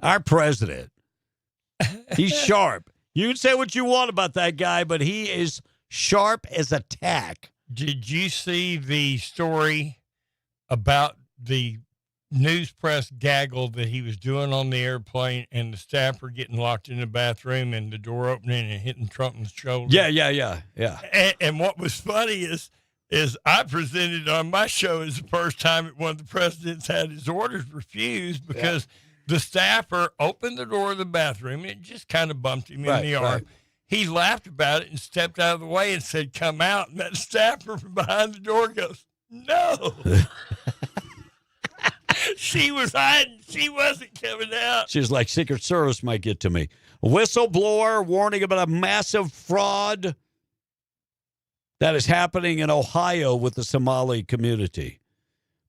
Our president, he's sharp. You can say what you want about that guy, but he is sharp as a tack. Did you see the story about the news press gaggle that he was doing on the airplane and the staffer getting locked in the bathroom and the door opening and hitting Trump in the shoulder? Yeah. And what was funny is I presented on my show as the first time that one of the presidents had his orders refused because the staffer opened the door of the bathroom. And it just kind of bumped him in the arm. Right. He laughed about it and stepped out of the way and said, "Come out." And that staffer from behind the door goes, "No." She was hiding. She wasn't coming out. She was like, Secret Service might get to me. A whistleblower warning about a massive fraud that is happening in Ohio with the Somali community.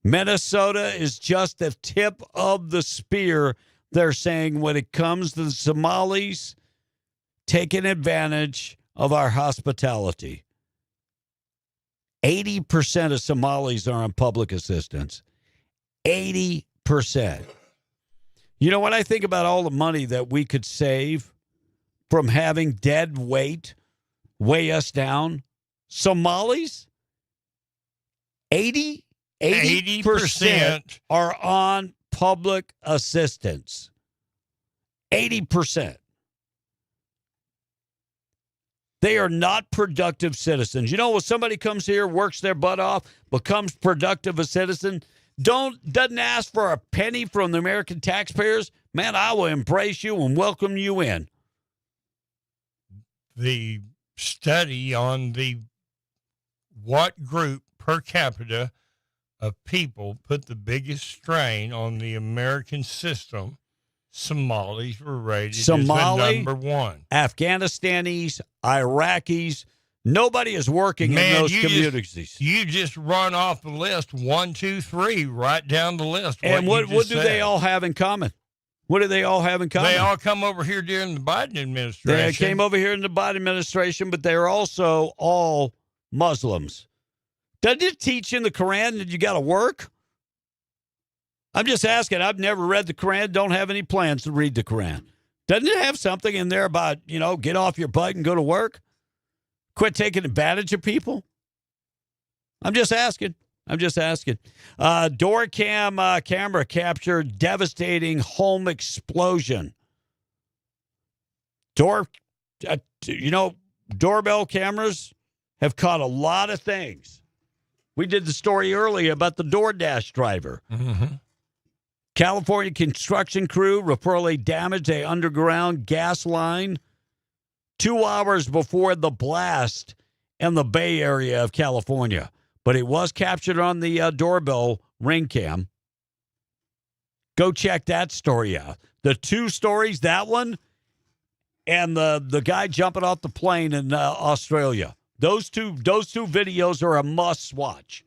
Minnesota is just the tip of the spear, they're saying, when it comes to the Somalis taking advantage of our hospitality. 80% of Somalis are on public assistance. 80%. You know, when I think about all the money that we could save from having dead weight weigh us down, Somalis, 80% are on public assistance. 80%. They are not productive citizens. You know, when somebody comes here, works their butt off, becomes productive a citizen, doesn't ask for a penny from the American taxpayers, man, I will embrace you and welcome you in. The study on what group per capita of people put the biggest strain on the American system, Somalis were rated as the number one. Afghanistanis, Iraqis, nobody is working in those communities. You just run off the list 1, 2, 3, right down the list. And what do they all have in common? What do they all have in common? They all come over here during the Biden administration. They came over here in the Biden administration, but they're also all Muslims. Doesn't it teach in the Quran that you got to work? I'm just asking. I've never read the Quran, don't have any plans to read the Quran. Doesn't it have something in there about, get off your butt and go to work? Quit taking advantage of people? I'm just asking. Door cam camera captured devastating home explosion. Doorbell cameras have caught a lot of things. We did the story earlier about the DoorDash driver. Mm-hmm. California construction crew reportedly damaged an underground gas line 2 hours before the blast in the Bay Area of California. But it was captured on the doorbell ring cam. Go check that story out. The two stories, that one and the guy jumping off the plane in Australia. Those two videos are a must watch.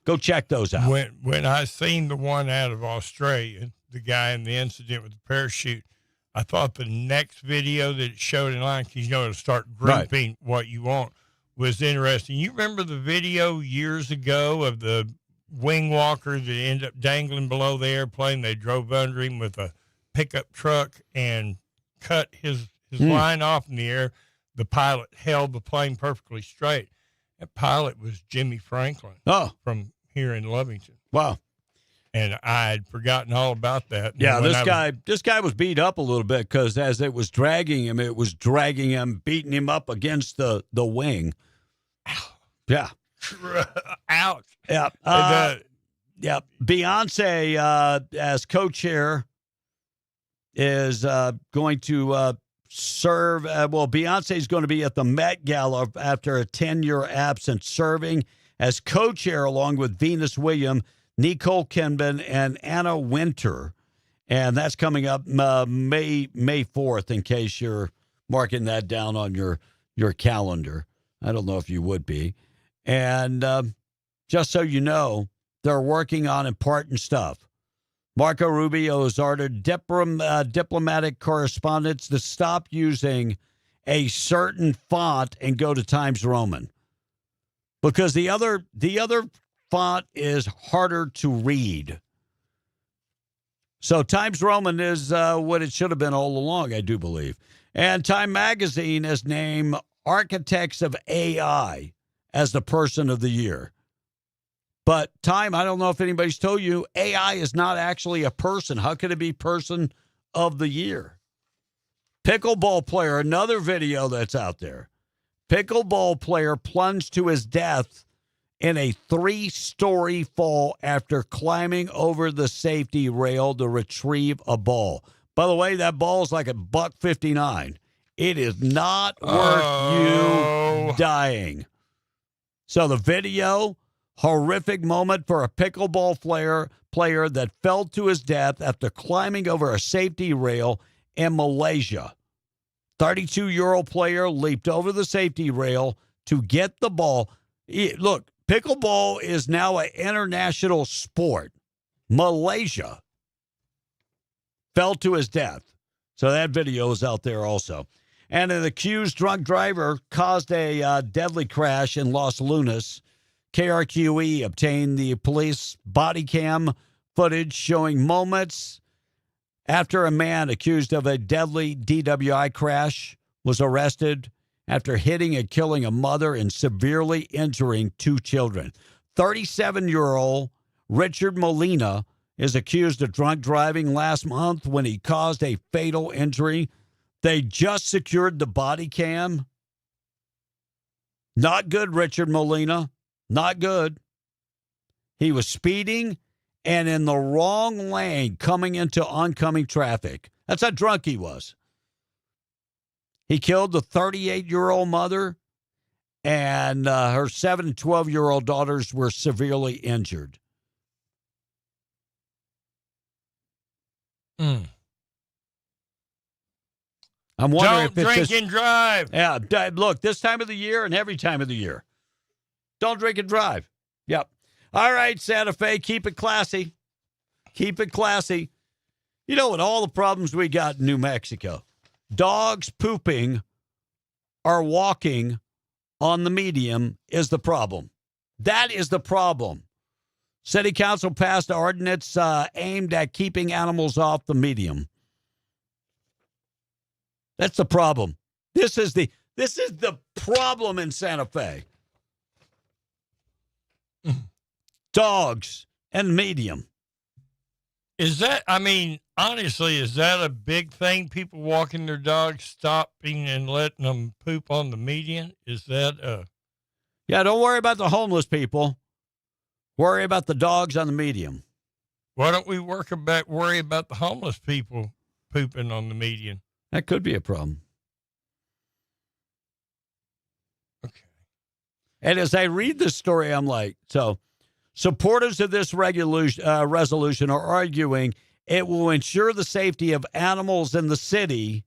Go check those out. When I seen the one out of Australia, the guy in the incident with the parachute, I thought the next video that it showed in line, because it'll start grouping what you want, was interesting. You remember the video years ago of the wing walker that ended up dangling below the airplane? They drove under him with a pickup truck and cut his line off in the air. The pilot held the plane perfectly straight. That pilot was Jimmy Franklin from here in Lovington. Wow. And I had forgotten all about that. Yeah, this guy was beat up a little bit because as it was dragging him, beating him up against the wing. Yeah. Ouch. Yeah. Yeah. Beyonce, as co-chair, is going to serve. Beyonce is going to be at the Met Gala after a 10-year absence, serving as co-chair along with Venus Williams, Nicole Kidman, and Anna Wintour. And that's coming up May 4th, in case you're marking that down on your calendar. I don't know if you would be. And just so you know, they're working on important stuff. Marco Rubio has ordered diplomatic correspondents to stop using a certain font and go to Times Roman, because the other font is harder to read. So Times Roman is what it should have been all along, I do believe. And Time Magazine has named Architects of AI as the Person of the Year. But Time, I don't know if anybody's told you, AI is not actually a person. How could it be Person of the Year? Pickleball player, another video that's out there. Pickleball player plunged to his death in a 3-story fall after climbing over the safety rail to retrieve a ball. By the way, that ball is like $1.59. It is not worth you dying. So the video, horrific moment for a pickleball player that fell to his death after climbing over a safety rail in Malaysia. 32-year-old player leaped over the safety rail to get the ball. Look, pickleball is now an international sport. Malaysia fell to his death. So that video is out there also. And an accused drunk driver caused a deadly crash in Los Lunas. KRQE obtained the police body cam footage showing moments after a man accused of a deadly DWI crash was arrested after hitting and killing a mother and severely injuring 2 children. 37-year-old Richard Molina is accused of drunk driving last month when he caused a fatal injury. They just secured the body cam. Not good, Richard Molina. Not good. He was speeding and in the wrong lane coming into oncoming traffic. That's how drunk he was. He killed the 38-year-old mother, and her 7 and 12-year-old daughters were severely injured. I'm wondering Don't drink and drive. Yeah, look, this time of the year and every time of the year. Don't drink and drive. Yep. All right, Santa Fe, keep it classy. Keep it classy. You know what? All the problems we got in New Mexico. Dogs pooping or walking on the medium is the problem. That is the problem. City Council passed an ordinance aimed at keeping animals off the medium. That's the problem. This is the problem in Santa Fe. Dogs and medium. Is that, I mean, honestly, is that a big thing? People walking their dogs, stopping and letting them poop on the median? Is that Yeah, don't worry about the homeless people. Worry about the dogs on the medium. Why don't we worry about the homeless people pooping on the median? That could be a problem. Okay. And as I read this story, I'm like, so supporters of this resolution are arguing it will ensure the safety of animals in the city.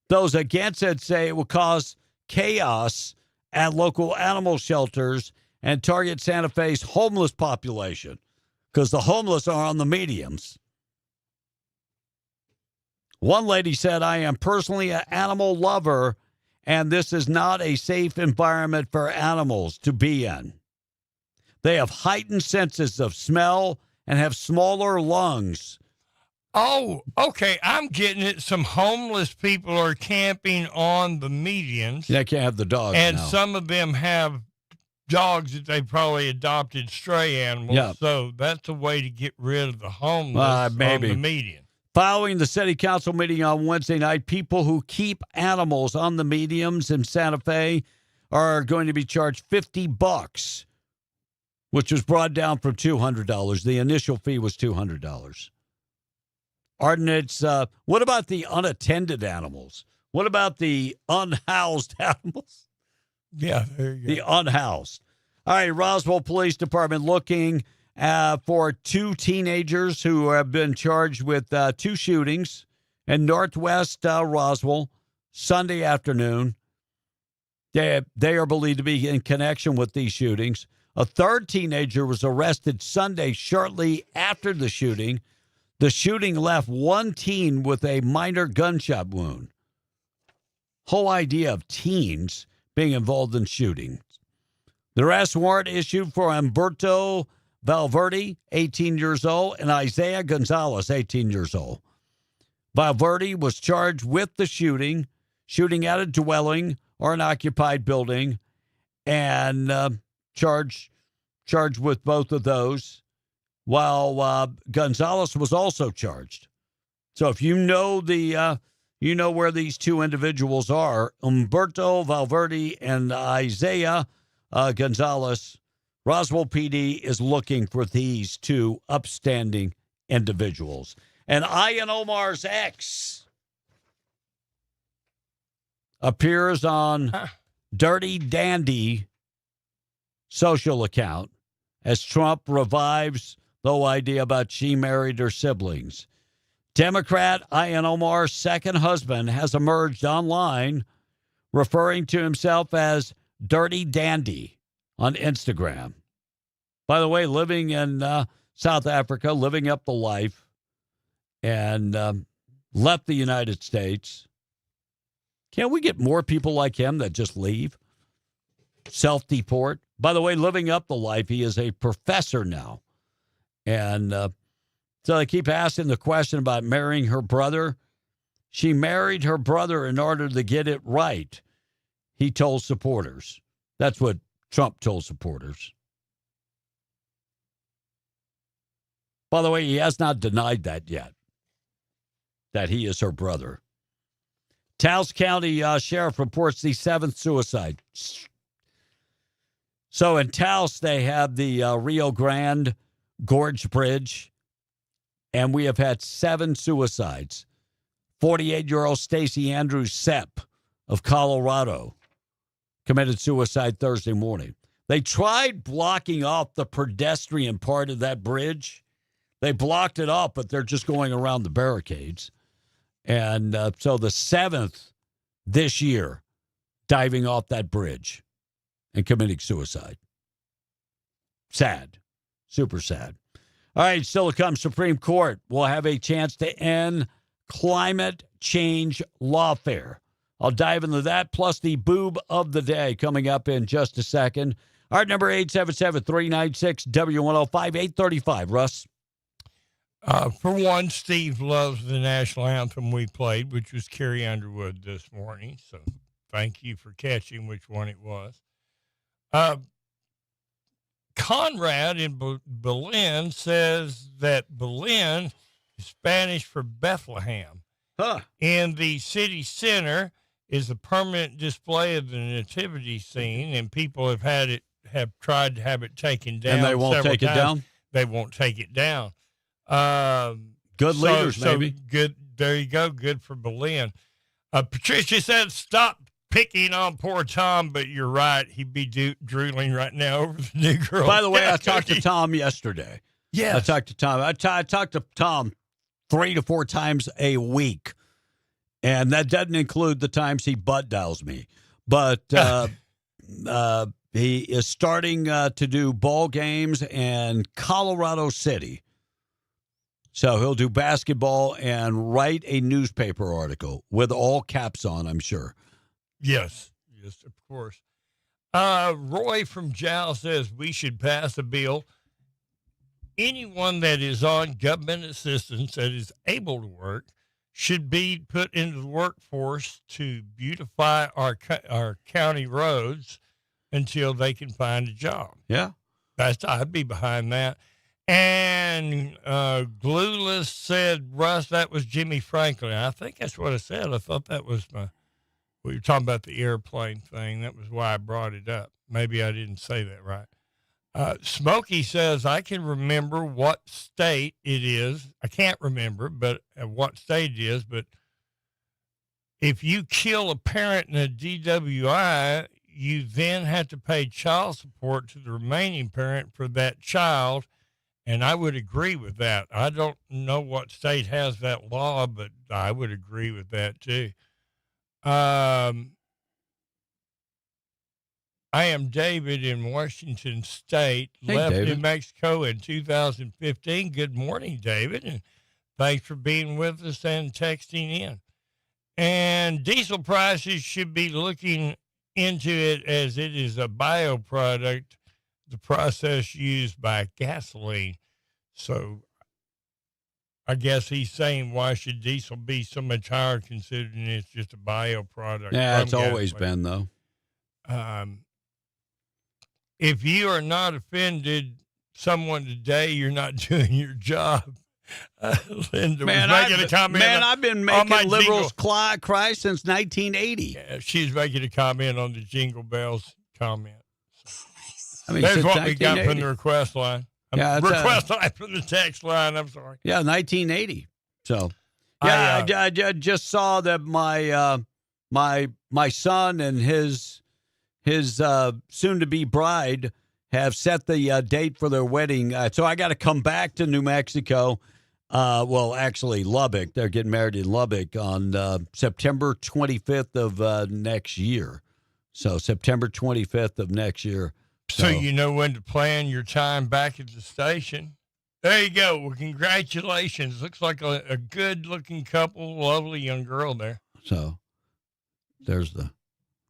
Those against it say it will cause chaos at local animal shelters and target Santa Fe's homeless population because the homeless are on the mediums. One lady said, I am personally an animal lover, and this is not a safe environment for animals to be in. They have heightened senses of smell and have smaller lungs. Oh, okay. I'm getting it. Some homeless people are camping on the medians. They can't have the dogs and now. Some of them have dogs that they probably adopted stray animals. Yeah. So that's a way to get rid of the homeless maybe. on the median. Following the city council meeting on Wednesday night, people who keep animals on the mediums in Santa Fe are going to be charged $50, which was brought down from $200. The initial fee was $200. Ordinance, what about the unattended animals? What about the unhoused animals? Yeah, there you go. The unhoused. All right, Roswell Police Department looking for 2 teenagers who have been charged with 2 shootings in Northwest Roswell Sunday afternoon. They are believed to be in connection with these shootings. A third teenager was arrested Sunday shortly after the shooting. The shooting left one teen with a minor gunshot wound. Whole idea of teens being involved in shootings. The arrest warrant issued for Humberto Valverde, 18 years old, and Isaiah Gonzalez, 18 years old. Valverde was charged with the shooting at a dwelling or an occupied building, and charged with both of those, while Gonzalez was also charged. So if you know you know where these 2 individuals are, Humberto Valverde and Isaiah Gonzalez, Roswell PD is looking for these 2 upstanding individuals. And Ian Omar's ex appears on Dirty Dandy social account as Trump revives the whole idea about she married her siblings. Democrat Ian Omar's second husband has emerged online referring to himself as Dirty Dandy on Instagram. By the way, living in South Africa, living up the life, and left the United States. Can't we get more people like him that just leave? Self-deport. By the way, living up the life, he is a professor now. And so they keep asking the question about marrying her brother. She married her brother in order to get it right, he told supporters. That's what Trump told supporters. By the way, he has not denied that yet, that he is her brother. Taos County Sheriff reports the 7th suicide. So in Taos, they have the Rio Grande Gorge Bridge, and we have had 7 suicides. 48-year-old Stacy Andrews Sepp of Colorado committed suicide Thursday morning. They tried blocking off the pedestrian part of that bridge. They blocked it off, but they're just going around the barricades. And so the 7th this year diving off that bridge and committing suicide. Sad. Super sad. All right, still to come, Supreme Court will have a chance to end climate change lawfare. I'll dive into that, plus the boob of the day coming up in just a second. All right, number 877-396-W105, 835. Russ? For one, Steve loves the national anthem we played, which was Carrie Underwood this morning. So thank you for catching which one it was. Conrad in Berlin says that Berlin is Spanish for Bethlehem. In the city center is a permanent display of the nativity scene, and people have tried to have it taken down. And they won't take it down? They won't take it down. Good leaders, maybe. Good. There you go. Good for Berlin. Patricia said, stop picking on poor Tom, but you're right. He'd be drooling right now over the new girl. By the way, I talked to Tom yesterday. Yes. I talked to Tom. I talked to Tom 3 to 4 times a week, and that doesn't include the times he butt dials me. But he is starting to do ball games in Colorado City. So he'll do basketball and write a newspaper article with all caps on, I'm sure. Yes, of course. Roy from Jal says we should pass a bill. Anyone that is on government assistance that is able to work should be put into the workforce to beautify our county roads until they can find a job. Yeah. I'd be behind that. And Glueless said, Russ, that was Jimmy Franklin. I think that's what I said. I thought that was we were talking about the airplane thing. That was why I brought it up. Maybe I didn't say that right. Smokey says, I can remember what state it is. I can't remember what state it is, but if you kill a parent in a DWI, you then have to pay child support to the remaining parent for that child. And I would agree with that. I don't know what state has that law, but I would agree with that too. I am David in Washington State, left David. New Mexico in 2015. Good morning, David, and thanks for being with us and texting in. And diesel prices should be looking into it as it is a bioproduct, the process used by gasoline. So I guess he's saying, why should diesel be so much higher considering it's just a bioproduct? Yeah, it's always been, though. If you are not offended someone today, you're not doing your job. Linda was making a comment. I've been making liberals cry since 1980. Yeah, she's making a comment on the Jingle Bells comment. I mean, that's since what we got from 1980. the request line. Yeah, request line from the text line. I'm sorry. Yeah, 1980. So, yeah, I just saw that my son and his soon-to-be bride have set the date for their wedding. So I got to come back to New Mexico. Well, actually, Lubbock. They're getting married in Lubbock on September 25th of next year. So September 25th of next year. So you know when to plan your time back at the station. There you go. Well, congratulations. Looks like a good-looking couple, lovely young girl there. So there's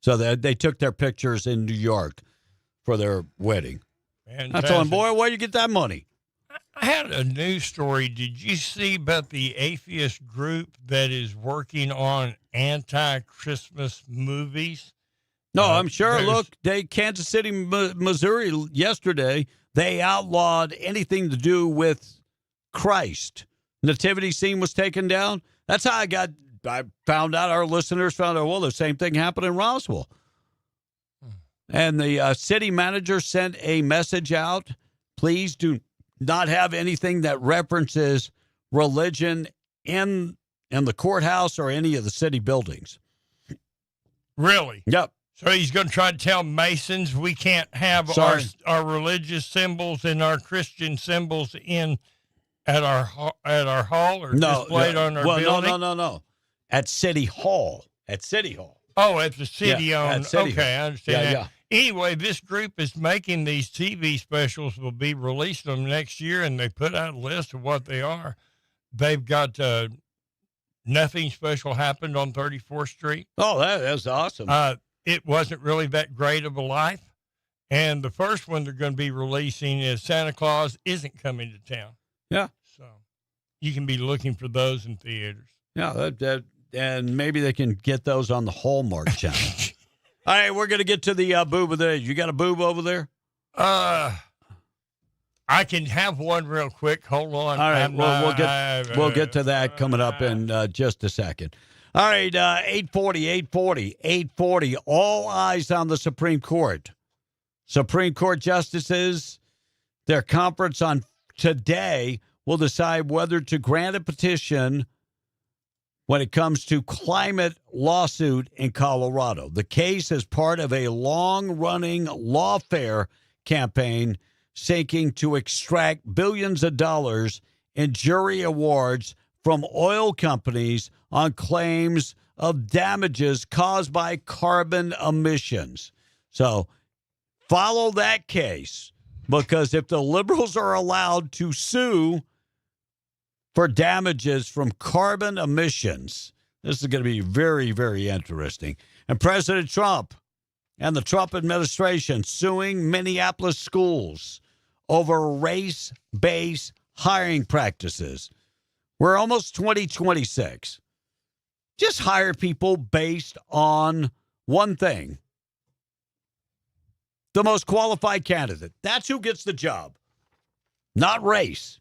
So they took their pictures in New York for their wedding. Fantastic. I told him, boy, where you get that money? I had a news story. Did you see about the atheist group that is working on anti-Christmas movies? No, I'm sure. Look, Kansas City, Missouri, yesterday, they outlawed anything to do with Christ. Nativity scene was taken down. That's how I found out, our listeners found out, well, the same thing happened in Roswell. And the city manager sent a message out. Please do not have anything that references religion in the courthouse or any of the city buildings. Really? Yep. So he's going to try to tell Masons we can't have our religious symbols and our Christian symbols at our hall or displayed on our building? No. At City Hall. At City Hall. Oh, at the city owned. City Okay, Hall. I understand that. Yeah. Anyway, this group is making these TV specials. Will be released them next year, and they put out a list of what they are. They've got Nothing Special Happened on 34th Street. Oh, that's awesome. It wasn't really that great of a life. And the first one they're going to be releasing is Santa Claus Isn't Coming to Town. Yeah. So you can be looking for those in theaters. Yeah, and maybe they can get those on the Hallmark Channel. All right, we're going to get to the boob of the day. You got a boob over there? I can have one real quick. Hold on. All right, we'll get to that coming up in just a second. All right, 840. All eyes on the Supreme Court. Supreme Court justices, their conference on today will decide whether to grant a petition when it comes to climate lawsuit in Colorado. The case is part of a long-running lawfare campaign seeking to extract billions of dollars in jury awards from oil companies on claims of damages caused by carbon emissions. So follow that case, because if the liberals are allowed to sue for damages from carbon emissions, this is going to be very, very interesting. And President Trump and the Trump administration suing Minneapolis schools over race-based hiring practices. We're almost 2026. Just hire people based on one thing: the most qualified candidate. That's who gets the job, not race.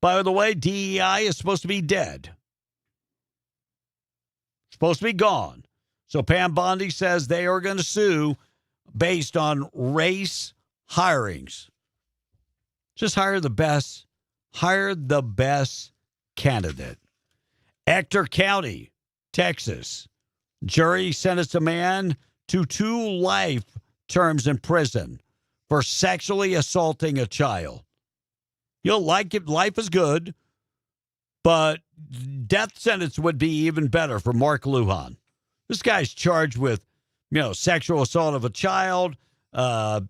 By the way, DEI is supposed to be dead. Supposed to be gone. So Pam Bondi says they are going to sue based on race hirings. Just hire the best. Hire the best candidate. Ector County, Texas. Jury sentenced a man to 2 life terms in prison for sexually assaulting a child. You'll like it. Life is good, but death sentence would be even better for Mark Lujan. This guy's charged with, sexual assault of a child. So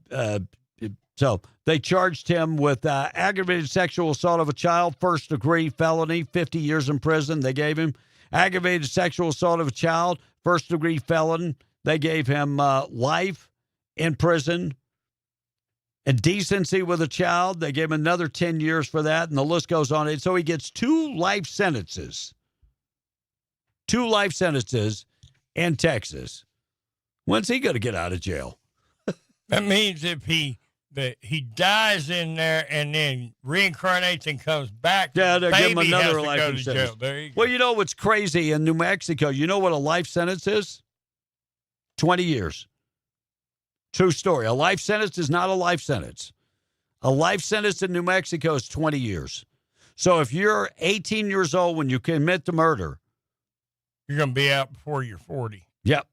they charged him with aggravated sexual assault of a child, first-degree felony, 50 years in prison. They gave him aggravated sexual assault of a child, first-degree felon. They gave him life in prison. Indecency with a child, they gave him another 10 years for that, and the list goes on. And so he gets 2 life sentences. 2 life sentences in Texas. When's he going to get out of jail? That means if he dies in there and then reincarnates and comes back, yeah, they'll give him another life sentence. sentence. There you go. Well, you know what's crazy in New Mexico? You know what a life sentence is? 20 years. True story. A life sentence is not a life sentence. A life sentence in New Mexico is 20 years. So if you're 18 years old when you commit the murder, you're going to be out before you're 40. Yep.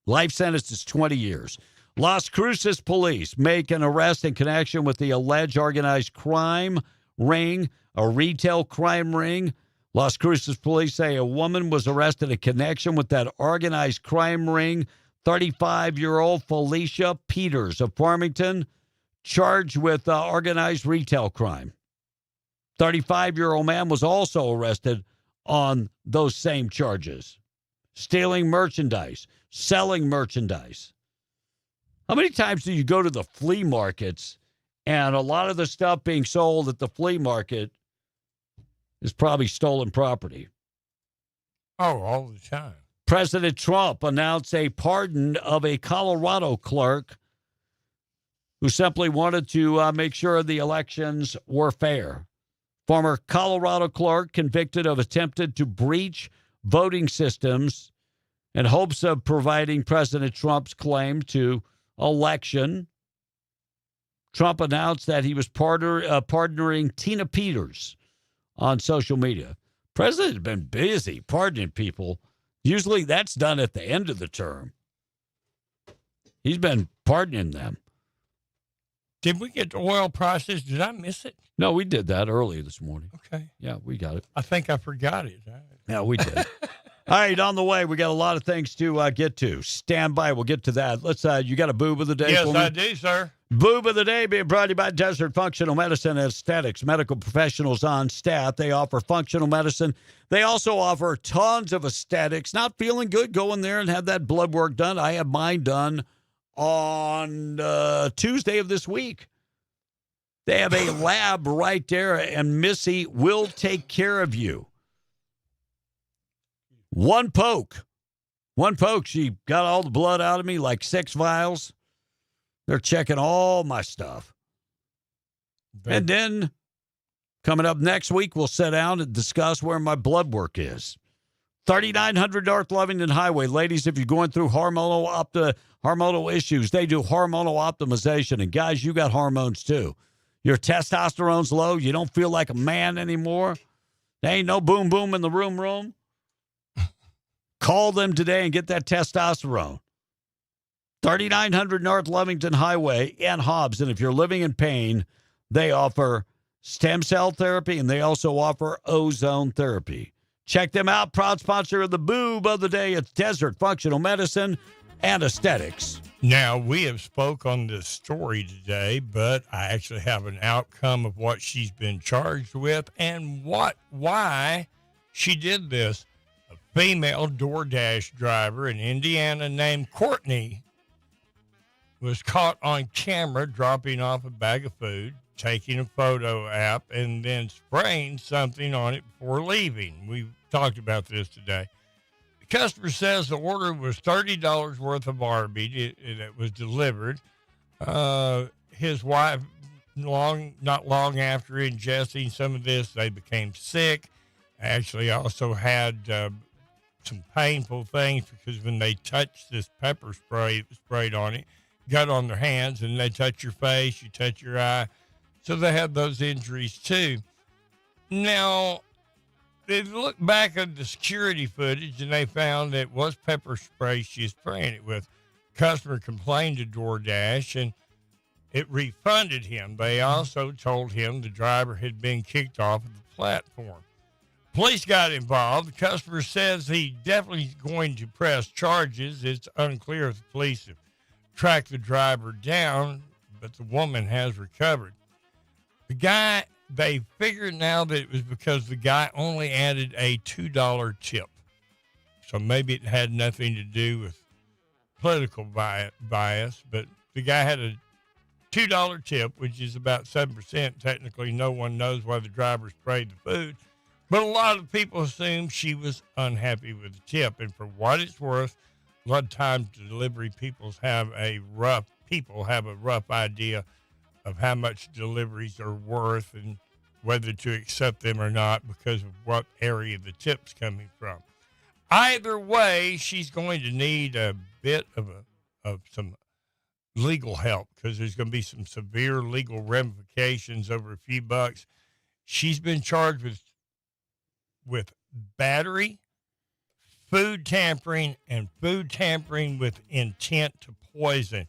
Life sentence is 20 years. Las Cruces police make an arrest in connection with the alleged organized crime ring, a retail crime ring. Las Cruces police say a woman was arrested in connection with that organized crime ring. 35-year-old Felicia Peters of Farmington, charged with organized retail crime. 35-year-old man was also arrested on those same charges. Stealing merchandise, selling merchandise. How many times do you go to the flea markets and a lot of the stuff being sold at the flea market is probably stolen property? Oh, all the time. President Trump announced a pardon of a Colorado clerk who simply wanted to make sure the elections were fair. Former Colorado clerk convicted of attempted to breach voting systems in hopes of providing President Trump's claim to election, Trump announced that he was partnering Tina Peters on social media. President has been busy pardoning people. Usually that's done at the end of the term. He's been pardoning them. Did we get the oil prices? Did I miss it? No, we did that early this morning. Okay. Yeah, we got it. I think I forgot it. Yeah, we did. All right, on the way, we got a lot of things to get to. Stand by. We'll get to that. Let's. You got a boob of the day Yes, for me? I do, sir. Boob of the day being brought to you by Desert Functional Medicine and Aesthetics. Medical professionals on staff. They offer functional medicine. They also offer tons of aesthetics. Not feeling good? Go in there and have that blood work done. I have mine done on Tuesday of this week. They have a lab right there, and Missy will take care of you. One poke. She got all the blood out of me, like 6 vials. They're checking all my stuff. And then coming up next week, we'll sit down and discuss where my blood work is. 3900 North Lovington Highway. Ladies, if you're going through hormonal issues, they do hormonal optimization. And guys, you got hormones too. Your testosterone's low. You don't feel like a man anymore. There ain't no boom boom in the room. Call them today and get that testosterone. 3900 North Lovington Highway in Hobbs. And if you're living in pain, they offer stem cell therapy and they also offer ozone therapy. Check them out. Proud sponsor of the boob of the day. It's Desert Functional Medicine and Aesthetics. Now, we have spoke on this story today, but I actually have an outcome of what she's been charged with and why she did this. A female DoorDash driver in Indiana named Courtney was caught on camera dropping off a bag of food, taking a photo app, and then spraying something on it before leaving. We talked about this today. The customer says the order was $30 worth of Arby's that was delivered. His wife, not long after ingesting some of this, they became sick. Actually also had some painful things because when they touched this pepper spray sprayed on it, got on their hands, and they touch your face, you touch your eye. So they had those injuries too. Now, they looked back at the security footage and they found that it was pepper spray she was spraying it with. Customer complained to DoorDash and it refunded him. They also told him the driver had been kicked off of the platform. Police got involved. The customer says he definitely is going to press charges. It's unclear if the police have tracked the driver down, but the woman has recovered. The guy, they figured now that it was because the guy only added a $2 tip. So maybe it had nothing to do with political bias, but the guy had a $2 tip, which is about 7%. Technically, no one knows why the driver sprayed the food, but a lot of people assume she was unhappy with the tip. And for what it's worth, a lot of times delivery people have a rough idea of how much deliveries are worth and whether to accept them or not because of what area the tip's coming from. Either way, she's going to need a bit of some legal help because there's going to be some severe legal ramifications over a few bucks. She's been charged with battery, food tampering, and food tampering with intent to poison,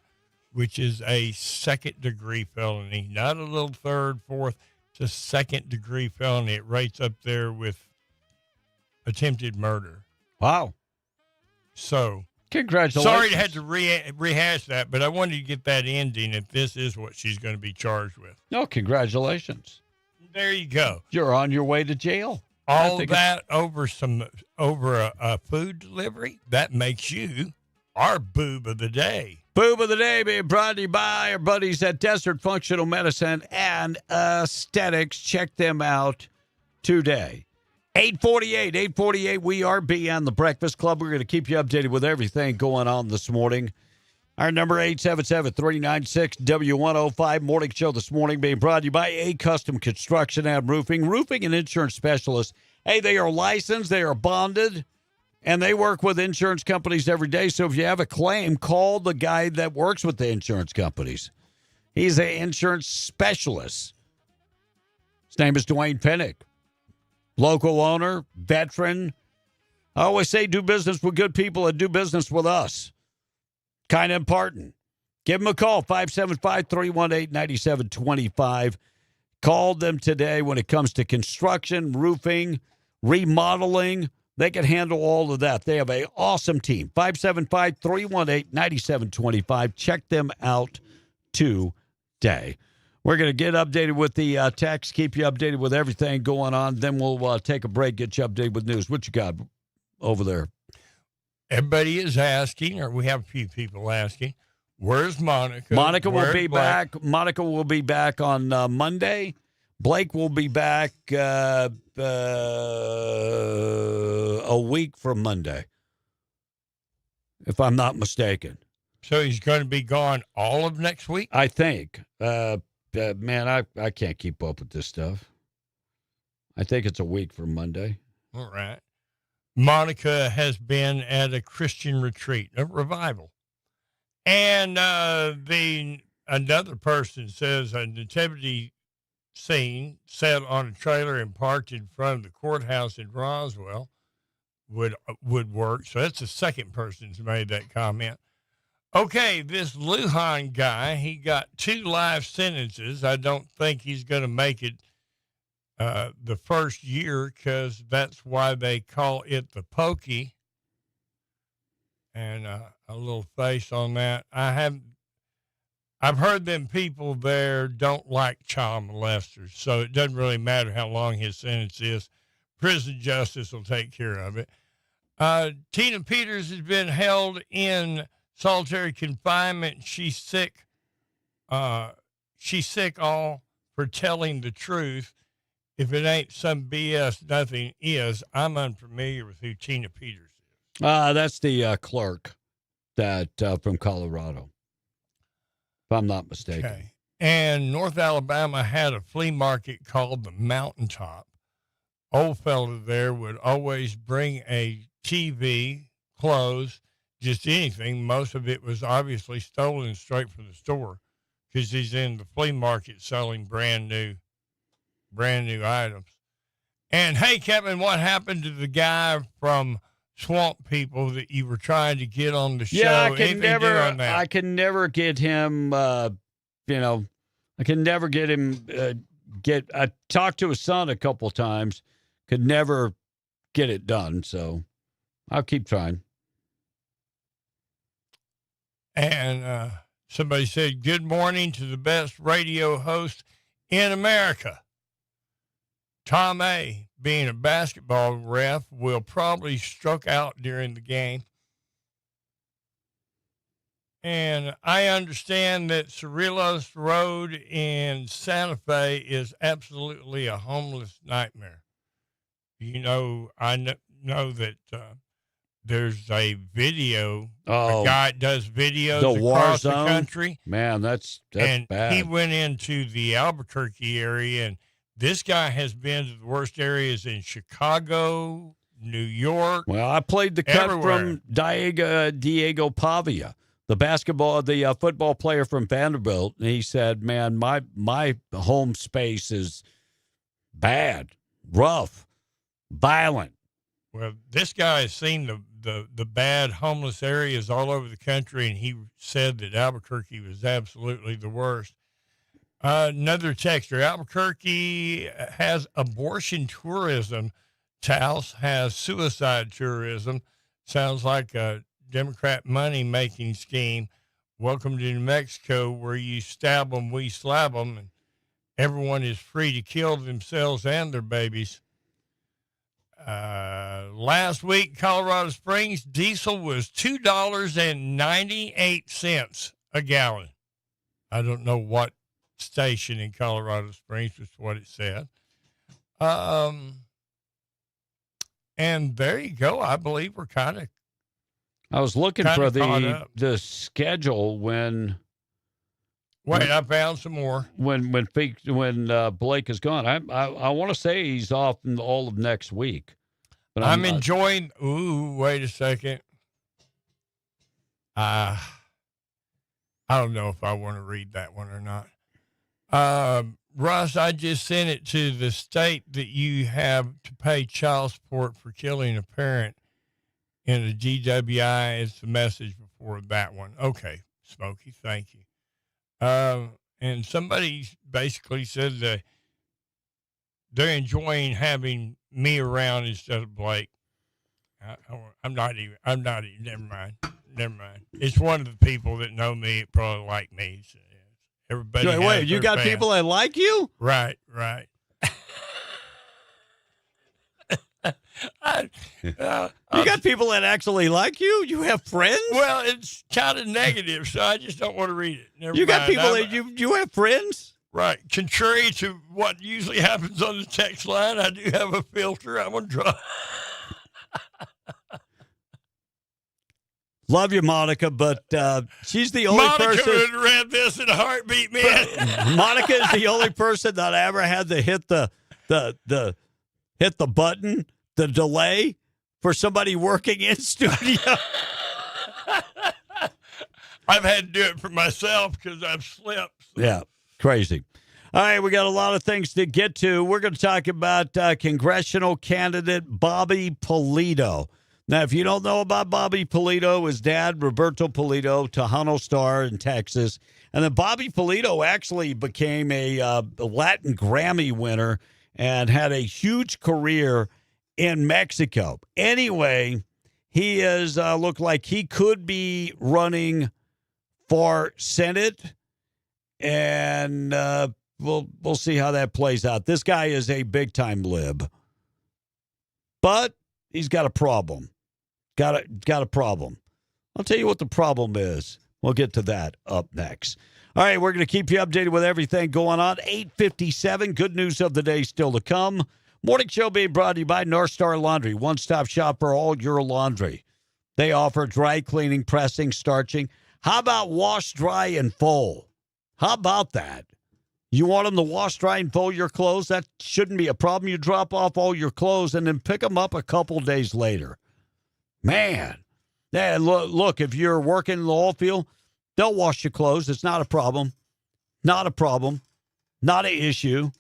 which is a second-degree felony, not a little third, fourth. It's a second-degree felony. It rates up there with attempted murder. Wow. So, congratulations. Sorry to have to rehash that, but I wanted to get that ending if this is what she's going to be charged with. No, congratulations. There you go. You're on your way to jail. All that over a food delivery, that makes you our boob of the day. Boob of the day being brought to you by our buddies at Desert Functional Medicine and Aesthetics. Check them out today. 848, we are beyond the Breakfast Club. We're going to keep you updated with everything going on this morning. Our number 877-396-W105 morning show this morning being brought to you by A Custom Construction and Roofing and Insurance Specialists. Hey, they are licensed, they are bonded, And they work with insurance companies every day. So if you have a claim, call the guy that works with the insurance companies. He's an insurance specialist. His name is Dwayne Pinnick. Local owner, veteran. I always say do business with good people and do business with us. Kind of important. Give them a call, 575-318-9725. Call them today when it comes to construction, roofing, remodeling. They can handle all of that. They have an awesome team. 575-318-9725. Check them out today. We're going to get updated with the text, keep you updated with everything going on. Then we'll take a break, get you updated with news. What you got over there? Everybody is asking, or we have a few people asking, where's Monica? Monica will be Blake? back. Monica will be back on Monday. Blake will be back a week from Monday, if I'm not mistaken. So he's going to be gone all of next week? I think. Man, I can't keep up with this stuff. I think it's a week from Monday. All right. Monica has been at a Christian retreat, a revival. And another person says a nativity scene set on a trailer and parked in front of the courthouse in Roswell would work. So that's the second person who's made that comment. Okay, this Lujan guy, he got 2 life sentences. I don't think he's going to make it the first year because that's why they call it the pokey. And a little face on that. I've heard them people there don't like child molesters, so it doesn't really matter how long his sentence is. Prison justice will take care of it. Tina Peters has been held in solitary confinement. She's sick. She's sick all for telling the truth. If it ain't some BS, nothing is. I'm unfamiliar with who Tina Peters is. That's the clerk that from Colorado, if I'm not mistaken. Okay. And North Alabama had a flea market called the Mountaintop. Old fella there would always bring a TV, clothes, just anything. Most of it was obviously stolen straight from the store because he's in the flea market selling brand new items. And hey, Kevin, what happened to the guy from Swamp People that you were trying to get on the show? Yeah, I can never get him. I can never get him. I talked to his son a couple times, could never get it done. So I'll keep trying. And somebody said, good morning to the best radio host in America. Tom A., being a basketball ref, will probably stroke out during the game. And I understand that Cerrillos Road in Santa Fe is absolutely a homeless nightmare. You know, I know that there's a video. A guy does videos across the country. Man, that's and bad. He went into the Albuquerque area, and this guy has been to the worst areas in Chicago, New York. Well, I played the cut everywhere. from Diego Pavia, the football player from Vanderbilt, and he said, "Man, my home space is bad, rough, violent." Well, this guy has seen the bad homeless areas all over the country, and he said that Albuquerque was absolutely the worst. Another texter, Albuquerque has abortion tourism. Taos has suicide tourism. Sounds like a Democrat money-making scheme. Welcome to New Mexico, where you stab them, we slab them, and everyone is free to kill themselves and their babies. Last week, Colorado Springs, diesel was $2.98 a gallon. I don't know what station in Colorado Springs was what it said. And there you go. I believe we're I was looking for the schedule when. Wait, I found some more. When Blake is gone, I want to say he's off in all of next week. But I'm enjoying. Ooh, wait a second. I don't know if I want to read that one or not. Russ, I just sent it to the state that you have to pay child support for killing a parent in the GWI. It's the message before that one. Okay, Smokey, thank you. And somebody basically said that they're enjoying having me around instead of Blake. I'm not even, never mind. It's one of the people that know me, probably like me. So everybody. Wait, you got people that like you? Right. You got people that actually like you? You have friends? Well, it's kind of negative, so I just don't want to read it. Never You got mind. people that you have friends? Right. Contrary to what usually happens on the text line, I do have a filter. I'm going to draw. Love you, Monica, but she's the only person. Monica would have read this in a heartbeat, man. Monica is the only person that I ever had to hit the button, the delay for somebody working in studio. I've had to do it for myself because I've slipped. Yeah, crazy. All right, we got a lot of things to get to. We're going to talk about congressional candidate Bobby Polito. Now, if you don't know about Bobby Polito, his dad, Roberto Polito, Tejano star in Texas. And then Bobby Polito actually became a Latin Grammy winner and had a huge career in Mexico. Anyway, he is looked like he could be running for Senate, and we'll see how that plays out. This guy is a big-time lib, but he's got a problem. Got a problem. I'll tell you what the problem is. We'll get to that up next. All right, we're going to keep you updated with everything going on. 8:57. Good news of the day still to come. Morning show being brought to you by North Star Laundry. One-stop shop for all your laundry. They offer dry cleaning, pressing, starching. How about wash, dry, and fold? How about that? You want them to wash, dry, and fold your clothes? That shouldn't be a problem. You drop off all your clothes and then pick them up a couple days later. Man, yeah, look, if you're working in the oil field, they'll wash your clothes. It's not a problem. Not a problem. Not an issue.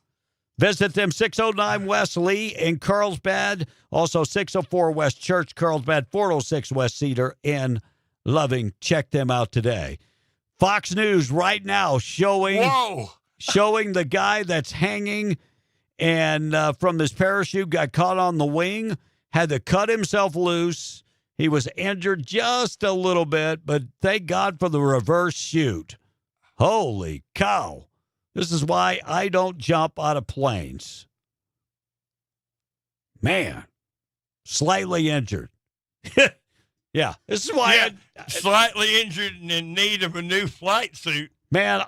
Visit them 609 West Lee in Carlsbad. Also 604 West Church, Carlsbad, 406 West Cedar in Loving. Check them out today. Fox News right now showing the guy that's hanging and from his parachute got caught on the wing, had to cut himself loose. He was injured just a little bit, but thank God for the reverse chute. Holy cow. This is why I don't jump out of planes. Man, slightly injured. Yeah, this is why slightly injured and in need of a new flight suit. Man,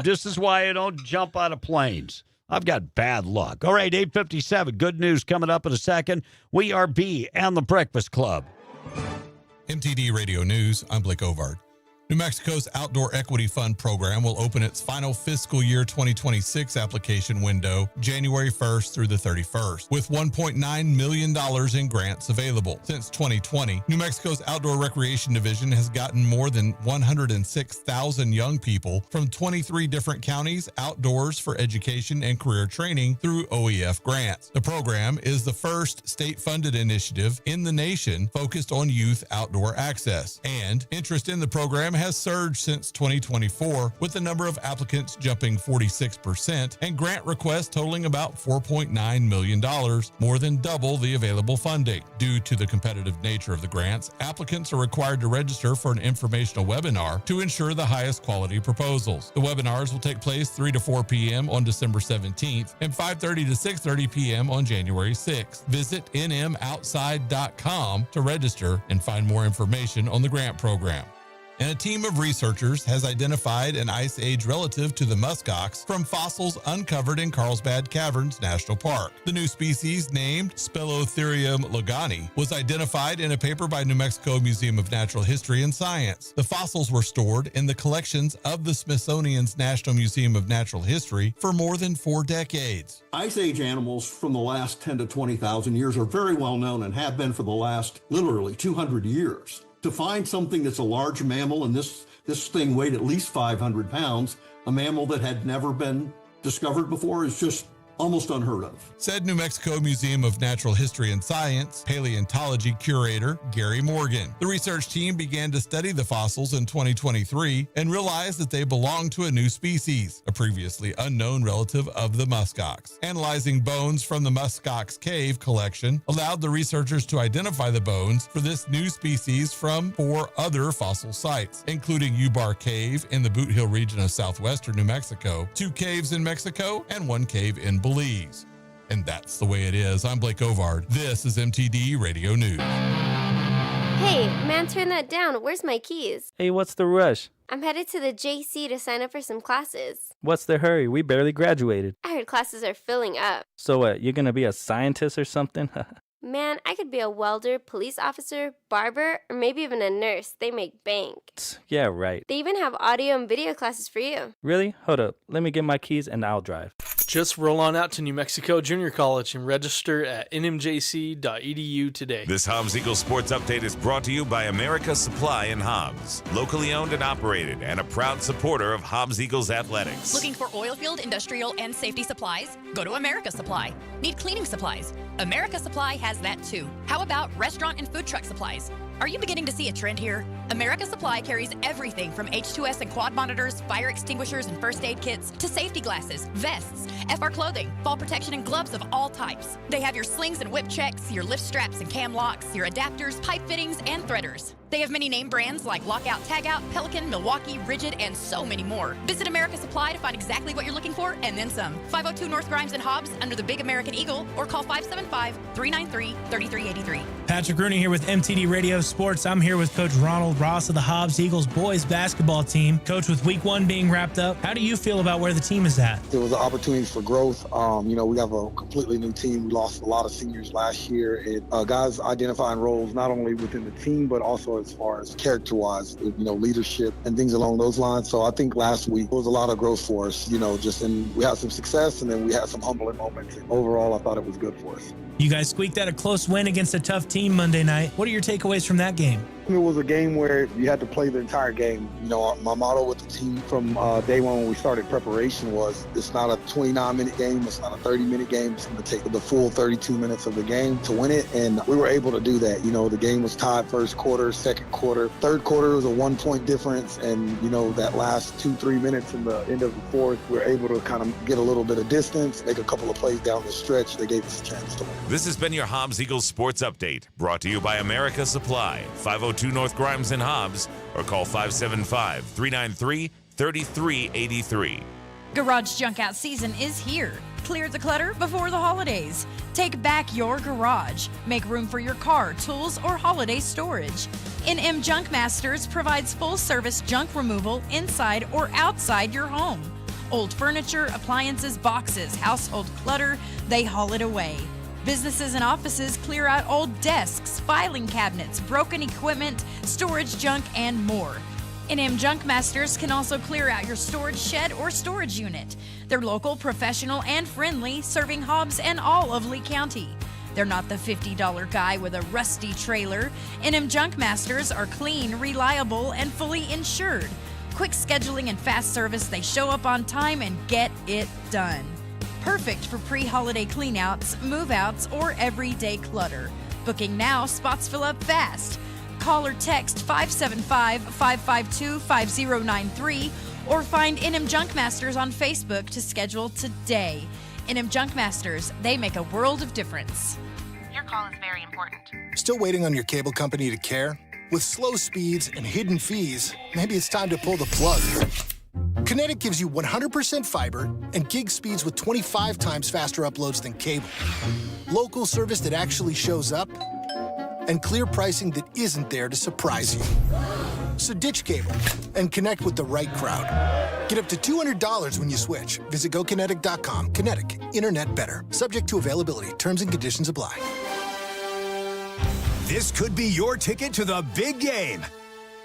this is why I don't jump out of planes. I've got bad luck. All right, 8:57. Good news coming up in a second. We are B and the Breakfast Club. MTD Radio News, I'm Blake Ovard. New Mexico's Outdoor Equity Fund program will open its final fiscal year 2026 application window January 1st through the 31st, with $1.9 million in grants available. Since 2020, New Mexico's Outdoor Recreation Division has gotten more than 106,000 young people from 23 different counties outdoors for education and career training through OEF grants. The program is the first state-funded initiative in the nation focused on youth outdoor access, and interest in the program has surged since 2024, with the number of applicants jumping 46% and grant requests totaling about $4.9 million, more than double the available funding. Due to the competitive nature of the grants, applicants are required to register for an informational webinar to ensure the highest quality proposals. The webinars will take place 3 to 4 p.m. on December 17th and 5:30 to 6:30 p.m. on January 6th. Visit nmoutside.com to register and find more information on the grant program. And a team of researchers has identified an Ice Age relative to the muskox from fossils uncovered in Carlsbad Caverns National Park. The new species, named Speleotherium logani, was identified in a paper by New Mexico Museum of Natural History and Science. The fossils were stored in the collections of the Smithsonian's National Museum of Natural History for more than 4 decades. Ice Age animals from the last 10 to 20,000 years are very well known and have been for the last literally 200 years. To find something that's a large mammal, and this thing weighed at least 500 pounds, a mammal that had never been discovered before, is just almost unheard of. Said New Mexico Museum of Natural History and Science paleontology curator Gary Morgan. The research team began to study the fossils in 2023 and realized that they belong to a new species, a previously unknown relative of the muskox. Analyzing bones from the muskox cave collection allowed the researchers to identify the bones for this new species from 4 other fossil sites, including Ubar Cave in the Boot Hill region of southwestern New Mexico, 2 caves in Mexico, and 1 cave in Belize. And that's the way it is. I'm Blake Ovard. This is MTD Radio News. Hey, man, turn that down. Where's my keys? Hey, what's the rush? I'm headed to the JC to sign up for some classes. What's the hurry? We barely graduated. I heard classes are filling up. So what, you're gonna be a scientist or something? Man, I could be a welder, police officer, barber, or maybe even a nurse. They make bank. Yeah, right. They even have audio and video classes for you. Really? Hold up. Let me get my keys and I'll drive. Just roll on out to New Mexico Junior College and register at nmjc.edu today. This Hobbs Eagles Sports Update is brought to you by America Supply in Hobbs, locally owned and operated, and a proud supporter of Hobbs Eagles athletics. Looking for oil field, industrial, and safety supplies? Go to America Supply. Need cleaning supplies? America Supply has that too. How about restaurant and food truck supplies? Are you beginning to see a trend here? America Supply carries everything from H2S and quad monitors, fire extinguishers and first aid kits, to safety glasses, vests, FR clothing, fall protection, and gloves of all types. They have your slings and whip checks, your lift straps and cam locks, your adapters, pipe fittings, and threaders. They have many name brands like Lockout, Tagout, Pelican, Milwaukee, Rigid, and so many more. Visit America Supply to find exactly what you're looking for and then some. 502 North Grimes and Hobbs under the Big American Eagle, or call 575-393-3383. Patrick Rooney here with MTD Radio Sports. I'm here with Coach Ronald Ross of the Hobbs Eagles boys basketball team. Coach, with week 1 being wrapped up, how do you feel about where the team is at? There was an opportunity for growth. We have a completely new team. We lost a lot of seniors last year. Guys identifying roles not only within the team, but also as far as character-wise, leadership and things along those lines. So I think last week was a lot of growth for us, we had some success and then we had some humbling moments. And overall, I thought it was good for us. You guys squeaked out a close win against a tough team Monday night. What are your takeaways from that game? It was a game where you had to play the entire game. My motto with the team from day one when we started preparation was, it's not a 29-minute game, it's not a 30-minute game. It's going to take the full 32 minutes of the game to win it, and we were able to do that. The game was tied first quarter, second quarter. Third quarter was a 1-point difference, and, that last 2-3 minutes in the end of the fourth, we were able to kind of get a little bit of distance, make a couple of plays down the stretch. They gave us a chance to win. This has been your Hobbs Eagles Sports Update, brought to you by America Supply, 502 North Grimes and Hobbs, or call 575-393-3383. Garage junk out season is here. Clear the clutter before the holidays. Take back your garage. Make room for your car, tools, or holiday storage. NM Junk Masters provides full-service junk removal inside or outside your home. Old furniture, appliances, boxes, household clutter, they haul it away. Businesses and offices clear out old desks, filing cabinets, broken equipment, storage junk, and more. NM Junk Masters can also clear out your storage shed or storage unit. They're local, professional, and friendly, serving Hobbs and all of Lee County. They're not the $50 guy with a rusty trailer. NM Junk Masters are clean, reliable, and fully insured. Quick scheduling and fast service, they show up on time and get it done. Perfect for pre-holiday cleanouts, move-outs, or everyday clutter. Booking now, spots fill up fast. Call or text 575-552-5093 or find NM Junk Masters on Facebook to schedule today. NM Junk Masters, they make a world of difference. Your call is very important. Still waiting on your cable company to care? With slow speeds and hidden fees, maybe it's time to pull the plug. Kinetic gives you 100% fiber and gig speeds with 25 times faster uploads than cable. Local service that actually shows up, and clear pricing that isn't there to surprise you. So ditch cable and connect with the right crowd. Get up to $200 when you switch. Visit GoKinetic.com. Kinetic. Internet better. Subject to availability. Terms and conditions apply. This could be your ticket to the big game.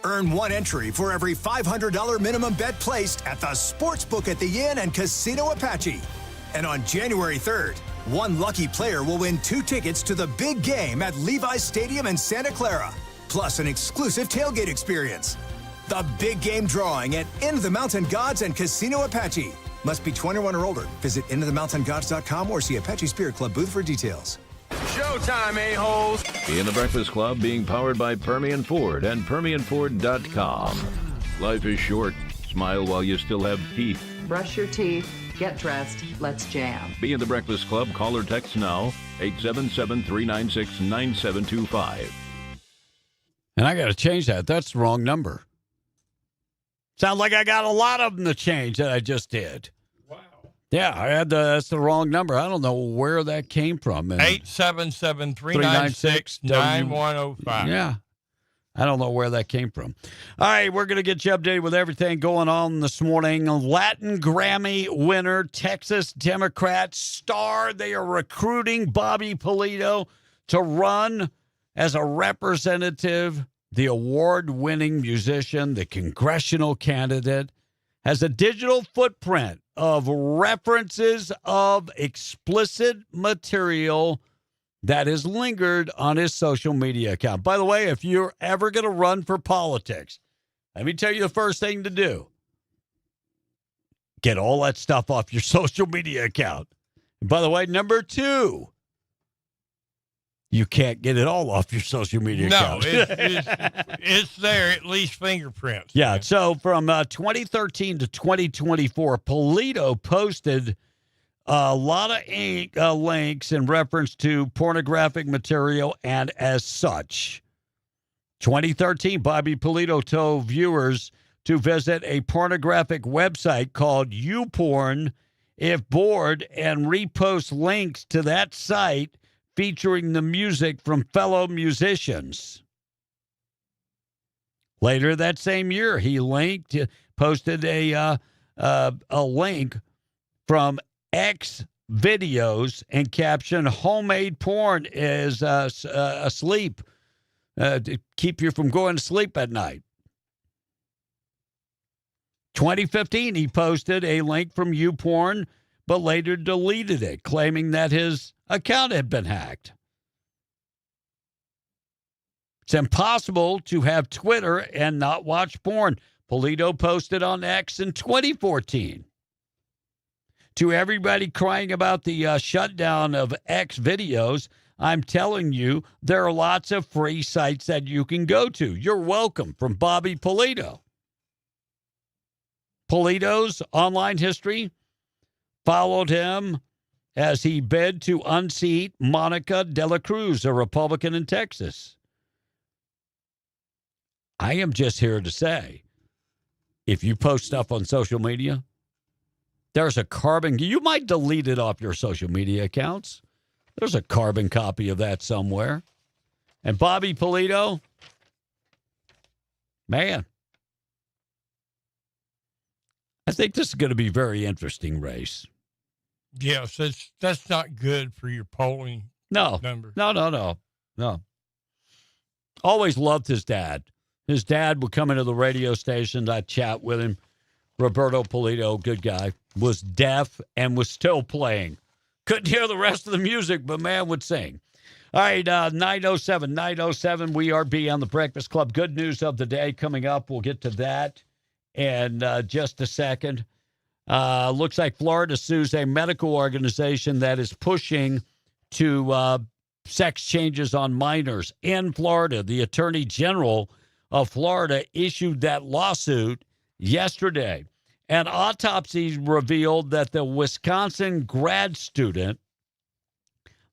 Earn one entry for every $500 minimum bet placed at the Sportsbook at the Inn and Casino Apache. And on January 3rd, one lucky player will win 2 tickets to the big game at Levi's Stadium in Santa Clara, plus an exclusive tailgate experience. The big game drawing at Inn of the Mountain Gods and Casino Apache. Must be 21 or older. Visit intothemountaingods.com or see Apache Spirit Club booth for details. Showtime, a-holes! Be in the Breakfast Club being powered by Permian Ford and PermianFord.com. Life is short. Smile while you still have teeth. Brush your teeth, get dressed, let's jam. Be in the Breakfast Club. Call or text now, 877-396-9725. And I got to change that. That's the wrong number. Sounds like I got a lot of them to change that I just did. Wow. Yeah, that's the wrong number. I don't know where that came from. 877-396-9105. Yeah. I don't know where that came from. All right, we're going to get you updated with everything going on this morning. Latin Grammy winner, Texas Democrat star. They are recruiting Bobby Polito to run as a representative. The award-winning musician, the congressional candidate, has a digital footprint of references of explicit material that has lingered on his social media account. By the way, if you're ever going to run for politics, let me tell you the first thing to do. Get all that stuff off your social media account. And by the way, number 2, you can't get it all off your social media account. It's there, at least fingerprints. Yeah, so from 2013 to 2024, Polito posted a lot of links in reference to pornographic material, and as such, 2013, Bobby Polito told viewers to visit a pornographic website called YouPorn if bored and repost links to that site featuring the music from fellow musicians. Later that same year, he posted a link from X videos and captioned, "Homemade porn is asleep to keep you from going to sleep at night." 2015, he posted a link from YouPorn, but later deleted it, claiming that his account had been hacked. It's impossible to have Twitter and not watch porn. Polito posted on X in 2014. To everybody crying about the shutdown of X videos, I'm telling you, there are lots of free sites that you can go to. You're welcome, from Bobby Polito. Polito's online history followed him as he bid to unseat Monica De La Cruz, a Republican in Texas. I am just here to say, if you post stuff on social media, there's a carbon. You might delete it off your social media accounts. There's a carbon copy of that somewhere. And Bobby Polito, man, I think this is going to be a very interesting race. Yes, that's not good for your polling numbers. No. Always loved his dad. His dad would come into the radio station. I'd chat with him. Roberto Polito, good guy, was deaf and was still playing. Couldn't hear the rest of the music, but man would sing. All right, 9:07, we are on the Breakfast Club. Good news of the day coming up. We'll get to that in just a second. Looks like Florida sues a medical organization that is pushing to sex changes on minors. In Florida, the Attorney General of Florida issued that lawsuit yesterday. And autopsies revealed that the Wisconsin grad student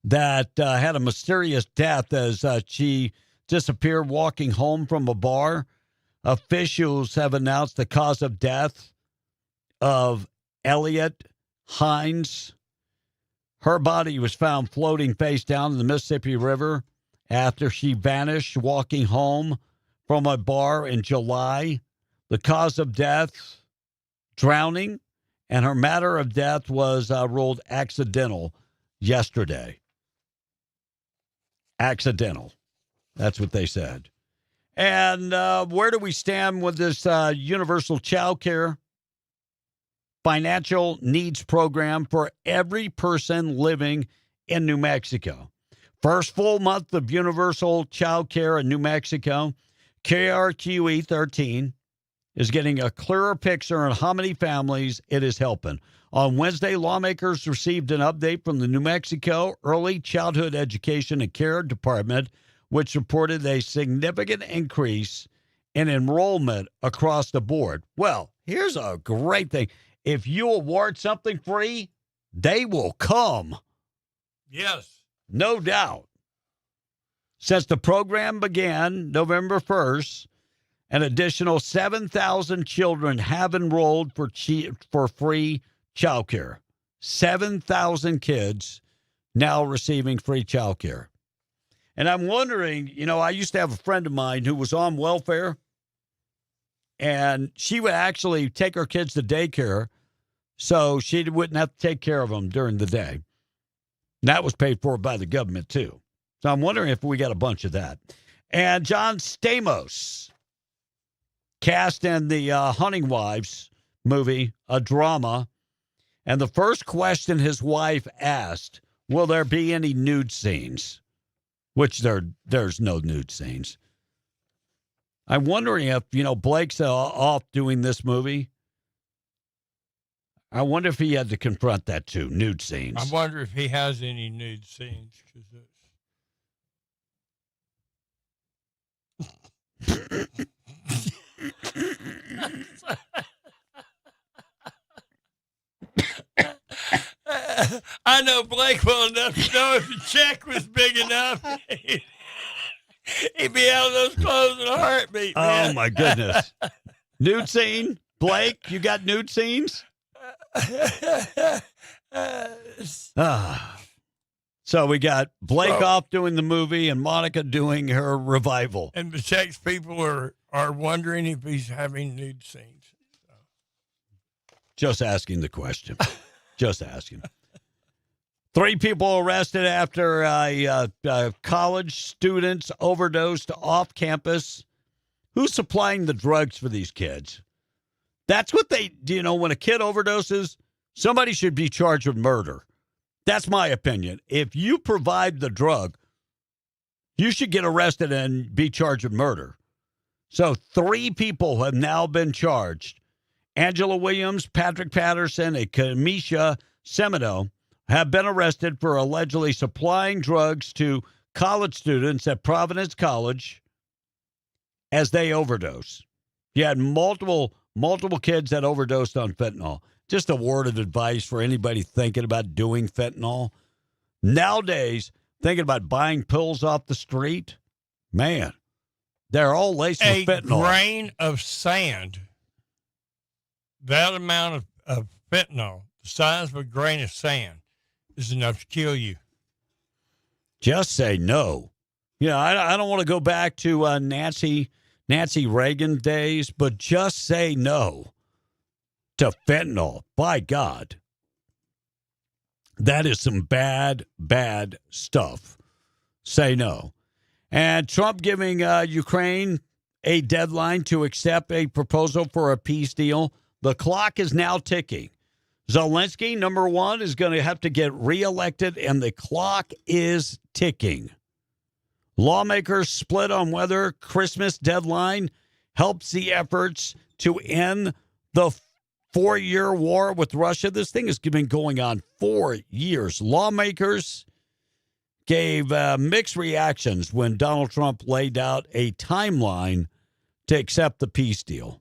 that had a mysterious death as she disappeared walking home from a bar, officials have announced the cause of death of Elliot Hines. Her body was found floating face down in the Mississippi River after she vanished walking home from a bar in July. The cause of death, drowning, and her matter of death was ruled accidental yesterday. Accidental. That's what they said. And where do we stand with this universal child care financial needs program for every person living in New Mexico? First full month of universal child care in New Mexico, KRQE 13 is getting a clearer picture on how many families it is helping. On Wednesday, lawmakers received an update from the New Mexico Early Childhood Education and Care Department, which reported a significant increase in enrollment across the board. Well, here's a great thing. If you award something free, they will come. Yes. No doubt. Since the program began November 1st, an additional 7,000 children have enrolled for free child care. 7,000 kids now receiving free child care. And I'm wondering, I used to have a friend of mine who was on welfare, and she would actually take her kids to daycare so she wouldn't have to take care of them during the day. And that was paid for by the government, too. So I'm wondering if we got a bunch of that. And John Stamos, cast in the Hunting Wives movie, a drama. And the first question his wife asked, will there be any nude scenes? Which there's no nude scenes. I'm wondering if, Blake's off doing this movie. I wonder if he had to confront that too, nude scenes. I wonder if he has any nude scenes. I know Blake well enough to know if the check was big enough, he'd be out of those clothes in a heartbeat, man. Oh, my goodness. Nude scene? Blake, you got nude scenes? So we got Blake off doing the movie and Monica doing her revival. And the checks people are wondering if he's having nude scenes. Just asking the question. Just asking. 3 people arrested after college students overdosed off campus. Who's supplying the drugs for these kids? That's what they, when a kid overdoses, somebody should be charged with murder. That's my opinion. If you provide the drug, you should get arrested and be charged with murder. So 3 people have now been charged. Angela Williams, Patrick Patterson, and Kamisha Semino have been arrested for allegedly supplying drugs to college students at Providence College as they overdose. You had multiple kids that overdosed on fentanyl. Just a word of advice for anybody thinking about doing fentanyl. Nowadays, thinking about buying pills off the street, man, they're all laced with fentanyl. A grain of sand, that amount of fentanyl, the size of a grain of sand, is enough to kill you. Just say no. I don't want to go back to Nancy Reagan days, but just say no to fentanyl. By God. That is some bad, bad stuff. Say no. And Trump giving Ukraine a deadline to accept a proposal for a peace deal. The clock is now ticking. Zelensky, number 1, is going to have to get reelected, and the clock is ticking. Lawmakers split on whether Christmas deadline helps the efforts to end the 4-year war with Russia. This thing has been going on 4 years. Lawmakers gave mixed reactions when Donald Trump laid out a timeline to accept the peace deal.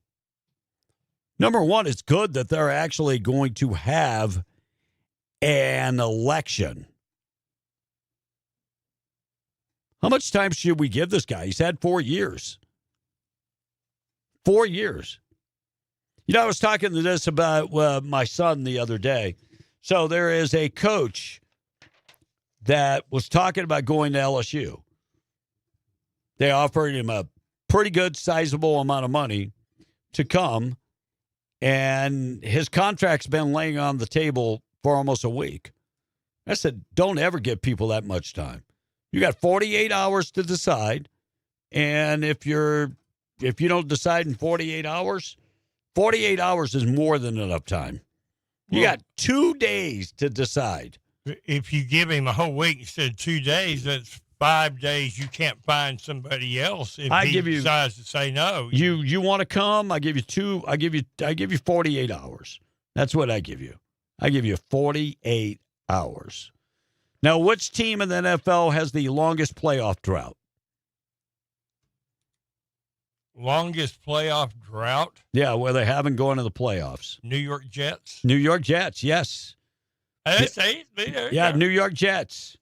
Number 1, it's good that they're actually going to have an election. How much time should we give this guy? He's had 4 years. 4 years. I was talking to this about my son the other day. So there is a coach that was talking about going to LSU. They offered him a pretty good, sizable amount of money to come. And his contract's been laying on the table for almost a week. I said, don't ever give people that much time. You got 48 hours to decide. And if you don't decide in 48 hours, 48 hours is more than enough time. You got 2 days to decide. If you give him a whole week instead of 2 days, that's 5 days. You can't find somebody else if he decides to say no. You want to come? I give you 48 hours. That's what I give you. I give you 48 hours. Now, which team in the NFL has the longest playoff drought? Longest playoff drought? Yeah, where they haven't gone to the playoffs. New York Jets? New York Jets, yes. New York Jets.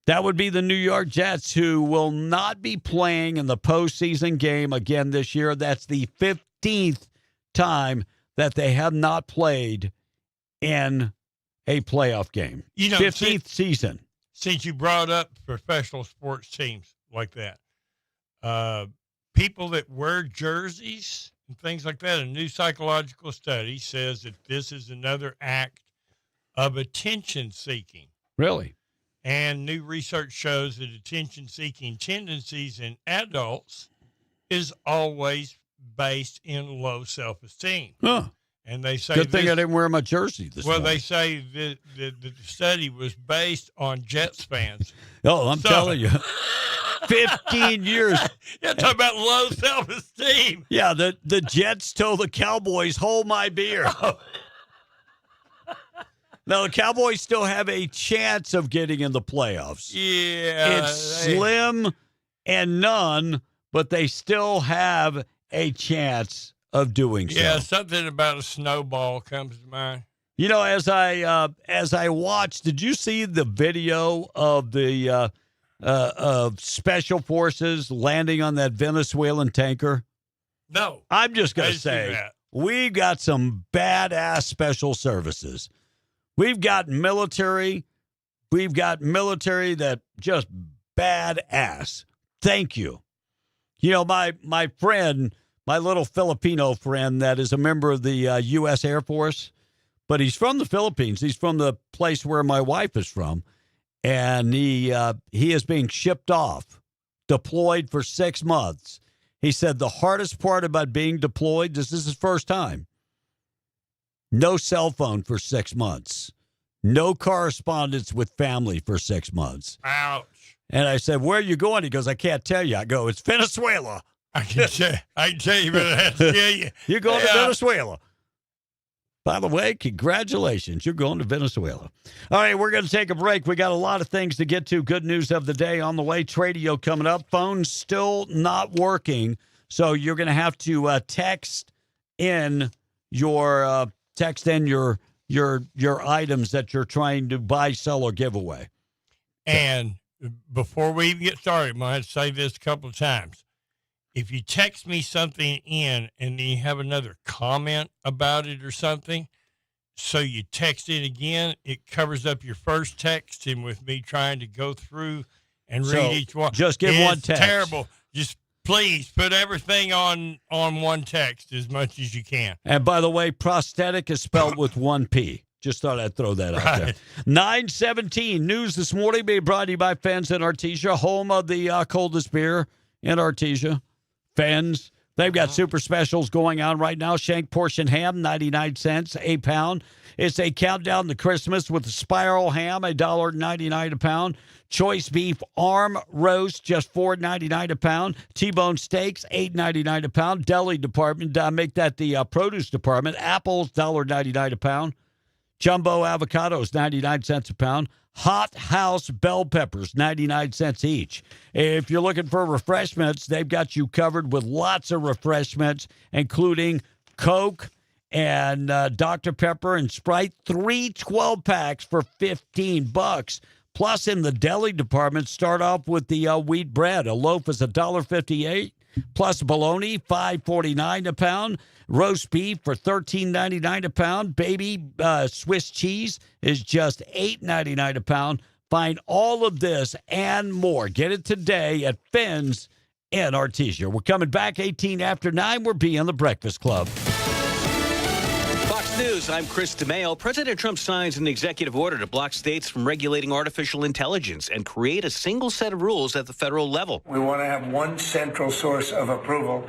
That would be the New York Jets, who will not be playing in the postseason game again this year. That's the 15th time that they have not played in a playoff game. 15th season. Since you brought up professional sports teams like that, people that wear jerseys and things like that, a new psychological study says that this is another act of attention seeking. Really? And new research shows that attention-seeking tendencies in adults is always based in low self-esteem. Huh. And they say good thing I didn't wear my jersey this morning. they say that the study was based on Jets fans. Oh, I'm telling you. 15 years. You're talking about low self-esteem. Yeah, the Jets told the Cowboys, hold my beer. Now, the Cowboys still have a chance of getting in the playoffs. Yeah. It's slim and none, but they still have a chance of doing so. Yeah, something about a snowball comes to mind. You know, as I watched, did you see the video of the of Special Forces landing on that Venezuelan tanker? No. I'm just going to say, we've got some badass special services. We've got military that just badass. Thank you. You know, my friend, my little Filipino friend that is a member of the U.S. Air Force, but he's from the Philippines. He's from the place where my wife is from, and he is being shipped off, deployed for 6 months. He said the hardest part about being deployed, this is his first time, no cell phone for 6 months. No correspondence with family for 6 months. Ouch. And I said, where are you going? He goes, I can't tell you. I go, it's Venezuela. I can tell you, but I have to tell you. You're going to Venezuela. By the way, congratulations. You're going to Venezuela. All right, we're going to take a break. We got a lot of things to get to. Good news of the day on the way. Tradio coming up. Phone's still not working, so you're going to have to text in your your items that you're trying to buy, sell, or give away. And before we even get started, I'm going to say this a couple of times. If you text me something in and then you have another comment about it or something, so you text it again, it covers up your first text. And with me trying to go through and read each one, just give one text. It's terrible. Just please put everything on one text as much as you can. And by the way, prosthetic is spelled with one P. Just thought I'd throw that out there. 9:17 news this morning being brought to you by Fens in Artesia, home of the coldest beer in Artesia. Fens. They've got super specials going on right now. Shank portion ham, 99 cents a pound. It's a countdown to Christmas with the spiral ham, $1.99 a pound. Choice beef arm roast, just $4.99 a pound. T-bone steaks, $8.99 a pound. Deli department, make that the produce department. Apples, $1.99 a pound. Jumbo avocados, 99 cents a pound. Hot House bell peppers, 99 cents each. If you're looking for refreshments, they've got you covered with lots of refreshments, including Coke and Dr. Pepper and Sprite, 3 12-packs for $15. Plus, in the deli department, start off with the wheat bread. A loaf is $1.58. Plus bologna, $5.49 a pound. Roast beef for $13.99 a pound. Baby Swiss cheese is just $8.99 a pound. Find all of this and more. Get it today at Fens in Artesia. We're coming back 18 after 9. We're being the Breakfast Club. Fox News, I'm Chris DeMeo. President Trump signs an executive order to block states from regulating artificial intelligence and create a single set of rules at the federal level. We want to have one central source of approval,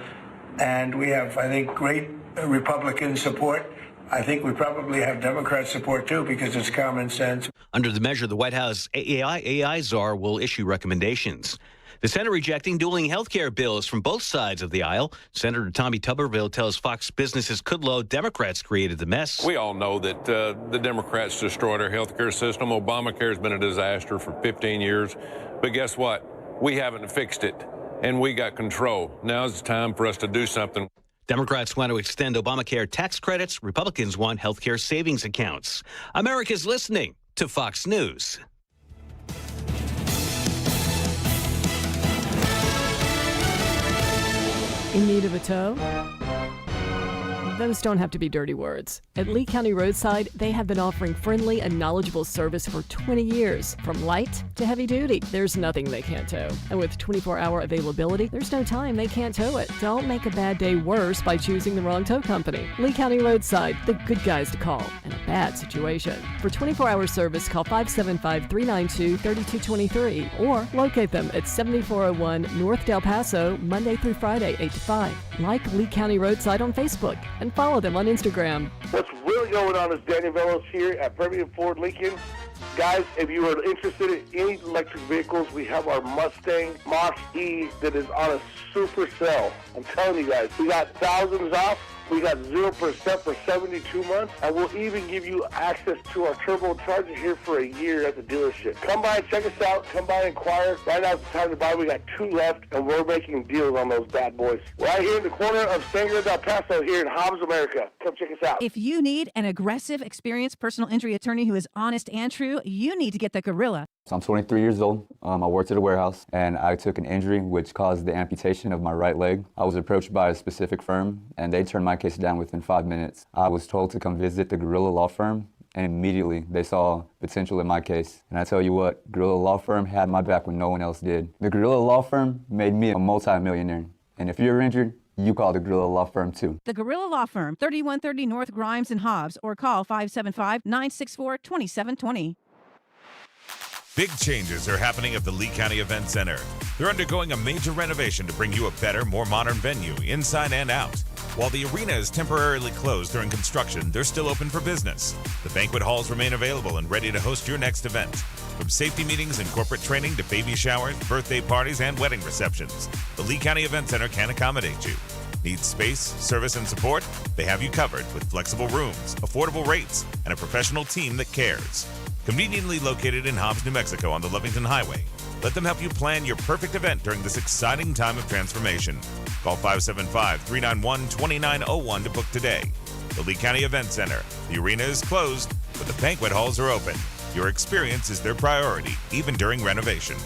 and we have, I think, great Republican support. I think we probably have Democrat support, too, because it's common sense. Under the measure, the White House AI czar will issue recommendations. The Senate rejecting dueling health care bills from both sides of the aisle. Senator Tommy Tuberville tells Fox Business's Kudlow Democrats created the mess. We all know that the Democrats destroyed our health care system. Obamacare has been a disaster for 15 years. But guess what? We haven't fixed it, and we got control. Now's the time for us to do something. Democrats want to extend Obamacare tax credits. Republicans want health care savings accounts. America's listening to Fox News. In need of a tow? Those don't have to be dirty words. At Lee County Roadside, they have been offering friendly and knowledgeable service for 20 years. From light to heavy duty, there's nothing they can't tow. And with 24-hour availability, there's no time they can't tow it. Don't make a bad day worse by choosing the wrong tow company. Lee County Roadside, the good guys to call in a bad situation. For 24-hour service, call 575-392-3223 or locate them at 7401 North Del Paso, Monday through Friday, 8 to 5. Like Lee County Roadside on Facebook and follow them on Instagram. What's really going on is Danny Velos here at Permian Ford Lincoln. Guys, if you are interested in any electric vehicles, we have our Mustang Mach-E that is on a super sale. I'm telling you guys, we got thousands off. We got 0% for 72 months, and we'll even give you access to our turbocharger here for a year at the dealership. Come by and check us out. Come by and inquire. Right now it's the time to buy. We got 2 left, and we're making deals on those bad boys. Right here in the corner of Sangre del Paso here in Hobbs, America. Come check us out. If you need an aggressive, experienced personal injury attorney who is honest and true, you need to get the Gorilla. So I'm 23 years old. I worked at a warehouse, and I took an injury which caused the amputation of my right leg. I was approached by a specific firm, and they turned my case down within 5 minutes. I was told to come visit the Gorilla Law Firm, and immediately they saw potential in my case. And I tell you what, Gorilla Law Firm had my back when no one else did. The Gorilla Law Firm made me a multi-millionaire. And if you're injured, you call the Gorilla Law Firm too. The Gorilla Law Firm, 3130 North Grimes and Hobbs, or call 575-964-2720. Big changes are happening at the Lee County Event Center. They're undergoing a major renovation to bring you a better, more modern venue, inside and out. While the arena is temporarily closed during construction, they're still open for business. The banquet halls remain available and ready to host your next event. From safety meetings and corporate training to baby showers, birthday parties, and wedding receptions, the Lee County Event Center can accommodate you. Need space, service, and support? They have you covered with flexible rooms, affordable rates, and a professional team that cares. Conveniently located in Hobbs, New Mexico on the Lovington Highway. Let them help you plan your perfect event during this exciting time of transformation. Call 575-391-2901 to book today. The Lee County Event Center. The arena is closed, but the banquet halls are open. Your experience is their priority, even during renovation.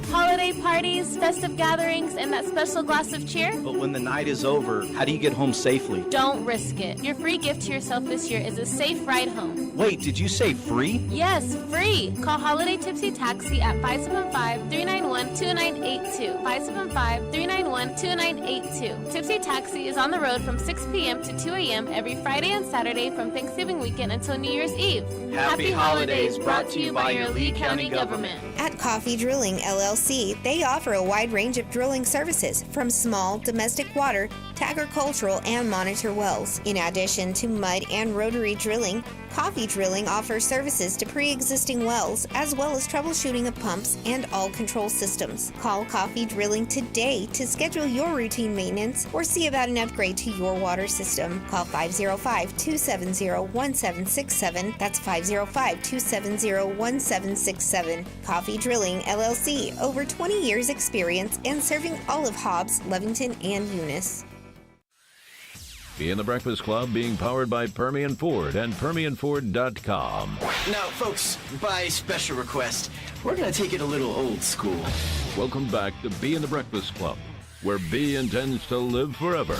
Holiday parties, festive gatherings, and that special glass of cheer? But when the night is over, how do you get home safely? Don't risk it. Your free gift to yourself this year is a safe ride home. Wait, did you say free? Yes, free. Call Holiday Tipsy Taxi at 575-391-2982. 575-391-2982. Tipsy Taxi is on the road from 6 p.m. to 2 a.m. every Friday and Saturday from Thanksgiving weekend until New Year's Eve. Happy holidays brought to you by your Lee County government. At Coffee Drilling LLC, they offer a wide range of drilling services from small domestic water to agricultural and monitor wells. In addition to mud and rotary drilling, Coffee Drilling offers services to pre-existing wells as well as troubleshooting of pumps and all control systems. Call Coffee Drilling today to schedule your routine maintenance or see about an upgrade to your water system. Call 505-270-1767. That's 505-270-1767. Coffee Drilling LLC, over 20 years experience and serving all of Hobbs, Lovington, and Eunice. Be in the Breakfast Club being powered by Permian Ford and PermianFord.com. Now, folks, by special request, we're going to take it a little old school. Welcome back to Be in the Breakfast Club, where B intends to live forever.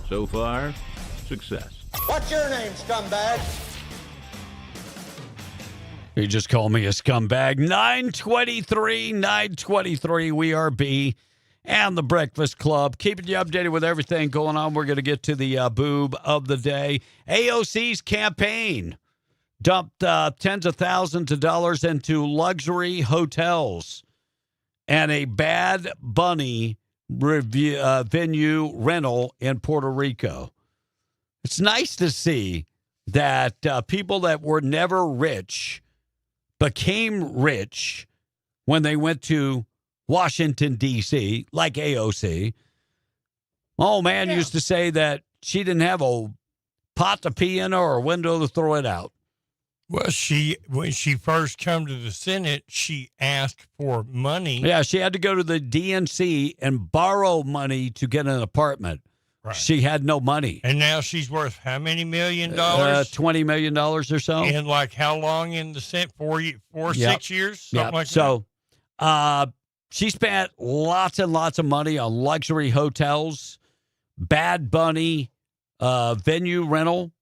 So far, success. What's your name, scumbag? You just call me a scumbag. 923. We are B. and the Breakfast Club, keeping you updated with everything going on. We're going to get to the boob of the day. AOC's campaign dumped tens of thousands of dollars into luxury hotels and a Bad Bunny venue rental in Puerto Rico. It's nice to see that people that were never rich became rich when they went to Washington, D.C., like AOC. Oh, man used to say that she didn't have a pot to pee in or a window to throw it out. Well, when she first come to the Senate, she asked for money. Yeah, she had to go to the DNC and borrow money to get an apartment. Right. She had no money. And now she's worth how many $1 million? $20 million or so. And like how long in the Senate? 6 years? Something like that. So she spent lots and lots of money on luxury hotels, Bad Bunny venue rental.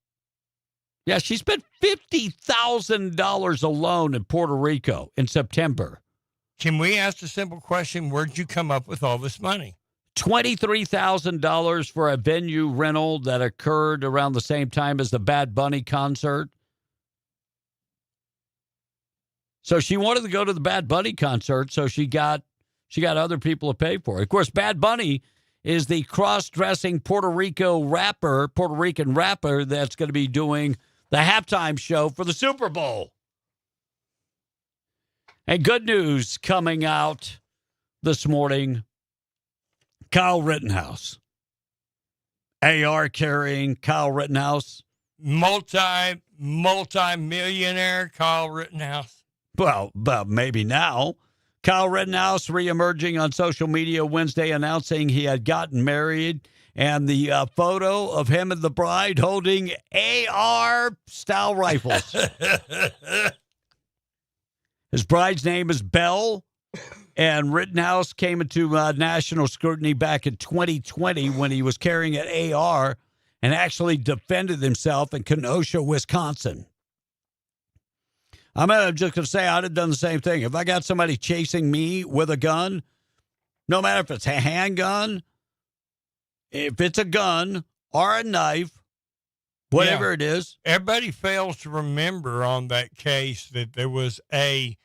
Yeah, she spent $50,000 alone in Puerto Rico in September. Can we ask a simple question? Where'd you come up with all this money? $23,000 for a venue rental that occurred around the same time as the Bad Bunny concert. So she wanted to go to the Bad Bunny concert, so she got other people to pay for it. Of course, Bad Bunny is the cross-dressing Puerto Rican rapper that's going to be doing the halftime show for the Super Bowl. And good news coming out this morning. Kyle Rittenhouse. AR carrying Kyle Rittenhouse. Multi-millionaire Kyle Rittenhouse. Well, maybe now. Kyle Rittenhouse reemerging on social media Wednesday announcing he had gotten married. And the photo of him and the bride holding AR-style rifles. His bride's name is Belle. And Rittenhouse came into national scrutiny back in 2020 when he was carrying an AR and actually defended himself in Kenosha, Wisconsin. I'm just going to say I'd have done the same thing. If I got somebody chasing me with a gun, no matter if it's a handgun, if it's a gun or a knife, whatever it is. Everybody fails to remember on that case that there was a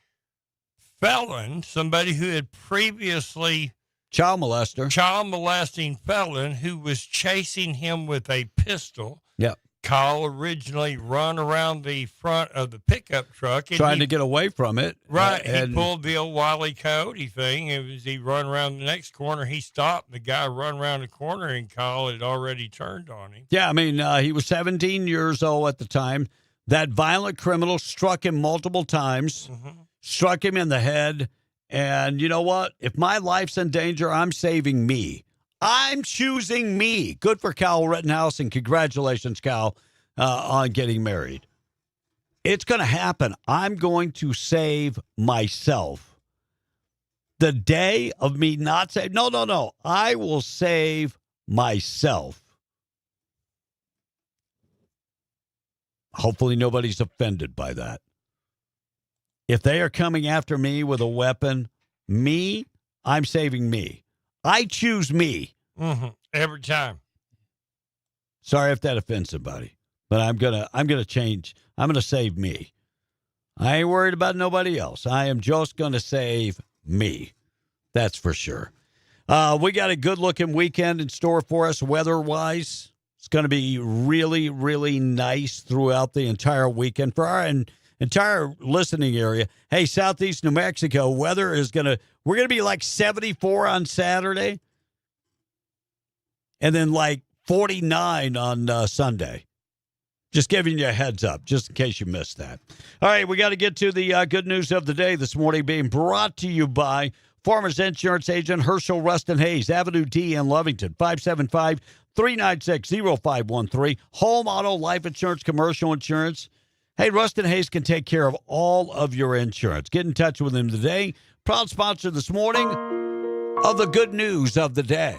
felon, somebody who had previously child molesting felon who was chasing him with a pistol. Yep. Kyle originally run around the front of the pickup truck. Trying to get away from it. Right. He pulled the old Wile E. Coyote thing. As he run around the next corner, he stopped. The guy run around the corner, and Kyle had already turned on him. Yeah, I mean, he was 17 years old at the time. That violent criminal struck him multiple times, struck him in the head. And you know what? If my life's in danger, I'm saving me. I'm choosing me. Good for Kyle Rittenhouse, and congratulations, Kyle, on getting married. It's going to happen. I'm going to save myself. The day of me not saving, no. I will save myself. Hopefully nobody's offended by that. If they are coming after me with a weapon, I'm saving me. I choose me. Every time. Sorry if that offends somebody, but I'm gonna change. I'm gonna save me. I ain't worried about nobody else. I am just gonna save me. That's for sure. We got a good-looking weekend in store for us weather-wise. It's going to be really, really nice throughout the entire weekend for our entire listening area. Hey, southeast New Mexico, weather is we're going to be like 74 on Saturday and then like 49 on Sunday. Just giving you a heads up, just in case you missed that. All right, we got to get to the good news of the day this morning, being brought to you by Farmers Insurance Agent Herschel Rustin Hayes, Avenue D in Lovington, 575-396-0513. Home, auto, life insurance, commercial insurance. Hey, Rustin Hayes can take care of all of your insurance. Get in touch with him today. Proud sponsor this morning of the good news of the day.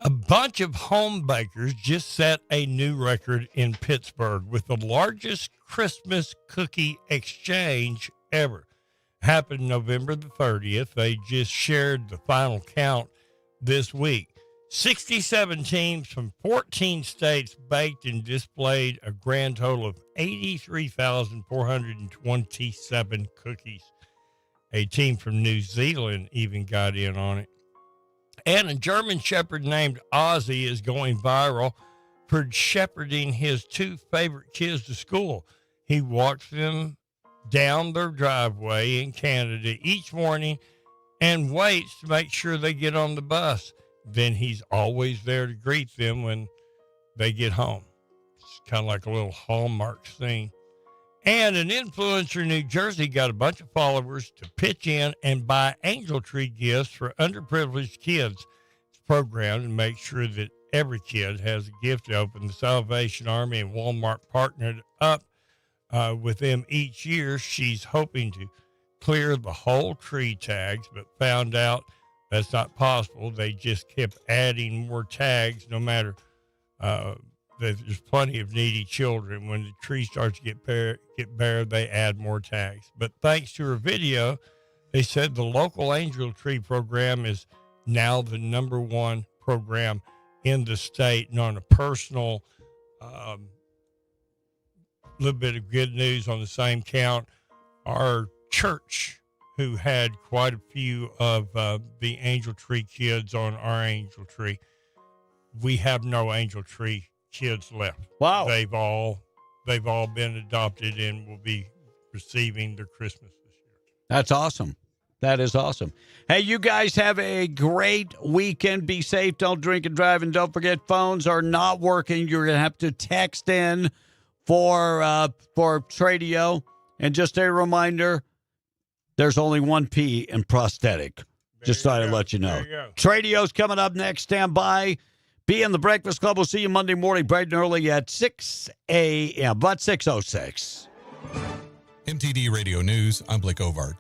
A bunch of home bakers just set a new record in Pittsburgh with the largest Christmas cookie exchange ever. Happened November the 30th. They just shared the final count this week. 67 teams from 14 states baked and displayed a grand total of 83,427 cookies. A team from New Zealand even got in on it. And a German Shepherd named Ozzy is going viral for shepherding his two favorite kids to school. He walks them down their driveway in Canada each morning and waits to make sure they get on the bus. Then he's always there to greet them when they get home. It's kind of like a little Hallmark thing. And an influencer in New Jersey got a bunch of followers to pitch in and buy Angel Tree gifts for underprivileged kids. It's programmed to make sure that every kid has a gift to open. The Salvation Army and Walmart partnered up with them each year. She's hoping to clear the whole tree tags, but found out that's not possible. They just kept adding more tags, no matter there's plenty of needy children. When the tree starts to get bare, they add more tags. But thanks to her video, they said the local Angel Tree program is now the #1 program in the state. And on a personal, little bit of good news on the same count, our church, who had quite a few of the Angel Tree kids on our Angel Tree, we have no Angel Tree kids left. Wow. They've all been adopted and will be receiving their Christmas this year. That's awesome. That is awesome. Hey, you guys have a great weekend. Be safe. Don't drink and drive. And don't forget, phones are not working. You're going to have to text in for Tradio. And just a reminder, there's only one P in prosthetic. Just thought I'd let you know. Tradio's coming up next. Stand by. Be in the Breakfast Club. We'll see you Monday morning, bright and early at 6 a.m., about 6:06. MTD Radio News, I'm Blake Ovard.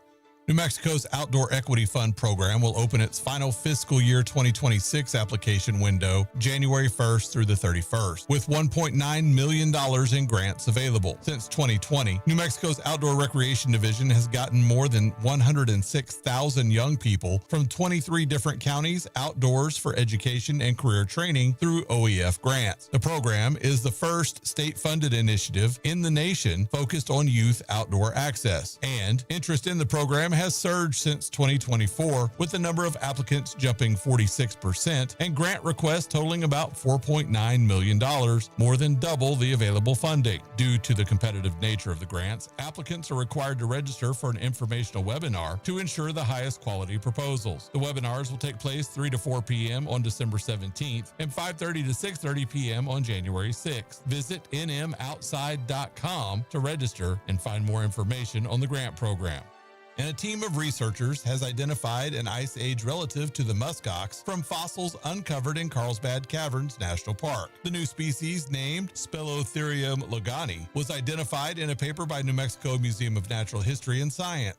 New Mexico's Outdoor Equity Fund program will open its final fiscal year 2026 application window January 1st through the 31st, with $1.9 million in grants available. Since 2020, New Mexico's Outdoor Recreation Division has gotten more than 106,000 young people from 23 different counties outdoors for education and career training through OEF grants. The program is the first state-funded initiative in the nation focused on youth outdoor access, and interest in the program has surged since 2024, with the number of applicants jumping 46% and grant requests totaling about $4.9 million, more than double the available funding. Due to the competitive nature of the grants, applicants are required to register for an informational webinar to ensure the highest quality proposals. The webinars will take place 3 to 4 p.m. on December 17th and 5:30 to 6:30 p.m. on January 6th. Visit nmoutside.com to register and find more information on the grant program. And a team of researchers has identified an Ice Age relative to the muskox from fossils uncovered in Carlsbad Caverns National Park. The new species, named Spelotherium logani, was identified in a paper by New Mexico Museum of Natural History and Science.